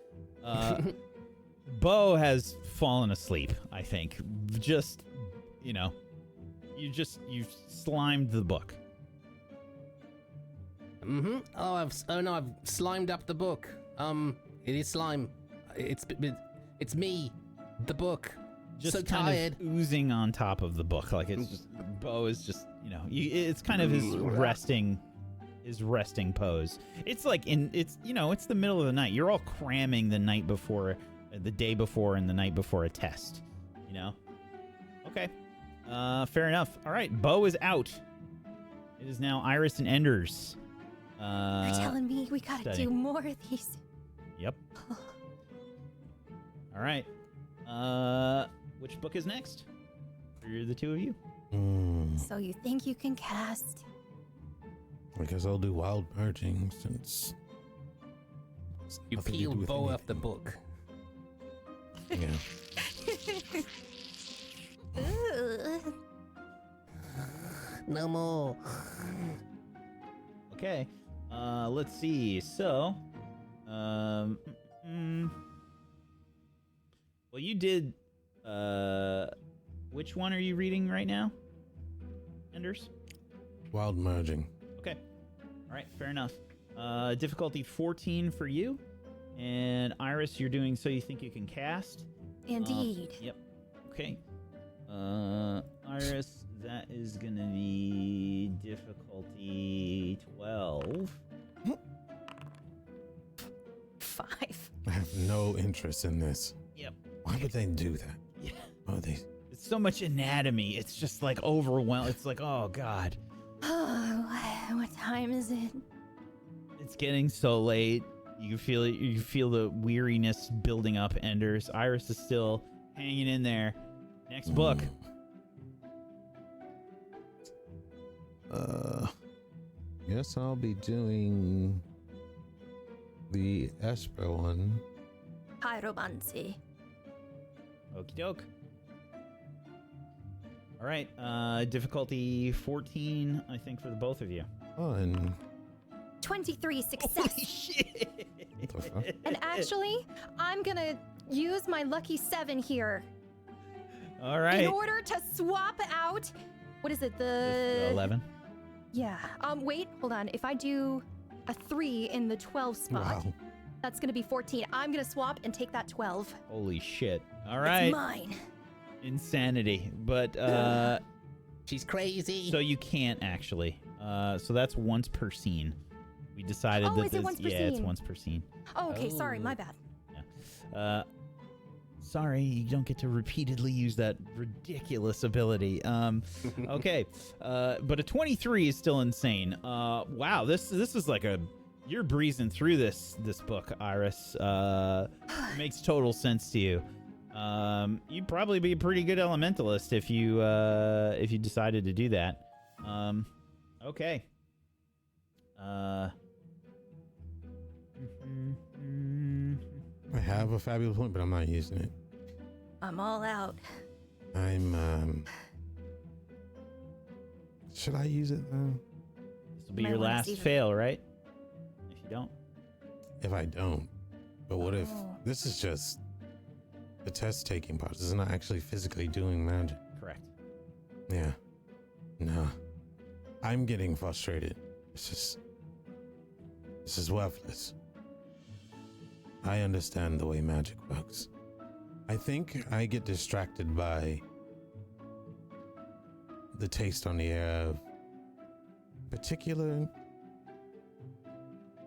Bo has fallen asleep, I think. Just, you've slimed the book. Mm-hmm. Oh no, I've slimed up the book. It is slime. It's me, the book. Just so kind tired. of oozing on top of the book. Like it's just, Bo is just, it's kind of his resting pose. It's like it's the middle of the night. You're all cramming the night before, the day before, and the night before a test. Okay. Fair enough. All right, Bo is out. It is now Iris and Enders. You're telling me we gotta study. do more of these. Yep. All right. Which book is next for the 2 of you? So you think you can cast? I guess I'll do wild merging since it's You nothing to do peeled with Bo off the anything. book. Yeah. Ugh. No more. Okay. Let's see. So, well, you did. Which one are you reading right now, Enders? Wild merging. Okay. All right. Fair enough. Difficulty 14 for you, and Iris, you're doing so you think you can cast. Indeed. Yep. Okay. Iris, that is gonna be difficulty 12. 5. I have no interest in this. Yep. Why would they do that? Yeah. Oh, they. It's so much anatomy. It's just like overwhelming. It's like, oh god, What time is it? it's getting so late. You can feel it. You can feel the weariness building up. Enders. Iris is still hanging in there. Next book. Guess I'll be doing the Esper one. Pyromancy. Okie doke. All right. Difficulty 14, I think, for the both of you. Oh, and 23 success. Holy shit! what the fuck? And actually, I'm gonna use my lucky 7 here All right. in order to swap out. What is it? The 11. Yeah. Wait. Hold on. If I do a 3 in the 12 spot, Wow. that's gonna be 14. I'm gonna swap and take that 12. Holy shit! All right. It's mine. Insanity. But She's crazy. so you can't actually. So that's once per scene. We decided Oh, that is it once per yeah, it's scene? once per scene. Oh, okay. Sorry. My bad. Sorry, you don't get to repeatedly use that ridiculous ability. Okay, but a 23 is still insane. Wow, this is like you're breezing through this book, Iris. Makes total sense to you. You'd probably be a pretty good elementalist if you decided to do that. Okay. I have a fabulous point, but I'm not using it. I'm all out. I'm. Should I use it though? This will be Might your wanna last save it. fail, right? If you don't. If I don't, but what if Oh. this is just the test taking part? This is not actually physically doing magic. Correct. Yeah. No. I'm getting frustrated. This is worthless. I understand the way magic works. I think I get distracted by the taste on the air of particular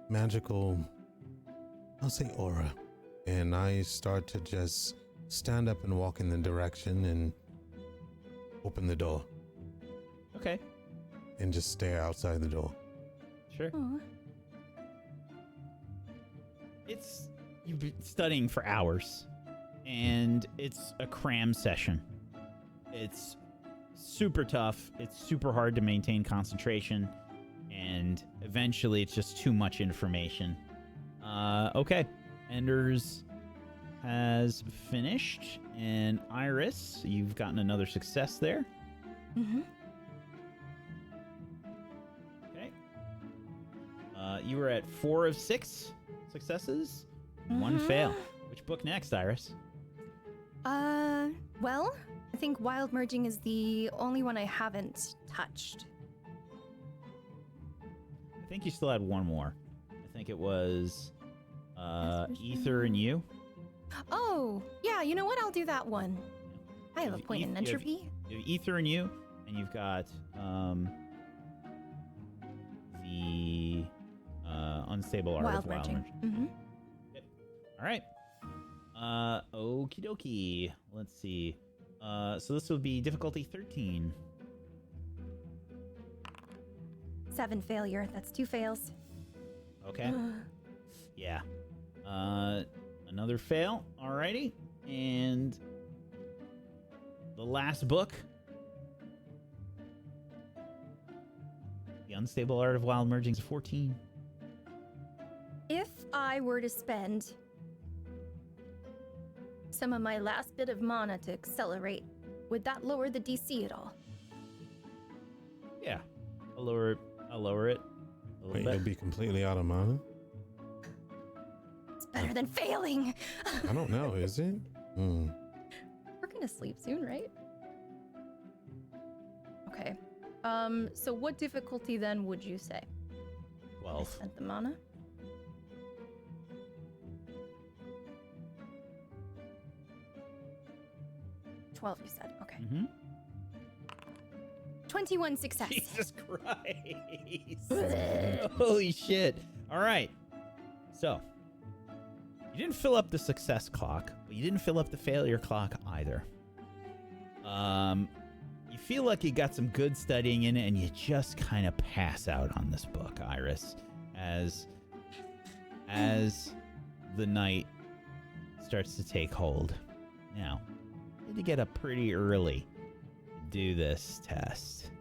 magical, I'll say aura. And I start to just stand up and walk in the direction and open the door Okay. and just stare outside the door. Sure. Aw. You've been studying for hours, and it's a cram session. It's super tough. It's super hard to maintain concentration, and eventually it's just too much information. Okay. Enders has finished, and Iris, you've gotten another success there. Mm-hmm. Okay. You were at 4 of 6 successes, 1 fail. Which book next, Iris? Well, I think wild merging is the only one I haven't touched. I think you still had one more. I think it was Ether and you. Oh, yeah, you know what? I'll do that one. I have a point in entropy. You have Ether and you, and you've got the unstable art of wild merging. Mm-hmm. Yep. All right. Okie dokie. Let's see. So this will be difficulty 13. 7 failure. That's 2 fails. Okay. Yeah. Another fail. Alrighty. And the last book. The Unstable Art of Wild Merging is 14. If I were to spend some of my last bit of mana to accelerate, would that lower the DC at all? Yeah. I'll lower it a little Wait, bit. you'll be completely out of mana? It's better than failing. I don't know, is it? Hmm. We're gonna sleep soon, right? Okay. So what difficulty then would you say? 12. Spent the mana? $12, you said. Okay. Mm-hmm. 21 success. Jesus Christ. Holy shit. All right. So, you didn't fill up the success clock, but you didn't fill up the failure clock either. You feel like you got some good studying in it, and you just kind of pass out on this book, Iris, as the night starts to take hold. Now, you had to get up pretty early to do this test.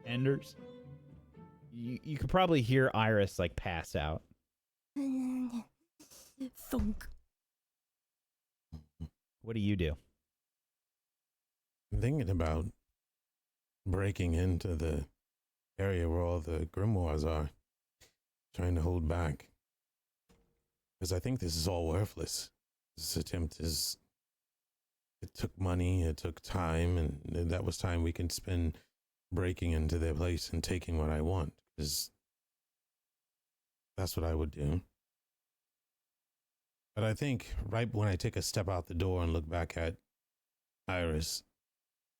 Enders, you could probably hear Iris like pass out. Thunk. What do you do? I'm thinking about breaking into the area where all the grimoires are, trying to hold back. Because I think this is all worthless. This attempt is... It took money, it took time, and that was time we can spend breaking into their place and taking what I want. Because that's what I would do. But I think right when I take a step out the door and look back at Iris,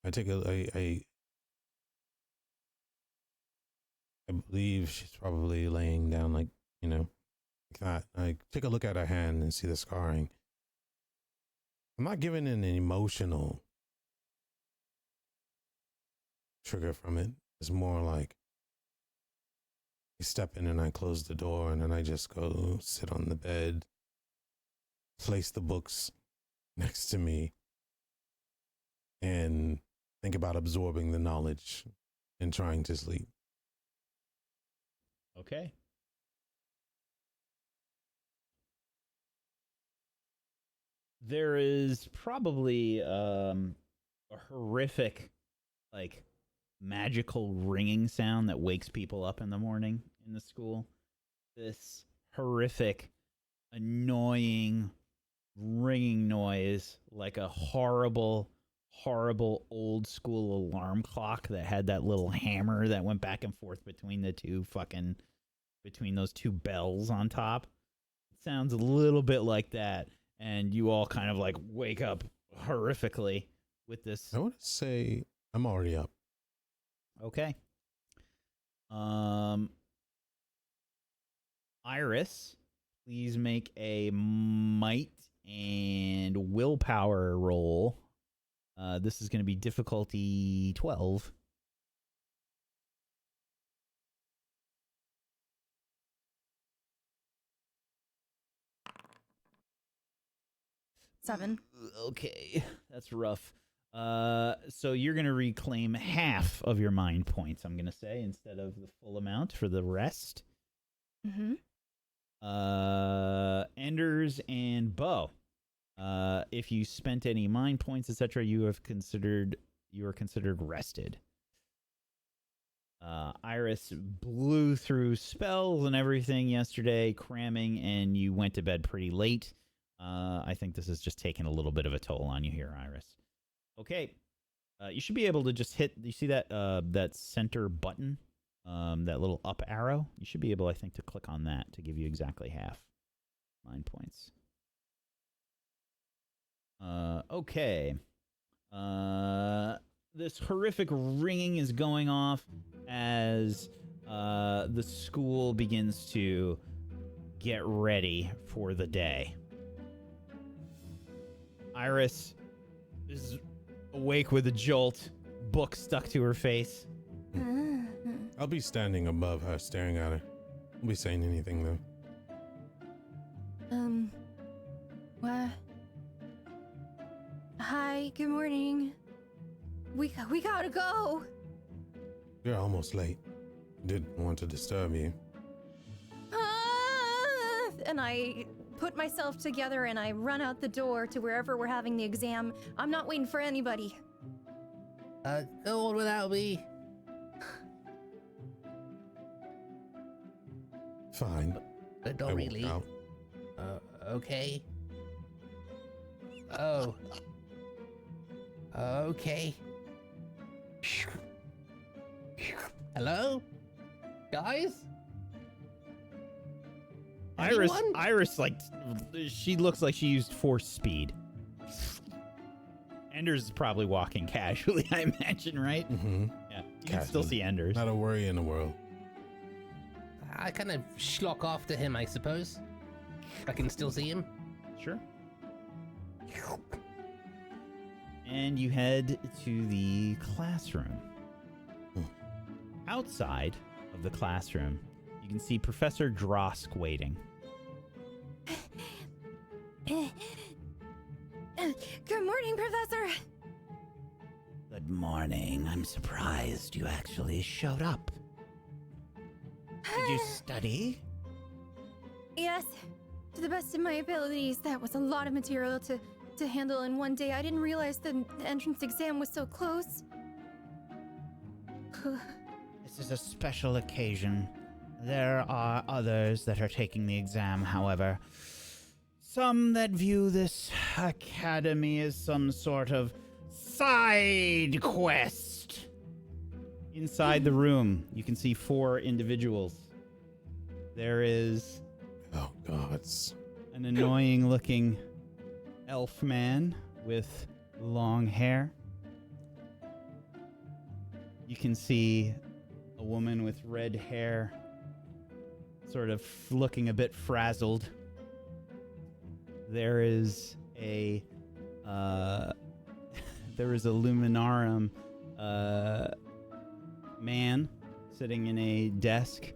I take I believe she's probably laying down like that. I take a look at her hand and see the scarring. I'm not giving an emotional trigger from it. It's more like I step in and I close the door, and then I just go sit on the bed, place the books next to me, and think about absorbing the knowledge and trying to sleep. Okay. There is probably a horrific, like, magical ringing sound that wakes people up in the morning in the school. This horrific, annoying, ringing noise, like a horrible, horrible old school alarm clock that had that little hammer that went back and forth between those two bells on top. It sounds a little bit like that. And you all kind of like wake up horrifically with this. I want to say I'm already up. Okay. Iris, please make a might and willpower roll. This is going to be difficulty 12. Seven. Okay, that's rough. So you're going to reclaim half of your mind points, I'm going to say, instead of the full amount for the rest. Mm-hmm. Enders and Bo. If you spent any mind points, etc., you are considered rested. Iris blew through spells and everything yesterday, cramming, and you went to bed pretty late. I think this has just taken a little bit of a toll on you here, Iris. Okay. You should be able to just hit, you see that that center button? That little up arrow? You should be able, I think, to click on that to give you exactly half mind points. Okay. This horrific ringing is going off as the school begins to get ready for the day. Iris is awake with a jolt, book stuck to her face. I'll be standing above her, staring at her. Won't be saying anything, though. What? Hi, good morning. We gotta go. You're almost late. Didn't want to disturb you. And I put myself together and I run out the door to wherever we're having the exam. I'm not waiting for anybody. Go on without me. Fine. But I not walk really. out. Okay. Oh. Okay. Hello? Guys? Anyone? Iris, like, she looks like she used force speed. Enders is probably walking casually, I imagine, right? Mm-hmm. Yeah, you can still see Enders. Not a worry in the world. I kind of schlock after him, I suppose. I can still see him. Sure. And you head to the classroom. Outside of the classroom, you can see Professor Drosk waiting. Good morning, Professor. Good morning. I'm surprised you actually showed up. Did you study? Yes, to the best of my abilities. That was a lot of material to handle in one day. I didn't realize the entrance exam was so close. This is a special occasion. There are others that are taking the exam, however. Some that view this academy as some sort of side quest. Inside the room, you can see 4 individuals. There is Oh, gods. an annoying-looking elf man with long hair. You can see a woman with red hair, sort of looking a bit frazzled. There is a Luminarum man sitting in a desk,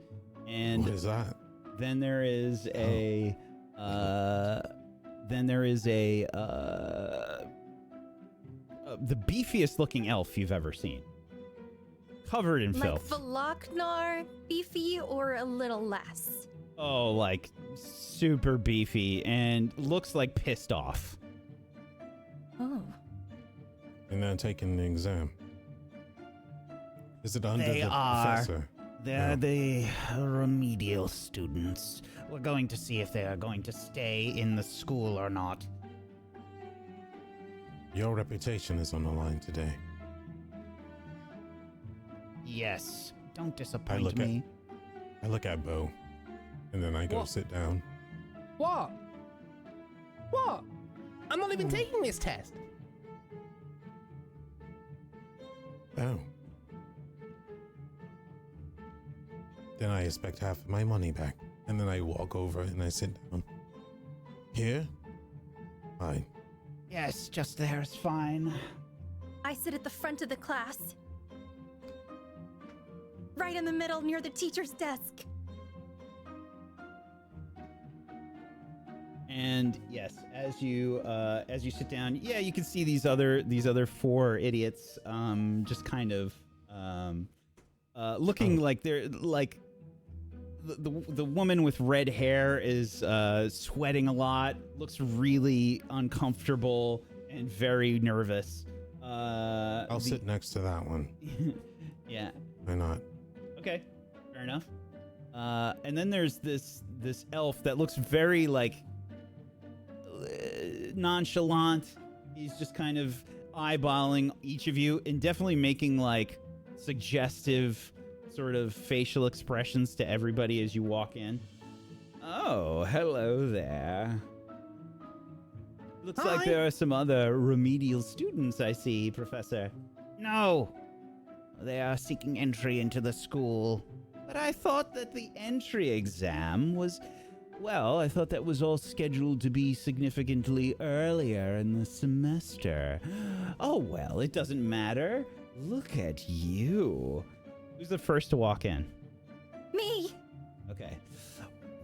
and What is that? then there is the beefiest looking elf you've ever seen, covered in Like filth. Valaknar beefy or a little less? Oh, like super beefy and looks like pissed off. Oh. And they're taking the exam. Is it under They the are. professor? They're No. the remedial students. We're going to see if they are going to stay in the school or not. Your reputation is on the line today. Yes, don't I disappoint look me. I look at Bo, and then I go What? sit down. What? What? I'm not even taking this test. Oh. Then I expect half of my money back. And then I walk over and I sit down. Here? Fine. Yes, just there is fine. I sit at the front of the class. Right in the middle near the teacher's desk. And yes, as you sit down, yeah, you can see these other 4 idiots, just kind of looking like they're like the woman with red hair is sweating a lot, looks really uncomfortable and very nervous. I'll sit next to that one. Yeah. Why not? Okay, fair enough. And then there's this elf that looks very like nonchalant. He's just kind of eyeballing each of you and definitely making like suggestive sort of facial expressions to everybody as you walk in. Oh, hello there. Looks like there are some other remedial students I see, Professor. No. They are seeking entry into the school. But I thought that the entry exam was... Well, I thought that was all scheduled to be significantly earlier in the semester. Oh, well, it doesn't matter. Look at you. Who's the first to walk in? Me! Okay.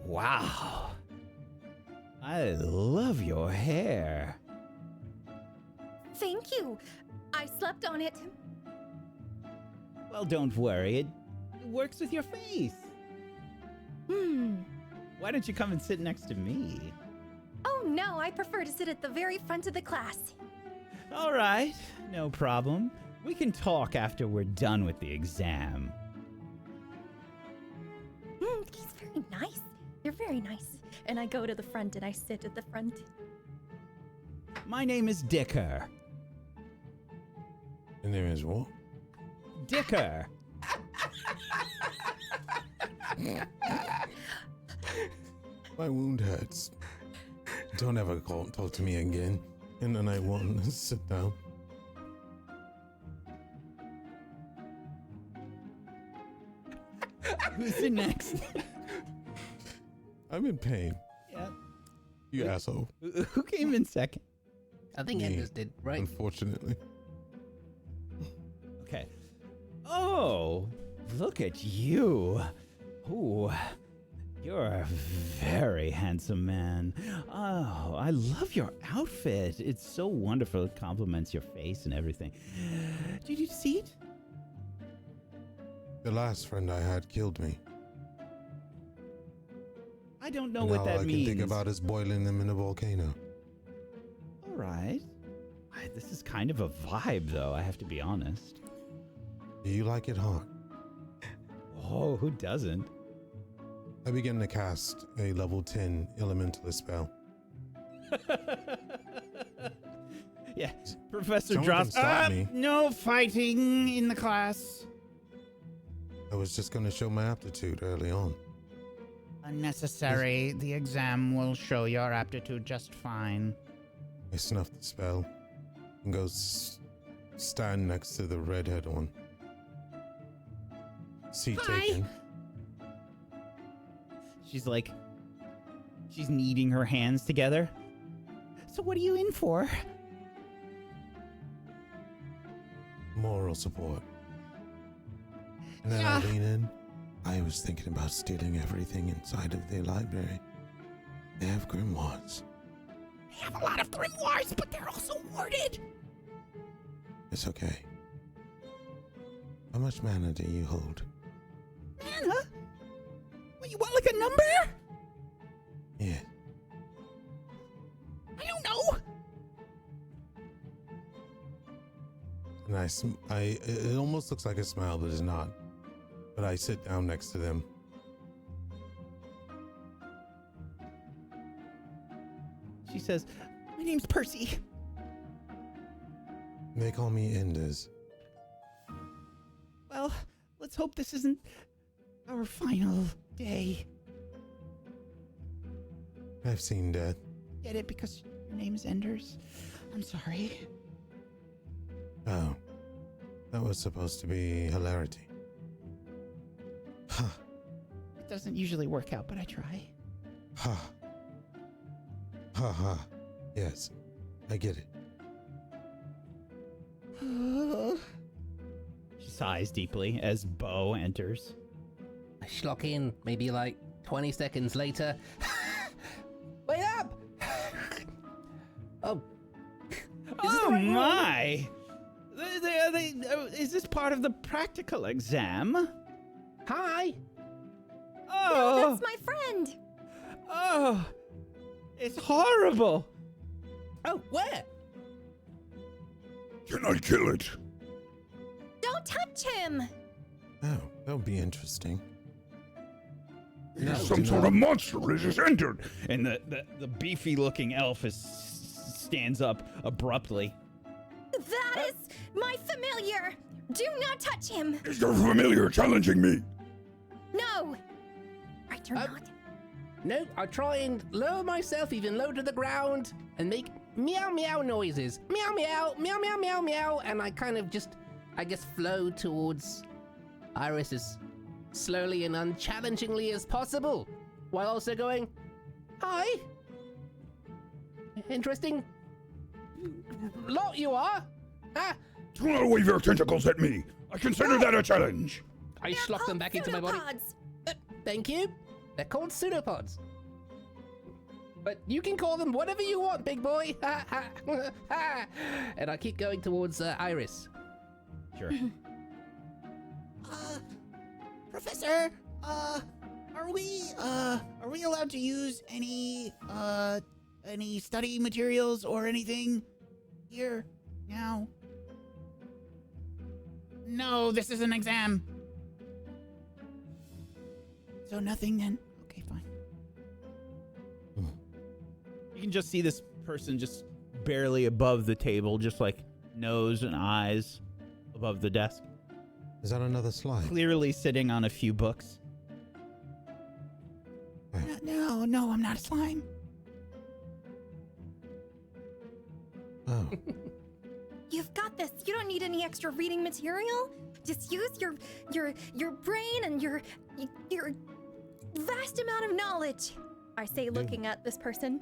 Wow. I love your hair. Thank you. I slept on it. Well, don't worry. It works with your face. Why don't you come and sit next to me? Oh no, I prefer to sit at the very front of the class. All right, no problem. We can talk after we're done with the exam. He's very nice. You're very nice. And I go to the front and I sit at the front. My name is Dicker. Your name is what? Dicker. My wound hurts. Don't ever talk to me again. And then I won't sit down. Who's the next? I'm in pain. Yeah. You asshole. Who came in second? I think Me. Anders did, right? Unfortunately. Okay. Oh, look at you. Ooh, you're a very handsome man. Oh, I love your outfit. It's so wonderful. It complements your face and everything. Did you see it? The last friend I had killed me. I don't know And what all that I means. can think about is boiling them in a volcano. All right. This is kind of a vibe, though, I have to be honest. Do you like it hot? Oh, who doesn't? I begin to cast a level 10 elementalist spell. Yeah, Professor Someone drops. can stop me. No fighting in the class. I was just going to show my aptitude early on. Unnecessary. The exam will show your aptitude just fine. I snuff the spell and go stand next to the redhead one. Seat taken. She's like, she's kneading her hands together. So what are you in for? Moral support. And then I lean in. I was thinking about stealing everything inside of the library. They have grimoires. They have a lot of grimoires, but they're also worded. It's okay. How much mana do you hold? Mana? What, you want like a number? Yeah. I don't know. And it almost looks like a smile, but it's not. But I sit down next to them. She says, my name's Percy. They call me Enders. Well, let's hope this isn't our final day. I've seen death. Get it? Because your name is Enders? I'm sorry. Oh. That was supposed to be hilarity. Ha. It doesn't usually work out, but I try. Ha. Ha ha. Yes. I get it. She sighs deeply as Bo enters. I schlock in, maybe like 20 seconds later. Wait up! Oh. Oh my! Is this part of the practical exam? Hi! Oh, That's my friend. oh, it's horrible. Oh, where? Can I kill it? Don't touch him. Oh, that would be interesting. It is some sort of monster. It has entered. And the beefy looking elf stands up abruptly. That is my familiar. Do not touch him. Is your familiar challenging me? No. Right or not? No, I try and lower myself even low to the ground and make meow meow noises. Meow meow, meow meow meow meow. And I kind of just, I guess, flow towards Iris as slowly and unchallengingly as possible, while also going, hi. Interesting lot you are. Ah, Do not wave your tentacles at me. I consider that a challenge. I They're schlock them called back into my body. pseudopods. Thank you. They're called pseudopods. But you can call them whatever you want, big boy. Ha, ha, ha. And I keep going towards Iris. Sure. Professor, are we allowed to use any study materials or anything here now? No, this is an exam. So nothing then? Okay, fine. You can just see this person just barely above the table, just like nose and eyes above the desk. Is that another slide? Clearly sitting on a few books. No, I'm not a slime. Oh, You've got this. You don't need any extra reading material. Just use your brain and your vast amount of knowledge. I say, looking at this person.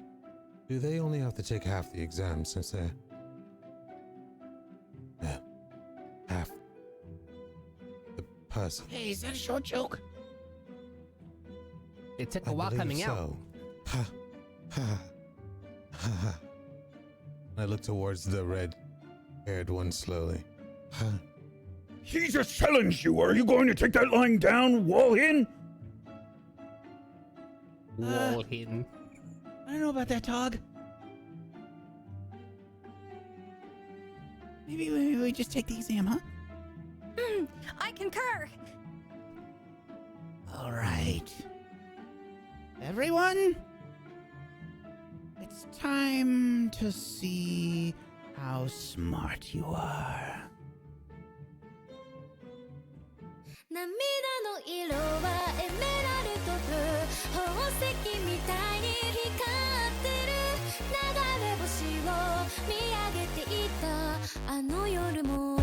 do they only have to take half the exam since they're half the person? Hey, is that a short joke? It took a I while believe coming out. so. Ha, ha, ha, ha. I look towards the red-haired one slowly. Ha. He just challenged you. Are you going to take that lying down, wall in? Wall hidden. I don't know about that, Tog. Maybe we just take the exam, huh? I concur. All right. Everyone, it's time to see how smart you are. 涙の色はエメラルドブルー宝石みたいに光ってる流れ星を見上げていたあの夜も